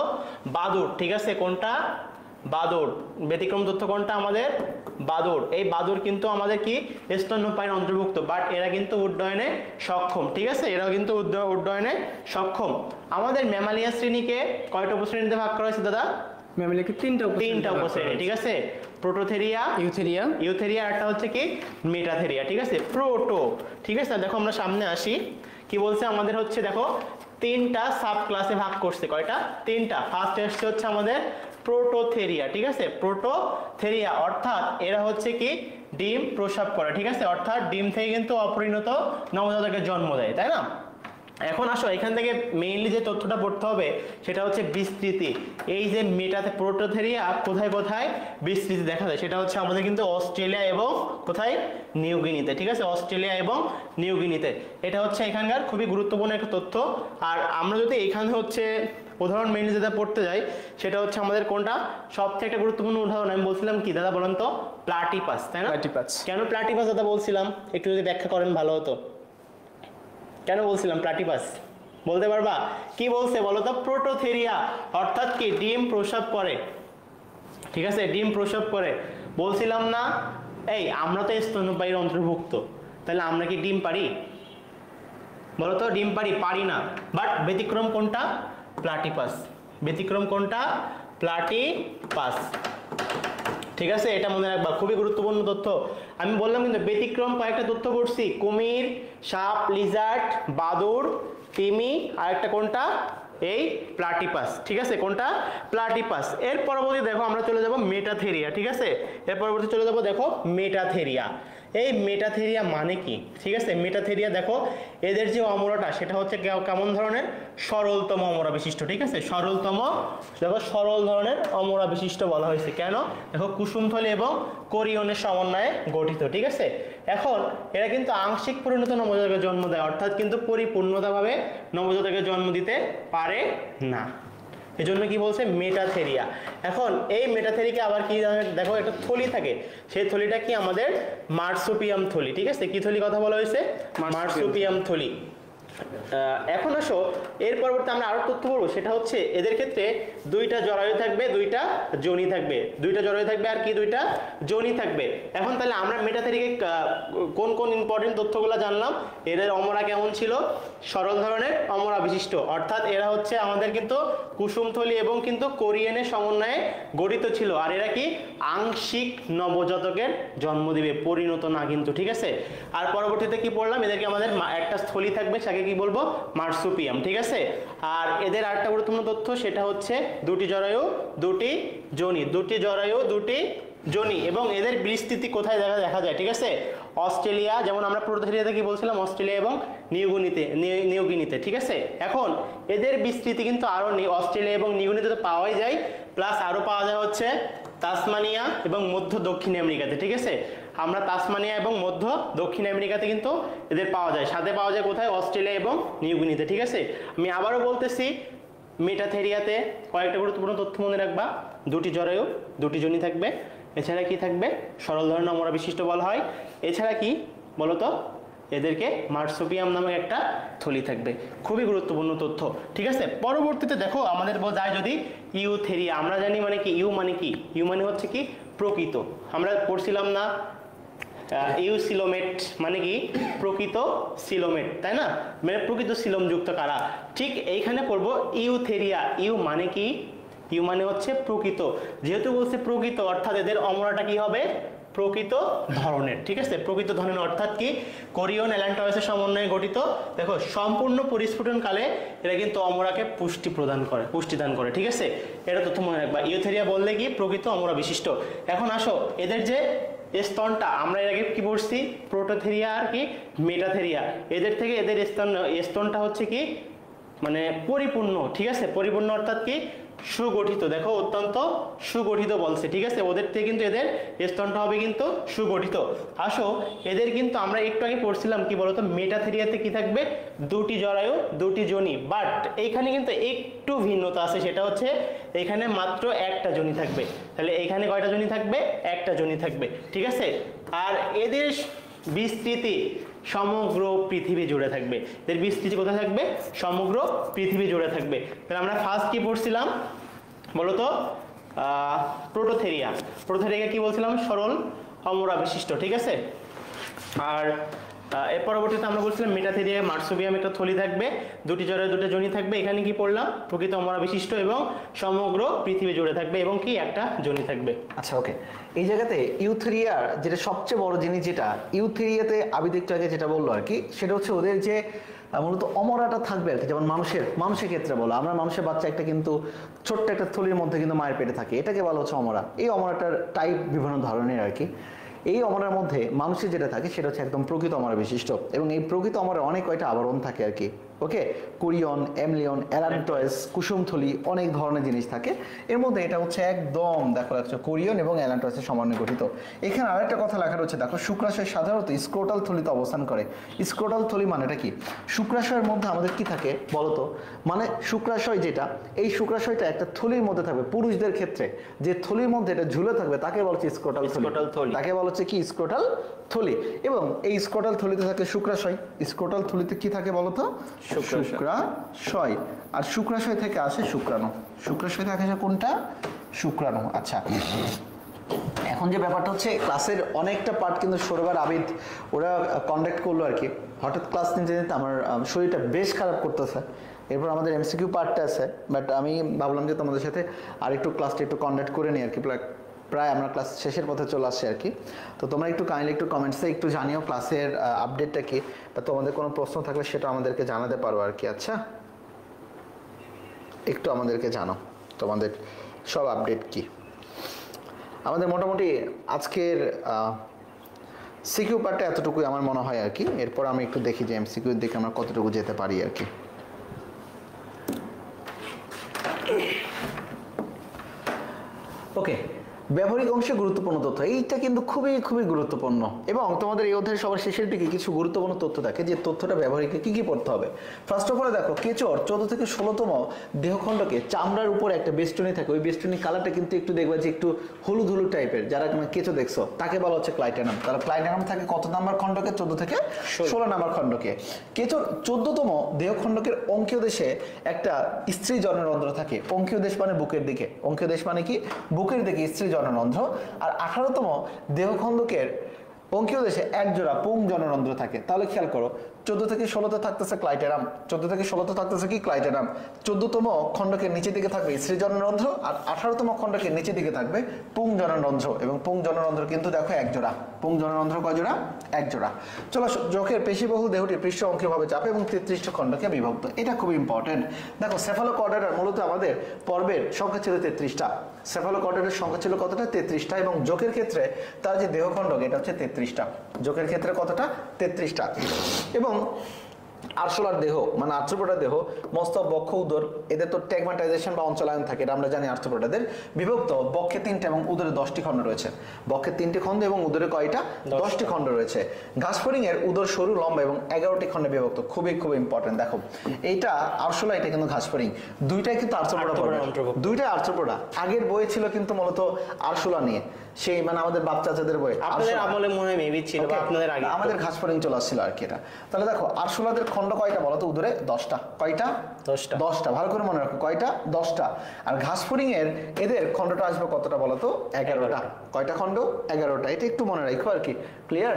বাদুড় ঠিক আছে কোনটা বাদুড় ব্যতিক্রম তথ্য কোনটা আমাদের বাদুড় এই বাদুড় কিন্তু আমাদের কি স্তন্যপায়ীর অন্তর্ভুক্ত বাট এরা কিন্তু উড্ডয়নে সক্ষম ঠিক আছে এরাও কিন্তু উড্ডয়নে সক্ষম আমাদের ম্যামালিয়া শ্রেণীকে কয়টা উপশ্রেণীতে ভাগ করা হয়েছে দাদা ম্যামেলিয়াকে 3টা উপশ্রেণী ঠিক আছে প্রোটোথেরিয়া ইউথেরিয়া আর একটা হচ্ছে কি মেটাথেরিয়া ঠিক আছে প্রোটো ঠিক আছে দেখো আমরা সামনে আসি কি বলছে আমাদের হচ্ছে দেখো 3টা সাব ক্লাসে ভাগ করছে কয়টা 3টা ফার্স্ট আসছে হচ্ছে আমাদের প্রোটোথেরিয়া ঠিক আছে প্রোটোথেরিয়া অর্থাৎ এরা হচ্ছে কি ডিম প্রসব করে ঠিক আছে অর্থাৎ ডিম থেকে কিন্তু অপরিণত নবজাতকে জন্ম দেয় তাই না এখন আসো এখান থেকে মেইনলি যে তথ্যটা পড়তে হবে সেটা হচ্ছে বিস্তৃতি এই যে মেটাতে প্রোটোথেরিয়া কোথায় কোথায় বিস্তৃতি দেখা যায় সেটা হচ্ছে আমাদের কিন্তু অস্ট্রেলিয়া এবং কোথায় নিউগিনিতে ঠিক আছে অস্ট্রেলিয়া এবং নিউগিনিতে এটা হচ্ছে এখানকার খুবই গুরুত্বপূর্ণ একটা তথ্য আর আমরা যদি এখানে হচ্ছে উদাহরণ মেইনলি যেটা পড়তে যাই সেটা হচ্ছে আমাদের কোনটা সবথেকে একটা গুরুত্বপূর্ণ উদাহরণ আমি বলছিলাম কি দাদা বলেন তো প্লাটিপাস তাই না কেন প্লাটিপাস দাদা বলছিলাম একটু যদি ব্যাখ্যা করেন ভালো হতো কেন বলছিলাম প্লাটিপাস বলতে পারবা কি বলছে বলো তো প্রোটোথেরিয়া অর্থাৎ কি ডিম প্রসব করে ঠিক আছে ডিম প্রসব করে বলছিলাম না এই আমরা তো স্তন্যপায়ীর অন্তর্ভুক্ত তাহলে আমরা কি ডিম পারি বলো তো ডিম পারি না বাট ব্যতিক্রম কোনটা প্লাটিপাস ব্যতিক্রম কোনটা প্লাটিপাস ঠিক আছে, এটা মনে রাখবা, খুবই গুরুত্বপূর্ণ তথ্য। আমি বললাম কিন্তু ব্যতিক্রম কয়েকটা তথ্য পড়ছি, কুমির, সাপ, লিজার্ড, বাদুড়, তিমি, আর একটা কোনটা, এই প্লাটিপাস। ঠিক আছে, কোনটা, প্লাটিপাস। এর পরবর্তী দেখো আমরা চলে যাব মেটাথেরিয়া। ঠিক আছে, এর পরবর্তী চলে যাব দেখো মেটাথেরিয়া। এই মেটাথেরিয়া মানে কি? ঠিক আছে, মেটাথেরিয়া দেখো এদের যে অমরাটা সেটা হচ্ছে কেমন ধরনের, সরলতম অমরা বিশিষ্ট। ঠিক আছে, সরলতম, দেখো সরল ধরনের অমরা বিশিষ্ট বলা হয়েছে। কেন? দেখো কুসুমথলি এবং কোরিয়নের সমন্বয়ে গঠিত। ঠিক আছে, এখন এরা কিন্তু আংশিক পরিণত নবজাতকে জন্ম দেয়, অর্থাৎ কিন্তু পরিপূর্ণতাভাবে নবজাতকে জন্ম দিতে পারে না। এজন্য কি বলছে, মেটাথেরিয়া। এখন এই মেটাথেরিকে আবার কি দেখো একটা থলি থাকে, সেই থলিটা কি আমাদের মার্সুপিয়াম থলি। ঠিক আছে, কি থলি কথা বলা হয়েছে, মার্সুপিয়াম থলি। এখন আসো এর পরবর্তী আমরা আরো তথ্য পড়বো, সেটা হচ্ছে এদের ক্ষেত্রে দুইটা জরায়ু থাকবে, দুইটা যোনি থাকবে, দুইটা জরায়ু থাকবে আর কি দুইটা যোনি থাকবে। এখন তাহলে আমরা মেটাথেরিকে কোন কোন ইম্পর্টেন্ট তথ্যগুলো জানলাম, এদের অমরা কেমন ছিল, সরল ধরনের অমরা বিশিষ্ট, অর্থাৎ এরা হচ্ছে আমাদের কিন্তু কুসুমথলি এবং কিন্তু কোরিয়ানের সমন্বয়ে গঠিত ছিল। আর এরা কি আংশিক নবজাতকের জন্ম দিবে, পরিণত না কিন্তু। ঠিক আছে, আর পরবর্তীতে কি পড়লাম, এদেরকে আমাদের একটা স্থলি থাকবে, সেটাকে কি বলবো, মার্সুপিয়াম। ঠিক আছে, আর এদের আরেকটা গুরুত্বপূর্ণ তথ্য সেটা হচ্ছে দুটি জরায়ু দুটি যোনি, দুটি জরায়ু দুটি যোনি, এবং এদের বিস্তৃতি কোথায় দেখা যায়। ঠিক আছে, অস্ট্রেলিয়া, যেমন আমরা প্রোটোথেরিয়াতে কি বলছিলাম, অস্ট্রেলিয়া এবং নিউগিনিতে। ঠিক আছে, এখন এদের বিস্তৃতি কিন্তু আরো অস্ট্রেলিয়া এবং নিউগিনিতে তো পাওয়াই যায়, প্লাস আরো পাওয়া যায় হচ্ছে তাসমানিয়া এবং মধ্য দক্ষিণ আমেরিকাতে। ঠিক আছে, আমরা তাসমানিয়া এবং মধ্য দক্ষিণ আমেরিকাতে কিন্তু এদের পাওয়া যায়, সাথে পাওয়া যায় কোথায়, অস্ট্রেলিয়া এবং নিউগিনিতে। ঠিক আছে, আমি আবারও বলতেছি, মেটাথেরিয়াতে কয়েকটা গুরুত্বপূর্ণ তথ্য মনে রাখবা, দুটি জরায়ু দুটি যোনি থাকবে, এছাড়া কি থাকবে, সরল ধরনের অমরা বিশিষ্ট বলা হয়, এছাড়া কি বলতো, এদেরকে মার্সুপিয়াম নামে একটা থলি থাকবে। খুবই গুরুত্বপূর্ণ তথ্য। ঠিক আছে, পরবর্তীতে দেখো আমাদের যায় যদি ইউথেরিয়া, আমরা জানি মানে কি, ইউ মানে কি, ইউ মানে হচ্ছে কি প্রকৃত, আমরা পড়ছিলাম না ইউসিলোমেট মানে কি, প্রকৃত সিলোমেট, তাই না, মানে প্রকৃত সিলোমযুক্ত কারা। ঠিক এইখানে পড়বো ইউথেরিয়া, ইউ মানে কি, ইউ মানে হচ্ছে প্রকৃত, যেহেতু বলছে প্রকৃত অর্থাৎ এদের অমরাটা কি হবে, প্রকৃত ধরনের। ঠিক আছে, প্রকৃত ধরনের অর্থাৎ কি, কোরিয়ন অ্যালান্টয়েসের সমন্বয়ে গঠিত। দেখো সম্পূর্ণ পরিস্ফুটন কালে এরা কিন্তু অমরাকে পুষ্টিদান করে। ঠিক আছে, এটা তথ্য মনে রাখবা, ইউথেরিয়া বললে কি প্রকৃত অমরা বিশিষ্ট। এখন আসো এদের যে স্তনটা, আমরা এর আগে কি পড়ছি, প্রোটোথেরিয়া আর কি মেটাথেরিয়া, এদের থেকে এদের স্তনটা হচ্ছে কি মানে পরিপূর্ণ। ঠিক আছে, পরিপূর্ণ অর্থাৎ কি সুগঠিত, দেখো অত্যন্ত সুগঠিত বলছে। ঠিক আছে, ওদের থেকে কিন্তু এদের স্তনটা হবে কিন্তু সুগঠিত। আসো এদের কিন্তু আমরা একটু আগে পড়ছিলাম কি বলতো, মেটাথেরিয়াতে কি থাকবে, দুটি জরায়ু দুটি যোনি, বাট এইখানে কিন্তু একটু ভিন্নতা আছে, সেটা হচ্ছে এখানে মাত্র একটা যোনি থাকবে। তাহলে এখানে কয়টা যোনি থাকবে, একটা যোনি থাকবে। ঠিক আছে, আর এদের বিস্তৃতি সমগ্র পৃথিবী জুড়ে থাকবে, এর বিস্তৃতি কোথায় থাকবে, সমগ্র পৃথিবী জুড়ে থাকবে। তাহলে আমরা ফার্স্ট কি পড়ছিলাম বলতো, প্রোটোথেরিয়া কি বলছিলাম, সরল অমরা বিশিষ্ট। ঠিক আছে, আর এর পরবর্তীতে আমরা বলছিলাম মেটাথেরিয়া মার্সুপিয়াম একটা থলি থাকবে, দুটি জরায়ু দুটো যোনি থাকবে, এখানে কি পড়লাম, প্রকৃত অমরা বিশিষ্ট এবং সমগ্র পৃথিবী জুড়ে থাকবে, এবং কি একটা যোনি থাকবে। আচ্ছা ওকে, এই জায়গাতে ইউথেরিয়ার যেটা সবচেয়ে বড় জিনিস, যেটা ইউথেরিয়াতে আবিদ একটু আগে যেটা বললো আর কি, সেটা হচ্ছে ওদের যে মূলত অমরাটা থাকবে আর কি, যেমন মানুষের ক্ষেত্রে বলো, আমরা মানুষের বাচ্চা একটা কিন্তু ছোট্ট একটা থলির মধ্যে কিন্তু মায়ের পেটে থাকে, এটাকে বলা হচ্ছে অমরা। এই অমরাটার টাইপ বিভিন্ন ধরনের আর কি। এই অমরার মধ্যে মানুষের যেটা থাকে সেটা হচ্ছে একদম প্রকৃত অমরা বিশিষ্ট, এবং এই প্রকৃত অমরার অনেক কয়টা আবরণ থাকে আর কি। ওকে, কোরিয়ন, অ্যামলিয়ন, অ্যালান্টয়েস, কুসুমথলি, অনেক ধরনের জিনিস থাকে। এর মধ্যে এটা হচ্ছে একদম দেখো লাগছে কোরিয়ন এবং অ্যালান্টয়েসের সমন্বয়ে গঠিত। এখানে আরেকটা কথা লেখা রয়েছে দেখো, শুক্রাশয় সাধারণত স্ক্রোটাল থলিতে অবস্থান করে। স্ক্রোটাল থলি মানেটা কি, শুক্রাশয়ের মধ্যে আমাদের কি থাকে বলতো, মানে শুক্রাশয় যেটা, এই শুক্রাশয়টা একটা থলির মধ্যে থাকবে। পুরুষদের ক্ষেত্রে যে থলির মধ্যে এটা ঝুলে থাকবে তাকে বলা হচ্ছে স্ক্রোটাল থলি, তাকে বলা হচ্ছে কি স্ক্রোটাল থলি। এবং এই স্ক্রোটাল থলিতে থাকে শুক্রাশয়, স্ক্রোটাল থলিতে কি থাকে বলতো, শুক্রাশয়। আর শুক্রাশয় থেকে আসে শুক্রাণু, শুক্রাশয় থেকে আসে কোনটা, শুক্রাণু। আচ্ছা, এখন যে ব্যাপারটা হচ্ছে, ক্লাসের অনেকটা পার্ট কিন্তু সৌরভ আর আবিদ ওরা কন্ডাক্ট করলো আর কি। হঠাৎ ক্লাস নিতে নিতে আমার শরীরটা বেশ খারাপ করতেছে। এরপর আমাদের এমসিকিউ পার্টটা আছে, বাট আমি ভাবলাম যে তোমাদের সাথে আরেকটু ক্লাসটা একটু কন্ডাক্ট করে নিই আর কি, প্রায় আমরা ক্লাস শেষের পথে চলে আসছি আর কি। তো তোমরা একটু কাইন্ডলি একটু কমেন্টসে একটু জানিও ক্লাসের আপডেটটা কি, বা তোমাদের কোনো প্রশ্ন থাকলে সেটা আমাদেরকে জানাতে পারো আর কি। আচ্ছা, একটু আমাদেরকে জানো তোমাদের সব আপডেট কি। আমাদের মোটামুটি আজকের সিকিউ পার্টটা এতটুকুই আমার মনে হয় আর কি। এরপর আমি একটু দেখি যে এমসিকিউর দিকে আমরা কতটুকু যেতে পারি আর কি। ওকে, ব্যবহারিক অংশে গুরুত্বপূর্ণ তথ্য, এইটা কিন্তু খুবই খুবই গুরুত্বপূর্ণ। এবং তোমাদের এই অধ্যায়ের সবার শেষের দিকে কিছু গুরুত্বপূর্ণ তথ্য থাকে, যে তথ্যটা ব্যবহারিকে কি কি পড়তে হবে। ফার্স্ট অফ অল দেখো, কেঁচোর 14 থেকে 16তম দেহখণ্ডকে চামড়ার উপরে একটা বেষ্টনী থাকে, ওই বেষ্টনী কালারটা কিন্তু একটু দেখবা যে একটু হলুদ হলুদ টাইপের। যারা কেঁচো দেখছো তাকে বলা হচ্ছে ক্লাইটেনাম। তারা ক্লাইটেনাম থাকে কত নাম্বার খণ্ডকে? 14 থেকে 16 নাম্বার খণ্ডকে। কেঁচোর 14তম দেহখণ্ডকের অঙ্কীয় দেশে একটা স্ত্রী জনরন্ধ্র থাকে। অঙ্কীয় দেশ মানে বুকের দিকে, অঙ্কীয় দেশ মানে কি? বুকের দিকে স্ত্রী জনরন্ধ্র। আর 18তম দেহখণ্ডকের অঙ্কীয় দেশে এক জোড়া পুং জনরন্ধ্র থাকে। তাহলে খেয়াল করো, 14 থেকে 16তে থাকতেছে ক্লাইটেরাম, 14 থেকে 16তে থাকতেছে কি? ক্লাইটেরাম। 14তম খণ্ডকের নিচের দিকে থাকবে স্ত্রী জনরন্ধ্র, আর 18তম খণ্ডকের নিচের দিকে থাকবে পুং জনরন্ধ্র। এবং পুং জনরন্ধ্র কিন্তু দেখো এক জোড়া। পুং জনরন্ধ্র কয় জোড়া? এক জোড়া। চলো, চোখের পেশিবহুল দেহটি পৃষ্ঠ অঙ্কীয়ভাবে চাপে এবং 33টি খণ্ডকে বিভক্ত। এটা খুব ইম্পর্টেন্ট। দেখো, সেফালোকর্ডাটার মূলত আমাদের পর্বের সংখ্যা ছিল 33টা। সেফালোকর্ডাটার সংখ্যা ছিল কতটা? 33টা। এবং জোকের ক্ষেত্রে তার যে দেহখণ্ডক এটা হচ্ছে 33টা। জোকের ক্ষেত্রে কতটা? 33টা। এবং আরশোলার দেহ মানে আর্থ্রোপোডা দেহ, মস্তক, বক্ষ, উদর, এদের তো টেগমাটাইজেশন বা অঞ্চলায়ন থাকে, এটা আমরা জানি আর্থ্রোপোডাদের। বিভক্ত বক্ষে 3টা এবং উদরে 10টি খণ্ড রয়েছে। বক্ষে 3টি খণ্ড এবং উদরে কয়টা? 10টি খণ্ড রয়েছে। ঘাসফড়িং এর উদর সরু, লম্বা এবং 11টি খণ্ডে বিভক্ত। খুবই খুব ইম্পর্টেন্ট। দেখো, এইটা আরশোলা, এটা কিন্তু ঘাসফড়িং। দুইটাই কিন্তু আর্থ্রোপোডা পড়বে, দুইটাই আর্থ্রোপোডা। আগের বই ছিল কিন্তু মূলত আরশোলা নিয়ে, সেই মানে আমাদের বাপ চাচাদের বই। আপনাদের আমলে মনে হয় মেবি ছিল, বা আপনাদের আগে আমাদের ঘাসফড়িং চলে আসছিল আর কি এটা। তাহলে দেখো, আরশোলাদের খণ্ড কয়টা বলো তো? উদরে 10টা। কয়টা? 10টা। 10টা, ভালো করে মনে রাখো, কয়টা? 10টা। আর ঘাসফড়িং এর এদের খণ্ডটা আসবে কতটা বলো তো? 11টা। কয়টা খণ্ড? 11টা। এটা একটু মনে রাখো আর কি। ক্লিয়ার?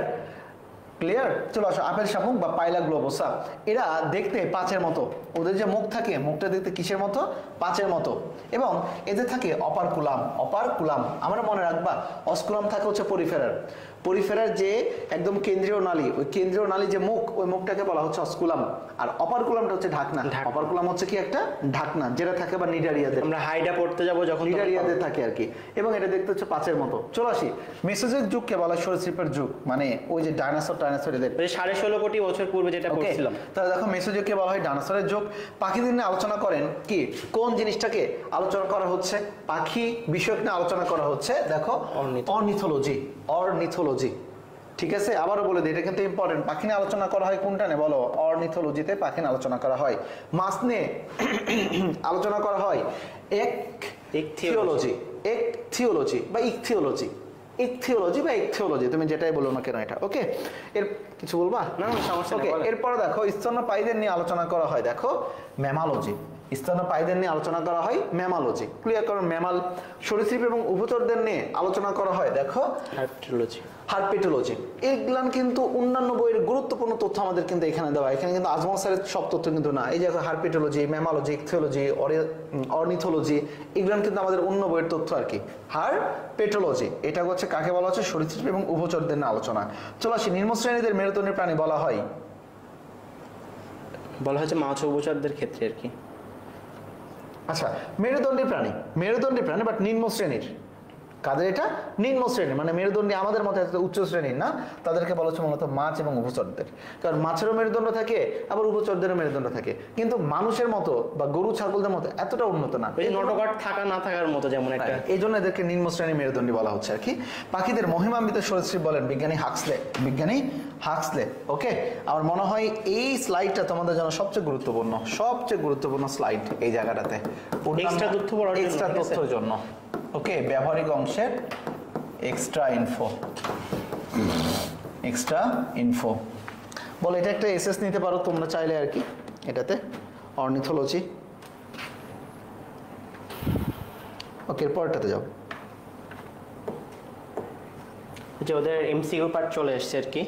ক্লিয়ার? চলো আসো, আপেল শামুক বা পাইলা গ্লোবোসা, এরা দেখতে পাঁচের মতো। ওদের যে মুখ থাকে, মুখটা দেখতে কিসের মতো? পাঁচের মতো। এবং এদের থাকে অপারকুলাম। অপারকুলাম আমরা মনে রাখবা। অস্কুলাম থাকে হচ্ছে পরিফেরার। পরিফেরার যে একদম কেন্দ্রীয় নালী, ওই কেন্দ্রীয় নালী যে মুখ, ওই মুখটাকে বলা হচ্ছে অস্কুলাম। আর অপারকুলামটা হচ্ছে ঢাকনা। অপারকুলাম হচ্ছে কি? একটা ঢাকনা, যেটা থাকে বা নিডারিয়াতে, আমরা হাইডা পড়তে যাব যখন নিডারিয়াতে থাকে আর কি। এবং এটা দেখতে হচ্ছে পাঁচের মতো। চলো আসি, মেসোজোইক যুগকে বলা সরীসৃপের যুগ, মানে ওই যে ডাইনোসর এদের 16.5 কোটি বছর পূর্বে যেটা পড়ছিলাম। তাহলে দেখো, মেসোজোইককে বলা হয় ডাইনোসরের যুগ। পাখিদের নিয়ে আলোচনা করেন কি? কোন জিনিসটাকে আলোচনা করা হচ্ছে? পাখি বিষয়ক নিয়ে আলোচনা করা হচ্ছে। দেখো, অর্নিথোলজি। অর্নিথোলজি, ঠিক আছে? আবারও বলে দিই, এটা কিন্তু ইম্পর্টেন্ট। পাখি নিয়ে আলোচনা করা হয় কোনটা নিয়ে বলো? অর্নিথোলজিতে পাখি নিয়ে আলোচনা করা হয়। মাছ নিয়ে আলোচনা করা হয় একথিওলজি। একথিওলজি বা ইকথিওলজি। ইকথিওলজি বা একথিওলজি, তুমি যেটাই বলো না কেন এটা। ওকে, এর কিছু বলবা? না, সমস্যা নেই। এরপর দেখো, স্তন্যপায়ীদের নিয়ে আলোচনা করা হয়। দেখো, ম্যামালজি। স্তন্যপায়ীদের নিয়ে আলোচনা করা হয় ম্যামালজি। ক্লিয়ার করো, ম্যামাল। সরীসৃপ এবং উভচরদের নিয়ে আলোচনা করা হয়। দেখো, হার্পেটোলজি। হার্পেটোলজি। এগুলান কিন্তু অন্যান্য বইয়ের গুরুত্বপূর্ণ তথ্য আমাদের কিন্তু এখানে দেওয়া। এখানে কিন্তু আজমল স্যারের সব তথ্য কিন্তু না। এই যে হার্পেটোলজি, ম্যামালজি, ইকথিওলজি, অর্নিথোলজি, এগুলান কিন্তু আমাদের অন্য বইয়ের তথ্য আর কি। হার্পেটোলজি এটা হচ্ছে কাকে বলা হচ্ছে? সরীসৃপ এবং উভচরদের নিয়ে আলোচনা। চলো আসি, নিম্ন শ্রেণীদের মেরুদণ্ডী প্রাণী বলা হয় মাছ ও উভচরদের ক্ষেত্রে আর কি। আচ্ছা, মেরুদণ্ডী প্রাণী, মেরুদণ্ডী প্রাণী বাট নিম্ন শ্রেণীর। কাদের এটা? নিম্ন শ্রেণী, মানে মেরুদণ্ডী আমাদের মতো এত উচ্চ শ্রেণীর না। তাদেরকে বলা হচ্ছে মূলত মাছ এবং উভচরদের। কারণ মাছেরও মেরুদণ্ড থাকে, আবার উভচরদেরও মেরুদণ্ড থাকে, কিন্তু মানুষের মতো বা গরু ছাগলদের মতো এতটা উন্নত না। এই নটোকাট থাকা না থাকার মতো যেমন একটা। এই জন্য এদেরকে নিম্ন শ্রেণী মেরুদণ্ডী বলা হচ্ছে আর কি। পাখিদের মহিমান্বিত সরীসৃপ বলেন বিজ্ঞানী হাক্সলে। বিজ্ঞানী হাক্সলে। ওকে, আমার মনে হয় এই স্লাইডটা তোমাদের জন্য সবচেয়ে গুরুত্বপূর্ণ, সবচেয়ে গুরুত্বপূর্ণ স্লাইড এই জায়গাটাতে। এক্সট্রা তথ্য পড়ার জন্য, এক্সট্রা তথ্যের জন্য। ওকে, ব্যবহারিক অংশের এক্সট্রা ইনফো। এক্সট্রা ইনফো বলে এটা একটা এসএস নিতে পারো তোমরা চাইলে আর কি। এটাতে অর্নিথোলজি। ওকে, পরেরটাতে যাও। যে ওদের এমসিকিউ পার্ট চলে এসেছে আর কি।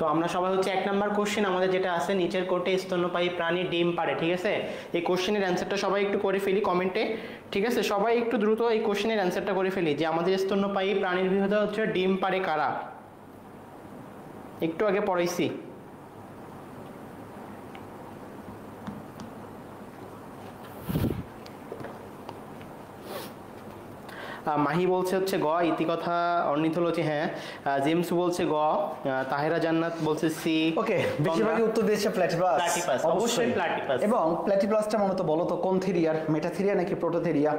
তো আমরা সবাই হচ্ছে 1 নাম্বার কোশ্চেন আমাদের যেটা আছে নিচের কোটে স্তন্যপায়ী প্রাণী ডিম পাড়ে, ঠিক আছে? এই কোশ্চেনের অ্যান্সারটা সবাই একটু করে ফেলি কমেন্টে, ঠিক আছে? সবাই একটু দ্রুত এই কোশ্চেনের অ্যান্সারটা করে ফেলি যে আমাদের স্তন্যপায়ী প্রাণীর ভিতরে হচ্ছে ডিম পাড়ে কারা? একটু আগে পড়াইছি। মাহি বলছে হচ্ছে গ, ইতিকথা অর্নিথোলজি হ্যাঁ, জেমস বলছে গ, তাহেরা জান্নাত বলছে সি। ওকে, বেশিরভাগই উত্তর দিয়েছে প্ল্যাটিপাস। প্ল্যাটিপাস, অবশ্যই প্ল্যাটিপাস। এবং প্ল্যাটিপাসটা মূলত বলো তো কোন থিরিয়ার, মেটাথিরিয়া নাকি প্রোটোথেরিয়া?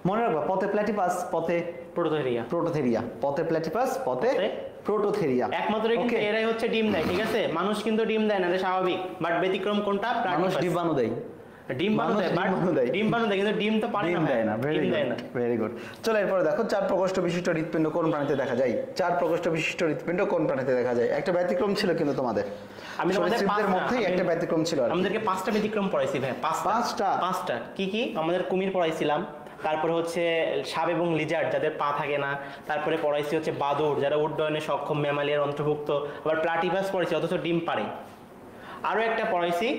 মনে রাখবা, পথে প্ল্যাটিপাস, পথে প্রোটোথেরিয়া। প্রোটোথেরিয়া, পথে প্ল্যাটিপাস, পথে প্রোটোথেরিয়া। একমাত্র কিন্তু এরাই হচ্ছে ডিম দেয়, ঠিক আছে? মানুষ কিন্তু ডিম দেয় না, এটা স্বাভাবিক। বাট ব্যতিক্রম কোনটা? মানুষ ডিম্বাণু দেয়। ডিম বানু দেয়, ডিম বানু দেয় কিন্তু ডিম তো পারে না, ডিম দেয় না। Very good. চলো এরপরে দেখো, 4 প্রকোষ্ঠ বিশিষ্ট হৃৎপিণ্ড কোন প্রাণীতে দেখা যায়? 4 প্রকোষ্ঠ বিশিষ্ট হৃৎপিণ্ড কোন প্রাণীতে দেখা যায়? একটা ব্যতিক্রম ছিল কিন্তু তোমাদের, আমি তোমাদের সরীসৃপদের মধ্যেই একটা ব্যতিক্রম ছিল। আমাদেরকে 5টা ব্যতিক্রম পড়াইছি ভাই, 5টা। কি কি? আমাদের কুমির পড়াইছিলাম, তারপরে হচ্ছে সাপ এবং লিজার্ড যাদের পা থাকে না, তারপরে পড়াইছি হচ্ছে বাদুড় যারা উড্ডয়নে সক্ষম, ম্যামালিয়ার অন্তর্ভুক্ত, আবার প্লাটিপাস পড়াইছি অথচ ডিম পারে। আরো একটা পড়াইছি,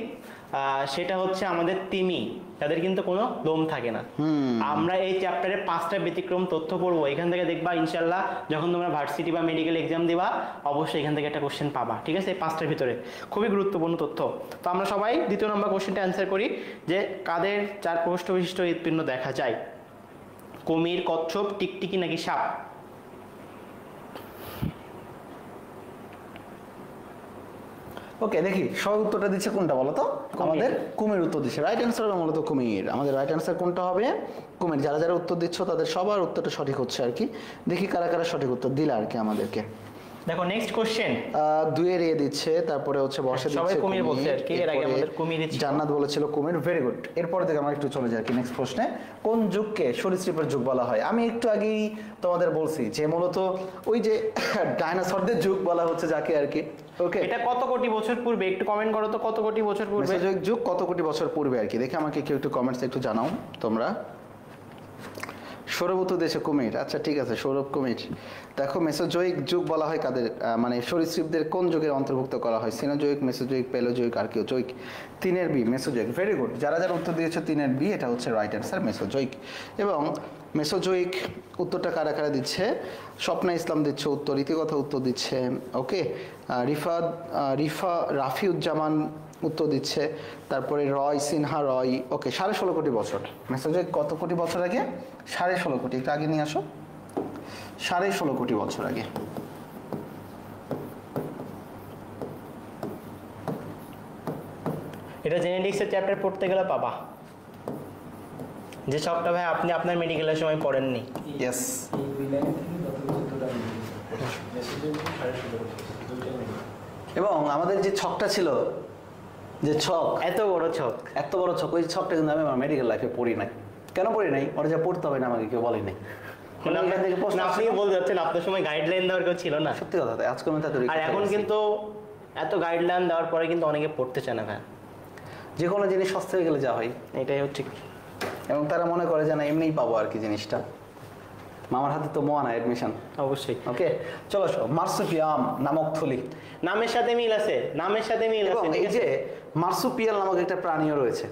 সেটা হচ্ছে আমাদের তিমি, তাদের কিন্তু কোনো লোম থাকে না। আমরা এই চ্যাপ্টারে 5টা ব্যতিক্রম তথ্য পড়বো, এখান থেকে দেখবা ইনশাল্লাহ যখন তোমরা ভার্সিটি বা মেডিকেল এক্সাম দিবা অবশ্যই এখান থেকে একটা কোশ্চেন পাবা, ঠিক আছে? এই 5টার ভিতরে খুবই গুরুত্বপূর্ণ তথ্য। তো আমরা সবাই 2 নম্বর কোশ্চেনটা অ্যান্সার করি যে কাদের 4 প্রকোষ্ঠ বিশিষ্ট হৃৎপিণ্ড দেখা যায়? কুমির, কচ্ছপ, টিকটিকি নাকি সাপ? ওকে, দেখি সবাই উত্তরটা দিচ্ছে কোনটা বলো তো? আমাদের কুমির উত্তর দিচ্ছে। রাইট অ্যান্সার হবে মূলত কুমির। আমাদের রাইট অ্যান্সার কোনটা হবে? কুমির। যারা যারা উত্তর দিচ্ছ তাদের সবার উত্তরটা সঠিক হচ্ছে আর কি। দেখি কারা কারা সঠিক উত্তর দিলা আর কি আমাদেরকে। দেখো নেক্সট কোশ্চেন, 2 এর এ দিচ্ছে, তারপরে হচ্ছে বর্ষে দিচ্ছে সবাই কুমির বলছে আর কি, এর আগে আমাদের কুমিরই ছিল। জান্নাত বলেছিল কুমির। Very good. এরপর থেকে আমরা একটু চলে যাই কি নেক্সট প্রশ্নে। কোন যুগকে সরীসৃপের যুগ বলা হয়? আমি একটু আগেই তোমাদের বলছি যে মূলত ওই যে ডাইনোসরদের যুগ বলা হচ্ছে যাকে আর কি। ওকে, এটা কত কোটি বছর পূর্বে? একটু কমেন্ট করো তো, কত কোটি বছর পূর্বে? মেসোজোইক যুগ কত কোটি বছর পূর্বে আর কি। দেখে আমাকে কেউ একটু কমেন্টসে একটু জানাও তোমরা। সৌরভ উত্তর দিয়েছে কুমির। আচ্ছা ঠিক আছে, সৌরভ কুমির। দেখো মেসোজোইক যুগ বলা হয় কাদের, মানে সরীসৃপদের কোন যুগের অন্তর্ভুক্ত করা হয়? সিনোজোইক, মেসোজোইক, পেলোজোইক, আর্কিওজোইক। 3 এর বি মেসোজোইক। Very good. যারা যারা উত্তর দিয়েছে 3 এর বি, এটা হচ্ছে রাইট অ্যান্সার, মেসোজোইক। এবং মেসোজোইক উত্তরটা কারা কারা দিচ্ছে? স্বপ্না ইসলাম দিচ্ছে উত্তর, ইতিকথা উত্তর দিচ্ছে, ওকে, রাফিউজ্জামান উত্তর দিচ্ছে, তারপরে রয় সিনহা রয়, ওকে। 16.5 কোটি বছর। মেসোজোইক কত কোটি বছর আগে? 16.5 কোটি। একটু আগে নিয়ে আসো। 16.5 কোটি বছর আগে। এটা জেনেটিক্সের চ্যাপ্টার পড়তে গেলে পাবা, যে সবটা ভাই আপনি আপনার মেডিকেলের সময় পড়েননি। ইয়েস। এবং আমাদের যে ছকটা ছিল, যে ছক, এত বড় ছক, এত বড় ছক, ওই ছকটা কিন্তু আমি আমার মেডিকেল লাইফে পড়ি নাই। কেন পড়ি নাই? ওরা যা পড়তে হবে না আমাকে কেউ বলে নাই। আপনি বলতে যাচ্ছেন আপনার সময় গাইডলাইন দেওয়ার কেউ ছিল না। সত্যি কথা, আজকে আমি তাদের আর এখন কিন্তু এত গাইডলাইন দেওয়ার পরে কিন্তু অনেকে পড়তে চায় না ভাই। যে কোনো জিনিস সস্তা হয়ে গেলে যা হয়, এটাই হচ্ছে। এবং তারা মনে করে যে না এমনিই পাবো আর কি জিনিসটা। মামার হাতে তো মোয়া না অ্যাডমিশন। অবশ্যই। ওকে, চলো মার্সুপিয়াম নামক থলি। নামের সাথে মিল আছে, নামের সাথে মিল আছে। এই যে মার্সুপিয়াল নামক একটা প্রাণীও রয়েছে,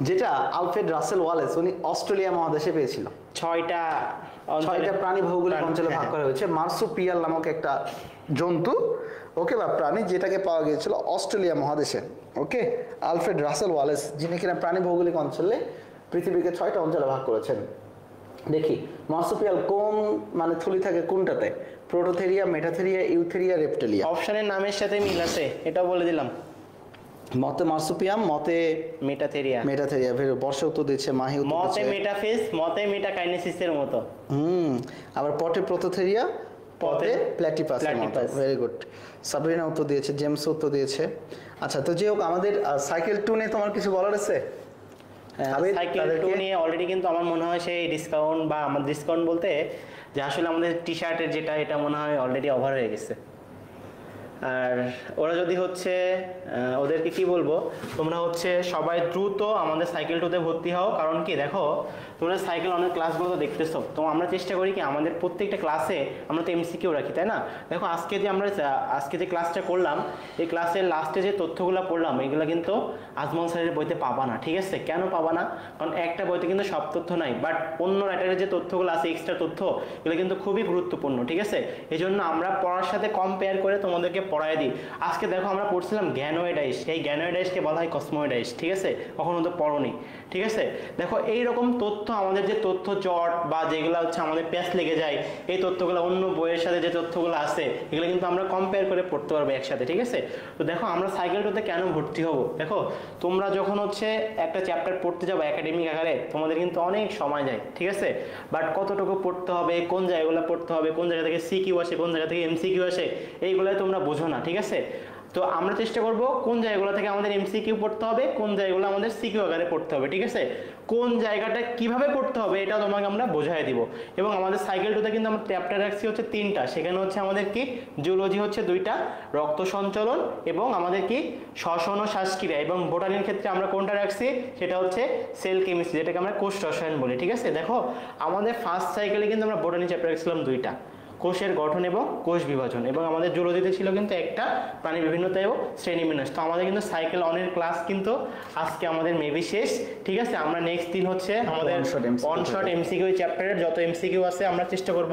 যেটা আলফ্রেড রাসেল ওয়ালেস উনি অস্ট্রেলিয়া মহাদেশে পেয়েছিল। 6টা প্রাণী ভৌগোলিক অঞ্চলে ভাগ করা হয়েছে। মার্সুপিয়াল নামক একটা জন্তু, ওকে, বা প্রাণী, যেটাকে পাওয়া গিয়েছিল অস্ট্রেলিয়া মহাদেশে। ওকে, আলফ্রেড রাসেল ওয়ালেস, যিনি কিনা প্রাণী ভৌগোলিক অঞ্চলে পৃথিবীকে 6টা অঞ্চলে ভাগ করেছেন। দেখি মার্সুপিয়াল কোন মানে থলি থাকে কোনটাতে? প্রোটোথেরিয়া, মেটাথেরিয়া, ইউথেরিয়া, রেপ্টেলিয়া। অপশনের নামের সাথে মিল আছে, এটাও বলে দিলাম। মতে মার্সুপিয়াম, মতে মেটাথেরিয়া। মেটাথেরিয়া। বর্ষা উত্তর দিচ্ছে, মাহি উত্তর মতে দিচ্ছে মেটাফেজ, মতে মেটাকাইনেসিসের মতো। আবার পটে প্রোটোথেরিয়া, পটে প্ল্যাটিপাসের মতো। Very good. সাবরিনা উত্তর দিয়েছে, জেমস উত্তর দিয়েছে। আচ্ছা, তো যে হোক, আমাদের সাইকেল 2 নিয়ে তোমার কিছু বলার আছে? সাইকেল 2 নিয়ে অলরেডি কিন্তু আমার মনে হয় সেই ডিসকাউন্ট, বা আমার ডিসকাউন্ট বলতে যে আসলে আমাদের টি শার্টের যেটা, এটা মনে হয় অলরেডি ওভার হয়ে গেছে। আর ওরা যদি হচ্ছে ওদেরকে কি বলবো, তোমরা হচ্ছে সবাই দ্রুত আমাদের সাইকেল টুতে ভর্তি হও। কারণ কি দেখো, তোমরা সাইকেল অনেক ক্লাসগুলো তো দেখতেছো, তো আমরা চেষ্টা করি কি আমাদের প্রত্যেকটা ক্লাসে আমরা তো এমসিকিউ রাখি, তাই না? দেখো আজকে যে ক্লাসটা করলাম, এই ক্লাসের লাস্টে যে তথ্যগুলো পড়লাম এগুলো কিন্তু আজমল স্যারের বইতে পাবা না, ঠিক আছে? কেন পাবা না? কারণ একটা বইতে কিন্তু সব তথ্য নাই, বাট অন্য রাইটারের যে তথ্যগুলো আছে, এক্সট্রা তথ্য, এগুলো কিন্তু খুবই গুরুত্বপূর্ণ, ঠিক আছে? এই জন্য আমরা পড়ার সাথে কম্পেয়ার করে তোমাদেরকে পড়ায় দিই। আজকে দেখো আমরা পড়ছিলাম গ্যানোয়েডাইস, এই গ্যানোয়েডাইসকে বলা হয় কসমোয়েডাইস, ঠিক আছে? কখনো তো পড়োনি, ঠিক আছে? দেখো এইরকম তথ্য, আমাদের যে তথ্য জট বা যেগুলো হচ্ছে আমাদের প্যাচ লেগে যায়, এই তথ্যগুলো অন্য বইয়ের সাথে যে তথ্যগুলো আছে এগুলো কিন্তু আমরা কম্পেয়ার করে পড়তে পারবো একসাথে, ঠিক আছে? তো দেখো আমরা সাইকেলটাতে কেন ভর্তি হব, দেখো তোমরা যখন হচ্ছে একটা চ্যাপ্টার পড়তে যাবো একাডেমিক আকারে, তোমাদের কিন্তু অনেক সময় যায়, ঠিক আছে? বাট কতটুকু পড়তে হবে, কোন জায়গাগুলো পড়তে হবে, কোন জায়গা থেকে সিকিউ আসে, কোন জায়গা থেকে এমসিকিউ আসে, এইগুলাই তোমরা বোঝো না, ঠিক আছে? তো আমরা চেষ্টা করব কোন জায়গাগুলো থেকে আমাদের এমসিকিউ পড়তে হবে, কোন জায়গাগুলো আমাদের সিকিউ আকারে পড়তে হবে, ঠিক আছে? কোন জায়গাটা কিভাবে পড়তে হবে এটা তোমাকে আমরা বোঝাই দিব। এবং আমাদের সাইকেল টুতে কিন্তু আমরা চ্যাপ্টার রাখছি হচ্ছে 3টা, সেখানে হচ্ছে আমাদের কি জুলজি হচ্ছে 2টা, রক্ত সঞ্চালন এবং আমাদের কি শ্বসন ও শ্বাসক্রিয়া, এবং বোটানির ক্ষেত্রে আমরা কোনটা রাখছি সেটা হচ্ছে সেল কেমিস্ট্রি, যেটাকে আমরা কোষ রসায়ন বলি, ঠিক আছে? দেখো আমাদের ফার্স্ট সাইকেলে কিন্তু আমরা বোটানি চ্যাপ্টার রাখছিলাম 2টা, কোষের গঠন এবং কোষ বিভাজন, এবং আমাদের জুলজিতে ছিল কিন্তু একটা, প্রাণী বিভিন্নতা এবং শ্রেণীবিন্যাস। তো আমাদের কিন্তু সাইকেল অনের ক্লাস কিন্তু আজকে আমাদের মেবি শেষ, ঠিক আছে? আমরা নেক্সট দিন হচ্ছে আমাদের ওয়ান শট এমসিকিউ চ্যাপ্টারের যত এমসিকিউ আছে আমরা চেষ্টা করব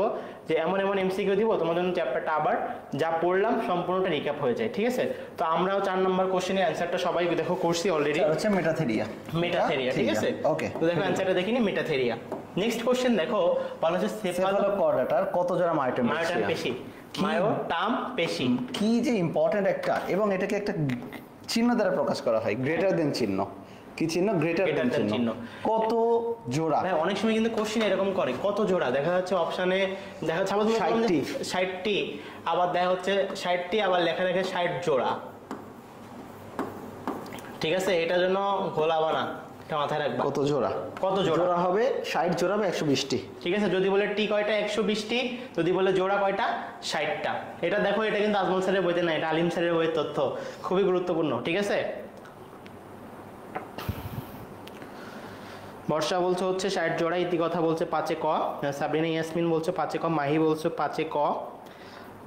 যে এমন এমসিকিউ দিব তোমাদের জন্য চ্যাপ্টারটা আবার যা পড়লাম সম্পূর্ণটা রিক্যাপ হয়ে যায়, ঠিক আছে? তো আমরাও 4 নম্বর কোশ্চেনের অ্যান্সারটা সবাই দেখো করছি অলরেডি, হচ্ছে মেটাথেরিয়া, ঠিক আছে? ওকে, তো দেখো অ্যান্সারটা দেখিনি, মেটাথেরিয়া। নেক্সট কোশ্চেন দেখো, বলা হচ্ছে সেফালোকর্ডাটার কত জোড়া মায়োটাম পেশি, মায়োটাম পেশি, কি যে ইম্পর্টেন্ট একটা, এবং এটাকে একটা চিহ্ন দ্বারা প্রকাশ করা হয়, গ্রেটার দেন চিহ্ন। কি চিহ্ন? গ্রেটার দেন চিহ্ন। কত জোড়া? ভাই অনেক সময় কিন্তু কোশ্চেন এরকম করে, কত জোড়া দেখা যাচ্ছে অপশনে, দেখা যাচ্ছে 60টি, আবার দেখা হচ্ছে 60টি, আবার লেখা রেখে 60 জোড়া, ঠিক আছে? এটার জন্য গোলাবা না, মাথায় রাখবা। কত জোড়া? কত জোড়া হবে? 60 জোড়া বা 120টি, ঠিক আছে? যদি বলে টি কয়টা 120টি, যদি বলে জোড়া কয়টা 60টা। এটা দেখো, এটা কিন্তু আজমল স্যারের বইতে না, এটা আলিম স্যারের বইয়ের তথ্য, খুবই গুরুত্বপূর্ণ, ঠিক আছে? বর্ষা বলছে হচ্ছে 60 জোড়া, ইতি কথা বলছে 5 ক, সাবরিনা ইয়াসমিন বলছে 5 ক, মাহি বলছে 5 ক,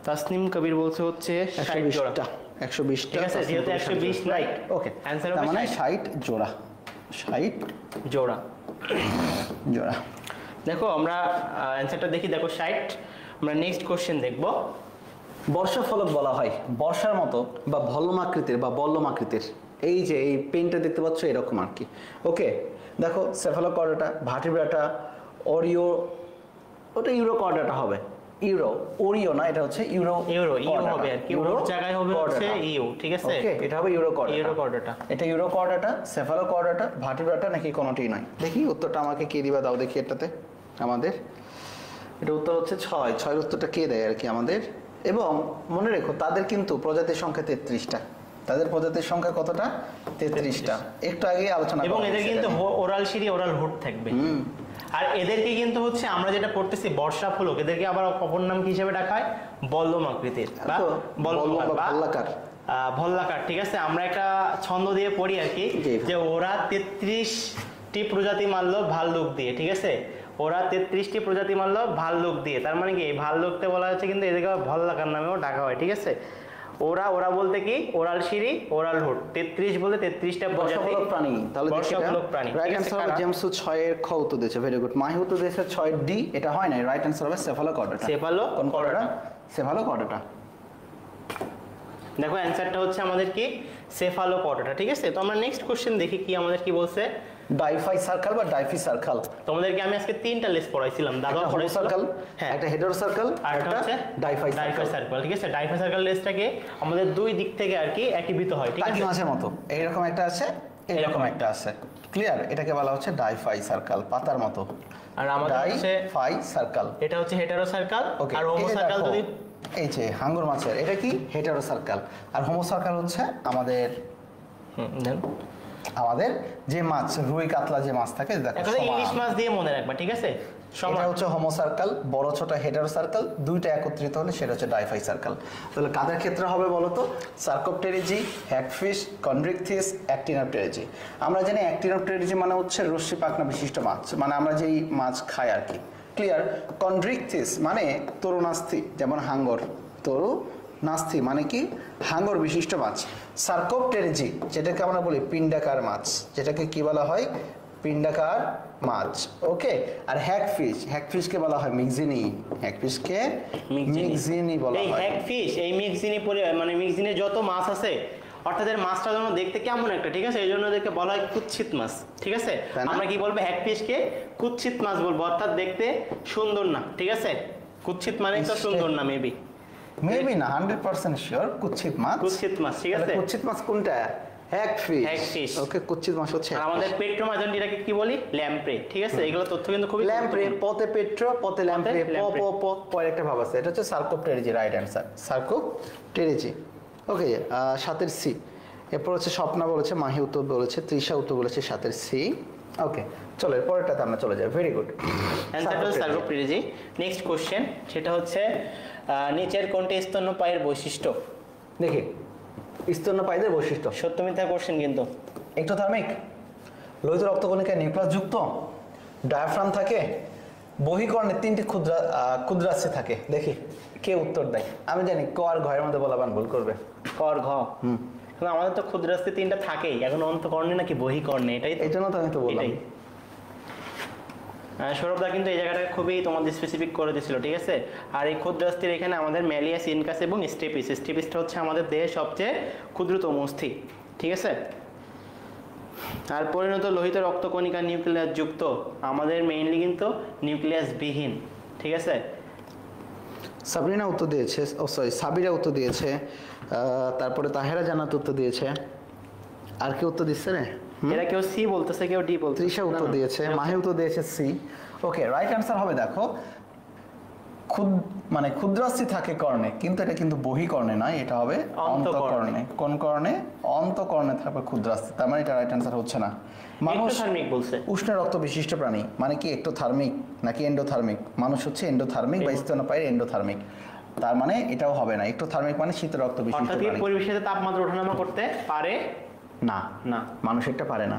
তাসনিম কবির বলছে হচ্ছে 60 জোড়া, 120টা, ঠিক আছে? যেহেতু 120 রাইট, ওকে, অ্যানসার তার হবে মানে 60 জোড়া, 60 জোড়া। জোড়া। দেখো আমরা অ্যানসারটা দেখি, দেখো 60। আমরা নেক্সট কোশ্চেন দেখব। বর্ষা ফলক বলা হয় বর্ষার মতো বা ভল্লমাকৃতির বা বল্লমাকৃতির, এই যে এই পেনটা দেখতে পাচ্ছ এরকম আর কি, ওকে? দেখো সেফালোকর্ডাটা, ভার্টিব্রাটা, অরিও, ওটা ইউরোকর্ডাটা হবে, ওরিও না, এটা হচ্ছে ইউ হবে আর কি, ওর জায়গায় হবে হচ্ছে ইউ, ঠিক আছে? ওকে, এটা হবে ইউরোকর্ডাটা, এটা ইউরোকর্ডাটা, সেফালোকর্ডাটা, ভার্টিব্রাটা, নাকি কোনোটাই নয়? দেখি উত্তরটা আমাকে কে দিবা, দাও দেখি এটাতে আমাদের। এটা উত্তর হচ্ছে 6 উত্তরটা কে দেয় আর কি আমাদের। এবং মনে রেখো তাদের কিন্তু প্রজাতির সংখ্যা 33টা, তাদের প্রজাতির সংখ্যা কতটা? 33টা, একটু আগে আলোচনা। এবং এদের কিন্তু ওরাল সিরি, ওরাল হুড থাকবে। আর এদেরকে কিন্তু হচ্ছে আমরা যেটা পড়তেছি বর্ষা ফলক, এদেরকে আবার অপর নাম কি হিসেবে ডাকা হয়? বল্লমাকৃতির বা ভল্লাকার, ভল্লাকার, ঠিক আছে? আমরা একটা ছন্দ দিয়ে পড়ি আর কি, যে ওরা 33টি প্রজাতি মারলো ভাল্লুক দিয়ে, ঠিক আছে? ওরা 33টি প্রজাতি মারলো ভাল্লুক দিয়ে, তার মানে কি ভাল্লুকতে বলা হচ্ছে কিন্তু এদেরকে ভল্লাকার নামেও ডাকা হয়, ঠিক আছে? ওরা বলতে কি ওরাল সিরি, ওরাল হুড, 33 বলে 33টা প্রজাতি প্রাণী। তাহলে বর্ষামূলক প্রাণী, রাইট অ্যানসার হবে জেমসু 6 এর খ উত্তর দিয়েছে, ভেরি গুড। মাহি উত্তর দিয়েছে 6 ডি, এটা হয় না, রাইট অ্যানসার হবে সেফালোকর্ডাটা। সেফালোকর্ডাটা। দেখো অ্যানসারটা হচ্ছে আমাদের কি সেফালোকর্ডাটা, ঠিক আছে? তো আমরা নেক্সট কোশ্চেন দেখি কি আমাদের কি বলছে। ডাইফাই সার্কেল বা ডাইফি সার্কেল, তোমাদেরকে আমি আজকে 3টা লেস পড়াইছিলাম, দাদা পড়াইছিল সার্কেল, হ্যাঁ, একটা হেডার সার্কেল আর একটা হচ্ছে ডাইফাই সার্কেল, ঠিক আছে? ডাইফাই সার্কেল লেসটাকে আমাদের দুই দিক থেকে আর কি একীভূত হয়, ঠিক আছে? মাছের মতো এইরকম একটা আছে, এইরকম একটা আছে, ক্লিয়ার? এটাকে বলা হচ্ছে ডাইফাই সার্কেল, পাতার মতো। আর আমাদের হচ্ছে ডাইফাই সার্কেল, এটা হচ্ছে হেটারো সার্কেল, আর হোমো সার্কেল যদি এই যে হাঙ্গর মাছের, এটা কি হেটারো সার্কেল, আর হোমো সার্কেল হচ্ছে আমাদের আমাদের যে মাছ রুই কাতলা যে মাছ থাকে দেখো এখন সমান। ইলিশ মাছ দিয়ে মনে রাখবা, ঠিক আছে? এটা সমান। হচ্ছে হোমো সার্কেল, বড় ছোট হেটারো সার্কেল, দুইটা একত্রিত হলে সেটা হচ্ছে ডাইফাই সার্কেল। তাহলে কাদের ক্ষেত্রে হবে বলো তো? Sarcopterygii, hagfish, chondrichthyes, actinopterygii. আমরা জানি অ্যাক্টিনোপটেরিজি মানে হচ্ছে রশ্মি পাখনা বিশিষ্ট মাছ, মানে আমরা যেই মাছ খাই আর কি, ক্লিয়ার। কনড্রিকথিস মানে তরুণাস্থি, যেমন হাঙ্গর, তরুণাস্থি মানে কি হাঙ্গর বিশিষ্ট মাছ। সার্কোপটেরিজি যেটাকে আমরা বলি পিণ্ডাকার মাছ, যেটাকে কি বলা হয়? পিণ্ডাকার মাছ, ওকে। আর হ্যাগফিশকে বলা হয় মিক্সিনি, হ্যাগফিশকে মিক্সিনি বলা এই হয়। হ্যাগফিশ, এই মিক্সিনি মানে মিক্সিনে যত মাছ আছে, অর্থাৎ এর মাছটা যেন দেখতে কেমন একটা, ঠিক আছে? এই জন্য এদেরকে বলা হয় কুৎসিত মাছ, ঠিক আছে? তাই না? আমরা কি বলবো? হ্যাগফিশকে কুৎসিত মাছ বলবো, অর্থাৎ দেখতে সুন্দর না, ঠিক আছে? কুৎসিত মানে তো সুন্দর না, মেবি না 100% শিওর কুৎসিত মাছ। কুৎসিত মাছ, ঠিক আছে? তাহলে কুৎসিত মাছ কোনটা? হ্যাগফিশ। হ্যাগফিশ। ওকে, কুৎসিত মাছ হচ্ছে আর আমাদের পেট্রোমাজনটিটাকে কি বলি? ল্যাম্প্রে, ঠিক আছে? এগুলো তথ্য কিন্তু খুবই ল্যাম্প্রে, পতে পেট্রো, পতে ল্যাম্প্রে, প ল্যাম্প্রে। প প পরে একটা ভাব আছে, এটা হচ্ছে সার্কোপটেরিজি, রাইট অ্যান্সার সার্কোপটেরিজি। ওকে, সাতের সি। এরপর হচ্ছে স্বপ্না বলেছে, মাহি উত্তর বলেছে, তৃষা উত্তর বলেছে সাতের সি। ওকে, চলো এর পরেরটাতে আমরা চলে যাই। ভেরি গুড, অ্যান্সারটা হচ্ছে সার্কোপটেরিজি। নেক্সট কোশ্চেন, সেটা হচ্ছে নিচের কোনটি স্তন্যপায়ীর বৈশিষ্ট্য? দেখি স্তন্যপায়ীদের বৈশিষ্ট্য। সত্য মিথ্যা কোশ্চেন কিন্তু। এক্টোথার্মিক, লোহিত রক্তকণিকায় নিউক্লিয়াস যুক্ত, ডায়াফ্রাম থাকে, বহিকর্ণে 3টি ক্ষুদ্রাস্থি থাকে। দেখি কে উত্তর দেয়। আমি জানি ক আর ঘরের মধ্যে বলাবান ভুল করবে। কর ঘ। কিন্তু আমাদের তো ক্ষুদ্রাস্থি 3টা থাকেই, এখন অন্তকর্ণে নাকি বহিকর্ণে, এটাই তো। এই জন্য তো আমি তো বললাম। এটাই। সৌরভদা কিন্তু এই জায়গাটা খুবই তোমাদের স্পেসিফিক করে দিয়েছিল, ঠিক আছে? আর এই ক্ষুদ্রাস্থির এখানে আমাদের ম্যালিয়াস, ইনকাস এবং স্টেপিস। স্টেপিসটা হচ্ছে আমাদের দেহের সবচেয়ে ক্ষুদ্রতম অস্থি, ঠিক আছে? আর পরিণত লোহিত রক্তকণিকা নিউক্লিয়াস যুক্ত, আমাদের মেইনলি কিন্তু নিউক্লিয়াস বিহীন, ঠিক আছে? সাবরিনা উত্তর দিয়েছে, ও সরি সাবিরা উত্তর দিয়েছে, তারপরে তাহেরা জান্নাত উত্তর দিয়েছে। আর কি উত্তর দিচ্ছে রে? এরা কেউ সি বলতেছে, কেউ ডি বলতেছে। তৃষা উত্তর দিয়েছে, মাহি উত্তর দিয়েছে সি। ওকে, রাইট অ্যান্সার হবে দেখো মানে ক্ষুদ্রাস্থি থাকে কর্ণে, কিন্তু এটা কিন্তু বহিকর্ণে নয়, এটা হবে অন্তকর্ণে। কোন কর্ণে? অন্তকর্ণে থাকবে ক্ষুদ্রাস্থি, তার মানে এটা রাইট অ্যান্সার হচ্ছে না। মানুষ এক্টোথার্মিক বলছে। উষ্ণ রক্ত বিশিষ্ট প্রাণী, মানে কি এক্টোথার্মিক নাকি এন্ডোথার্মিক? মানুষ হচ্ছে এন্ডোথার্মিক বা স্তন্যপায়ীর এন্ডোথার্মিক, তার মানে এটাও হবে না। এক্টোথার্মিক মানে শীত রক্ত বিশিষ্ট অর্থাৎ কি প্রাণী পরিবেশের তাপমাত্রা ওঠানামা করতে পারে না, না। মানুষেরটা পারে না।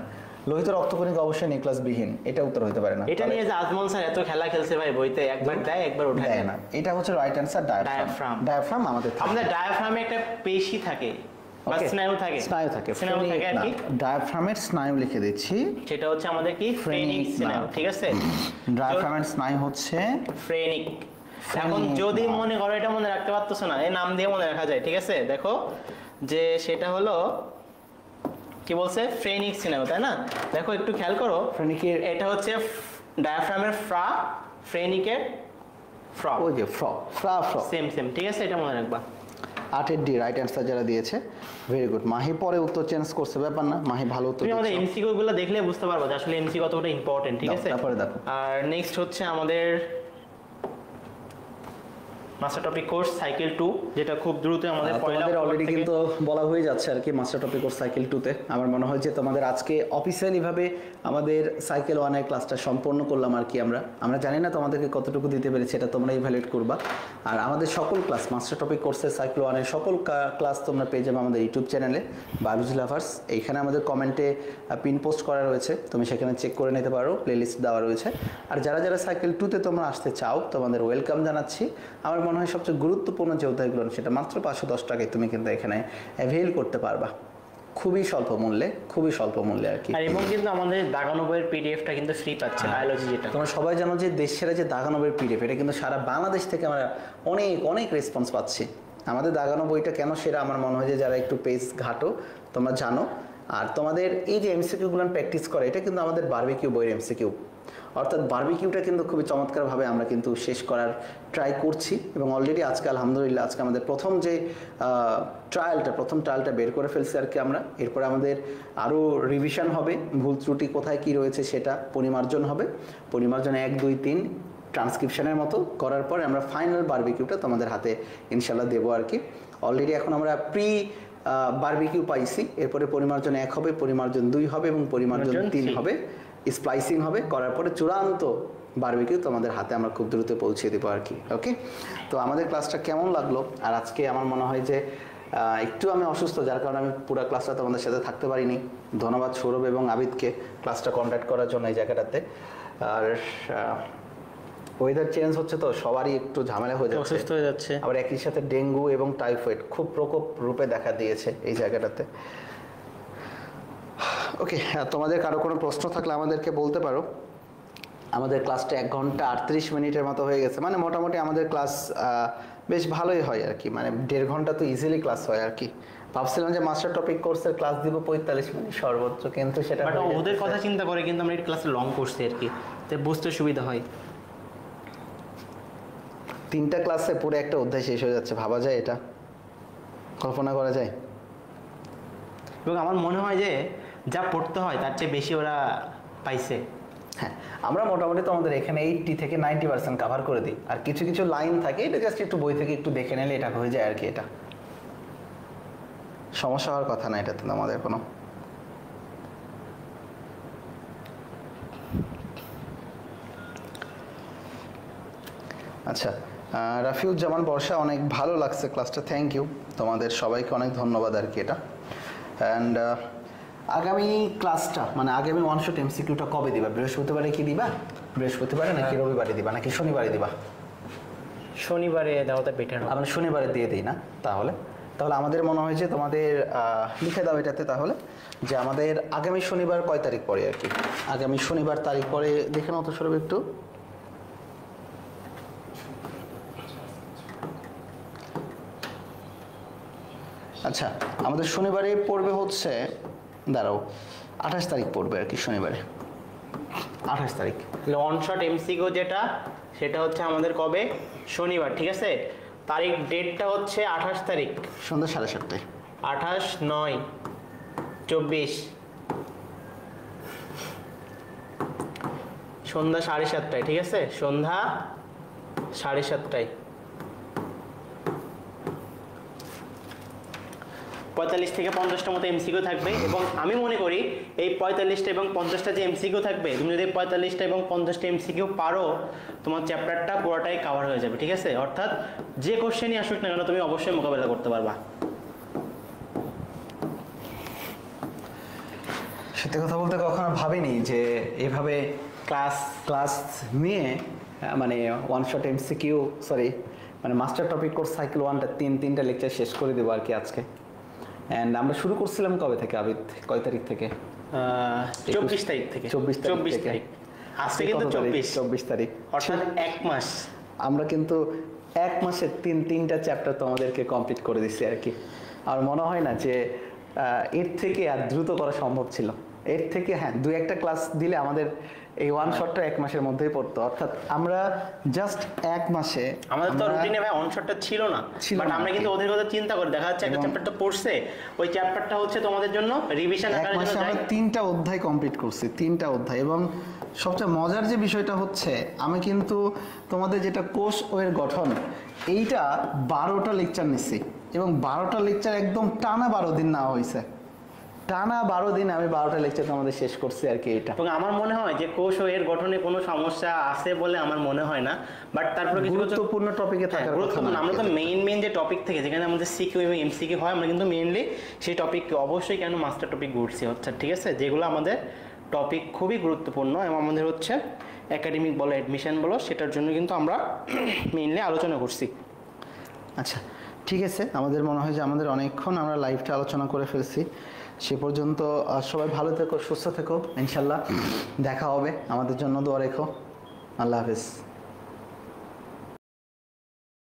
লোহিত রক্তকণিকা অবশ্যই নিউক্লিয়াস বিহীন, এটা উত্তর হতে পারে না। এটা নিয়ে যে আজমল স্যার এত খেলা খেলছে ভাই বইতে, একবার দেয় একবার ওঠায় দেয় না। এটা হচ্ছে right answer diaphragm. Diaphragm। Diaphragm আমাদের থাকে। আমাদের ডায়াফ্রামে একটা পেশি থাকে বা Okay. স্নায়ু থাকে। স্নায়ু থাকে, স্নায়ু থাকে আর কি। ডায়াফ্রামের স্নায়ু লিখে দিচ্ছি। সেটা হচ্ছে আমাদের কি ফ্রেনিক স্নায়ু, ঠিক আছে? ডায়াফ্রামের স্নায়ু হচ্ছে ফ্রেনিক। এখন Phrenic যদি nerve। মনে করো এটা মনে রাখতে পারতেছো না, এই নাম দিয়ে মনে রাখা যায়, ঠিক আছে? দেখো যে সেটা হলো কি বলছে, ফ্রেনিক স্নায়ু, তাই না? দেখো একটু খেয়াল করো, ফ্রেনিকের এটা হচ্ছে ডায়াফ্রামের ফ্রা, ফ্রেনিকের ফ্রা, ওই যে ফ্র ফ্রা ফ্র সেম সেম, ঠিক আছে? এটা মনে রাখবা। 8 ডি রাইট অ্যান্সার যারা দিয়েছে, ভেরি গুড। মাহি পরে উত্তর চেঞ্জ করছে, ব্যাপার না, মাহি ভালো উত্তর তুমি আমাদের দিয়েছে। এমসিকিউ গুলো দেখলে বুঝতে পারবো যে আসলে এমসি কতটা ইম্পর্টেন্ট, ঠিক দাও, আছে? তারপরে দেখো। আর নেক্সট হচ্ছে আমাদের মাস্টার টপিক কোর্স সাইকেল 2, যেটা খুব দ্রুত আমাদের পয়লা তোমাদের অক্টোবর অলরেডি থেকে- কিন্তু বলা হয়ে যাচ্ছে আর কি মাস্টার টপিক কোর্স সাইকেল 2 তে। আমার মনে হয় যে তোমাদের আজকে অফিসিয়ালি ভাবে আমাদের সাইকেল 1 এর ক্লাসটা সম্পন্ন করলাম আর কি। আমরা জানি না তোমাদেরকে কতটুকু দিতে পেরেছি, এটা তোমরা ইভ্যালুয়েট করবা। আর আমাদের সকল ক্লাস মাস্টার টপিক কোর্সের সাইকেল 1 এর সকল ক্লাস তোমরা পেয়ে যাবে আমাদের ইউটিউব চ্যানেলে বায়োলজি লাভার্স। এইখানে আমাদের কমেন্টে পিন পোস্ট করা রয়েছে, তুমি সেখানে চেক করে নিতে পারো, প্লেলিস্ট দেওয়া রয়েছে। আর যারা যারা সাইকেল 2 তে তোমরা আসতে চাও তোমাদের ওয়েলকাম জানাচ্ছি। আমার মনে হয় সবচেয়ে গুরুত্বপূর্ণ যে অধ্যায়গুলো সেটা মাত্র 510 টাকায় তুমি কিন্তু এখানে অ্যাভেল করতে পারবা, খুবই স্বল্প মূল্যে আর কি। আর এবং কিন্তু আমাদের দাগানো বইয়ের পিডিএফটা কিন্তু ফ্রি পাচ্ছে, বায়োলজি যেটা। তোমরা সবাই জানো যে দেশ সেরা যে দাগানো বইয়ের পিডিএফ, এটা কিন্তু সারা বাংলাদেশ থেকে আমরা অনেক রেসপন্স পাচ্ছি। আমাদের দাগানো বইটা কেন সেরা, আমার মনে হয় যে যারা একটু পেজ ঘাটো তোমরা জানো। আর তোমাদের এই যে এমসিকিউগুলো প্র্যাকটিস করে, এটা কিন্তু আমাদের বারবিকিউ বইয়ের এমসিকিউ, অর্থাৎ বারবিকিউটা কিন্তু খুবই চমৎকারভাবে আমরা কিন্তু শেষ করার ট্রাই করছি। এবং অলরেডি আজকে আলহামদুলিল্লাহ আজকে আমাদের প্রথম ট্রায়ালটা বের করে ফেলছি আর কি আমরা। এরপরে আমাদের আরও রিভিশন হবে, ভুল ত্রুটি কোথায় কি রয়েছে সেটা পরিমার্জন হবে। পরিমার্জন 1, 2, 3 ট্রান্সক্রিপশনের মতো করার পরে আমরা ফাইনাল বারবিকিউটা তোমাদের হাতে ইনশাল্লাহ দেবো আর কি। অলরেডি এখন আমরা বারবিকিউ পাইছি, এরপরে পরিমার্জন 1 হবে, পরিমার্জন 2 হবে এবং পরিমার্জন 3 হবে, স্প্লাইসিং হবে, করার পরে চূড়ান্ত বারবিকিউ তোমাদের হাতে আমরা খুব দ্রুত পৌঁছে দেবো আর কি। ওকে, তো আমাদের ক্লাসটা কেমন লাগলো? আর আজকে আমার মনে হয় যে একটু আমি অসুস্থ, যার কারণে আমি পুরো ক্লাসটা তোমাদের সাথে থাকতে পারিনি। ধন্যবাদ সৌরভ এবং আবিদকে ক্লাসটা কন্ডাক্ট করার জন্য এই জায়গাটাতে। আর ওয়েদার চেঞ্জ হচ্ছে তো সবারই একটু ঝামেলা হয়ে যাচ্ছে, অসুস্থ হয়ে যাচ্ছে। আবার একই সাথে ডেঙ্গু এবং টাইফয়েড খুব প্রকোপ রূপে দেখা দিয়েছে এই জায়গাটাতে। ওকে, তোমাদের কারো কোনো প্রশ্ন থাকলে আমাদেরকে বলতে পারো। আমাদের ক্লাসটা 1 ঘন্টা 38 মিনিটের মতো হয়ে গেছে, মানে মোটামুটি আমাদের ক্লাস বেশ ভালোই হয় আর কি, মানে 1.5 ঘন্টা তো ইজিলি ক্লাস হয় আর কি। ভাবছিলাম যে মাস্টার টপিক কোর্সের ক্লাস দিব 45 মিনিট সর্বোচ্চ, কিন্তু সেটা বাট ওদের কথা চিন্তা করে কিন্তু আমরা এই ক্লাসে লং করছি আর কি, তো বুঝতে সুবিধা হয়। 3টা ক্লাসে পুরো একটা অধ্যায় শেষ হয়ে যাচ্ছে, ভাবা যায়? এটা কল্পনা করা যায়? এবং আমার মনে হয় যে যা পড়তে হয় তার চেয়ে বেশি ওরা পাইছে। হ্যাঁ, আমরা মোটামুটি তো আমাদের এখানে 80 থেকে 90% কাভার করে দিই, আর কিছু কিছু লাইন থাকে এটা জাস্ট একটু বই থেকে একটু দেখে নিলে এটা হয়ে যায় আর কি। এটা সমস্যা হওয়ার কথা না এটাতে আমাদের কোনো। আচ্ছা, রাফিউজ্জামান বর্ষা, অনেক ভালো লাগছে ক্লাসটা, থ্যাংক ইউ, তোমাদের সবাইকে অনেক ধন্যবাদ আর কি এটা। অ্যান্ড আগামী ক্লাসটা মানে আগামী ওয়ান শট এমসিকিউটা কবে দিবা? বৃহস্পতিবারে কি দিবা? বৃহস্পতিবারে নাকি রবিবারে দিবা নাকি শনিবারে দিবা? শনিবারে দেওয়াটা বেটার হবে। আমরা শনিবারে দিয়ে দিই না তাহলে? তাহলে আমাদের মনে হয় যে তোমাদের লিখে দাও এটাতে তাহলে, যে আমাদের আগামী শনিবার কয় তারিখ পরে আর কি, আগামী শনিবার তারিখ পরে দেখে নাও তো সরব একটু। আচ্ছা, আমাদের শনিবারে পড়বে হচ্ছে, দাঁড়াও, 28 তারিখ পড়বে আর কি শনিবারে, 28 তারিখ। ওয়ান শট এমসিকিউ যেটা সেটা হচ্ছে আমাদের কবে? শনিবার, ঠিক আছে। তারিখ ডেটটা হচ্ছে 28 তারিখ, সন্ধ্যা 7:30টায়। 28/9/24 সন্ধ্যা 7:30টায়, ঠিক আছে, সন্ধ্যা 7:30টায়। 45 থেকে 50টা মতো এমসিকিউ থাকবে, এবং আমি মনে করি এই 45টা এবং 50টা যে এমসিকিউ থাকবে, তুমি যদি 45টা এবং 50টা এমসিকিউ পারো, তোমার চ্যাপ্টারটা পুরোটাই কভার হয়ে যাবে, ঠিক আছে। অর্থাৎ যে কোশ্চেনই আসুক না কেন তুমি অবশ্যই মোকাবেলা করতে পারবা। সত্যি কথা বলতে কখনো ভাবিনি যে এভাবে ক্লাস নিয়ে মানে ওয়ান শট এমসিকিউ মানে মাস্টার টপিক কোর্স সাইকেল 1টা 3টা লেকচার শেষ করে দেবো আর কি আজকে। অ্যান্ড আমরা শুরু করছিলাম কবে থেকে আবিদ? কয় তারিখ থেকে? 24 তারিখ থেকে। 24 তারিখ আজকে কিন্তু 24 তারিখ, অর্থাৎ 1 মাস। আমরা কিন্তু 1 মাসে 3টা চ্যাপ্টার তোমাদেরকে কমপ্লিট করে দিচ্ছি আর কি। আর মনে হয় না যে এর থেকে আর দ্রুত করা সম্ভব ছিল। এর থেকে হ্যাঁ 2-1টা ক্লাস দিলে আমাদের এই ওয়ান শটটা 1 মাসের মধ্যেই পড়তো, অর্থাৎ আমরা জাস্ট 1 মাসে আমাদের তো রুটিনে ভাই অন শটটা ছিল না, বাট আমরা কিন্তু ওদের কথা চিন্তা করে দেখা যাচ্ছে একটা চ্যাপ্টারটা পড়ছে, ওই চ্যাপ্টারটা হচ্ছে তোমাদের জন্য রিভিশন আকারে জন্য আমরা 3টা অধ্যায় কমপ্লিট করছি, 3টা অধ্যায়। এবং সবচেয়ে মজার যে বিষয়টা হচ্ছে, আমি কিন্তু তোমাদের যেটা কোষ ও এর গঠন, এইটা 12টা লেকচার নিচ্ছি, এবং 12টা লেকচার একদম টানা 12 দিন নেওয়া হয়েছে। টানা 12 দিন আমি 12টা লেকচার আমাদের শেষ করছি আর কি এটা। এবং আমার মনে হয় যে কোষ ও এর গঠনে কোনো সমস্যা আছে বলে আমার মনে হয় না, বাট তারপরে কিছু গুরুত্বপূর্ণ টপিকে থাকার কথা না। আমরা তো মেইন যে টপিক থেকে যেখানে আমাদের সিকিউ এবং এমসিকিউ হয়, আমরা কিন্তু মেইনলি সেই টপিক অবশ্যই কেন মাস্টার টপিক ঘুরছি হচ্ছে, ঠিক আছে, যেগুলো আমাদের টপিক খুবই গুরুত্বপূর্ণ এবং আমাদের হচ্ছে একাডেমিক বলো অ্যাডমিশন বলো সেটার জন্য কিন্তু আমরা মেইনলি আলোচনা করছি। আচ্ছা ঠিক আছে, আমাদের মনে হয় যে আমাদের অনেকক্ষণ আমরা লাইভটা আলোচনা করে ফেলছি। সে পর্যন্ত সবাই ভালো থেকো, সুস্থ থেকো, ইনশাল্লাহ দেখা হবে। আমাদের জন্য দোয়া রেখো। আল্লাহ হাফেজ।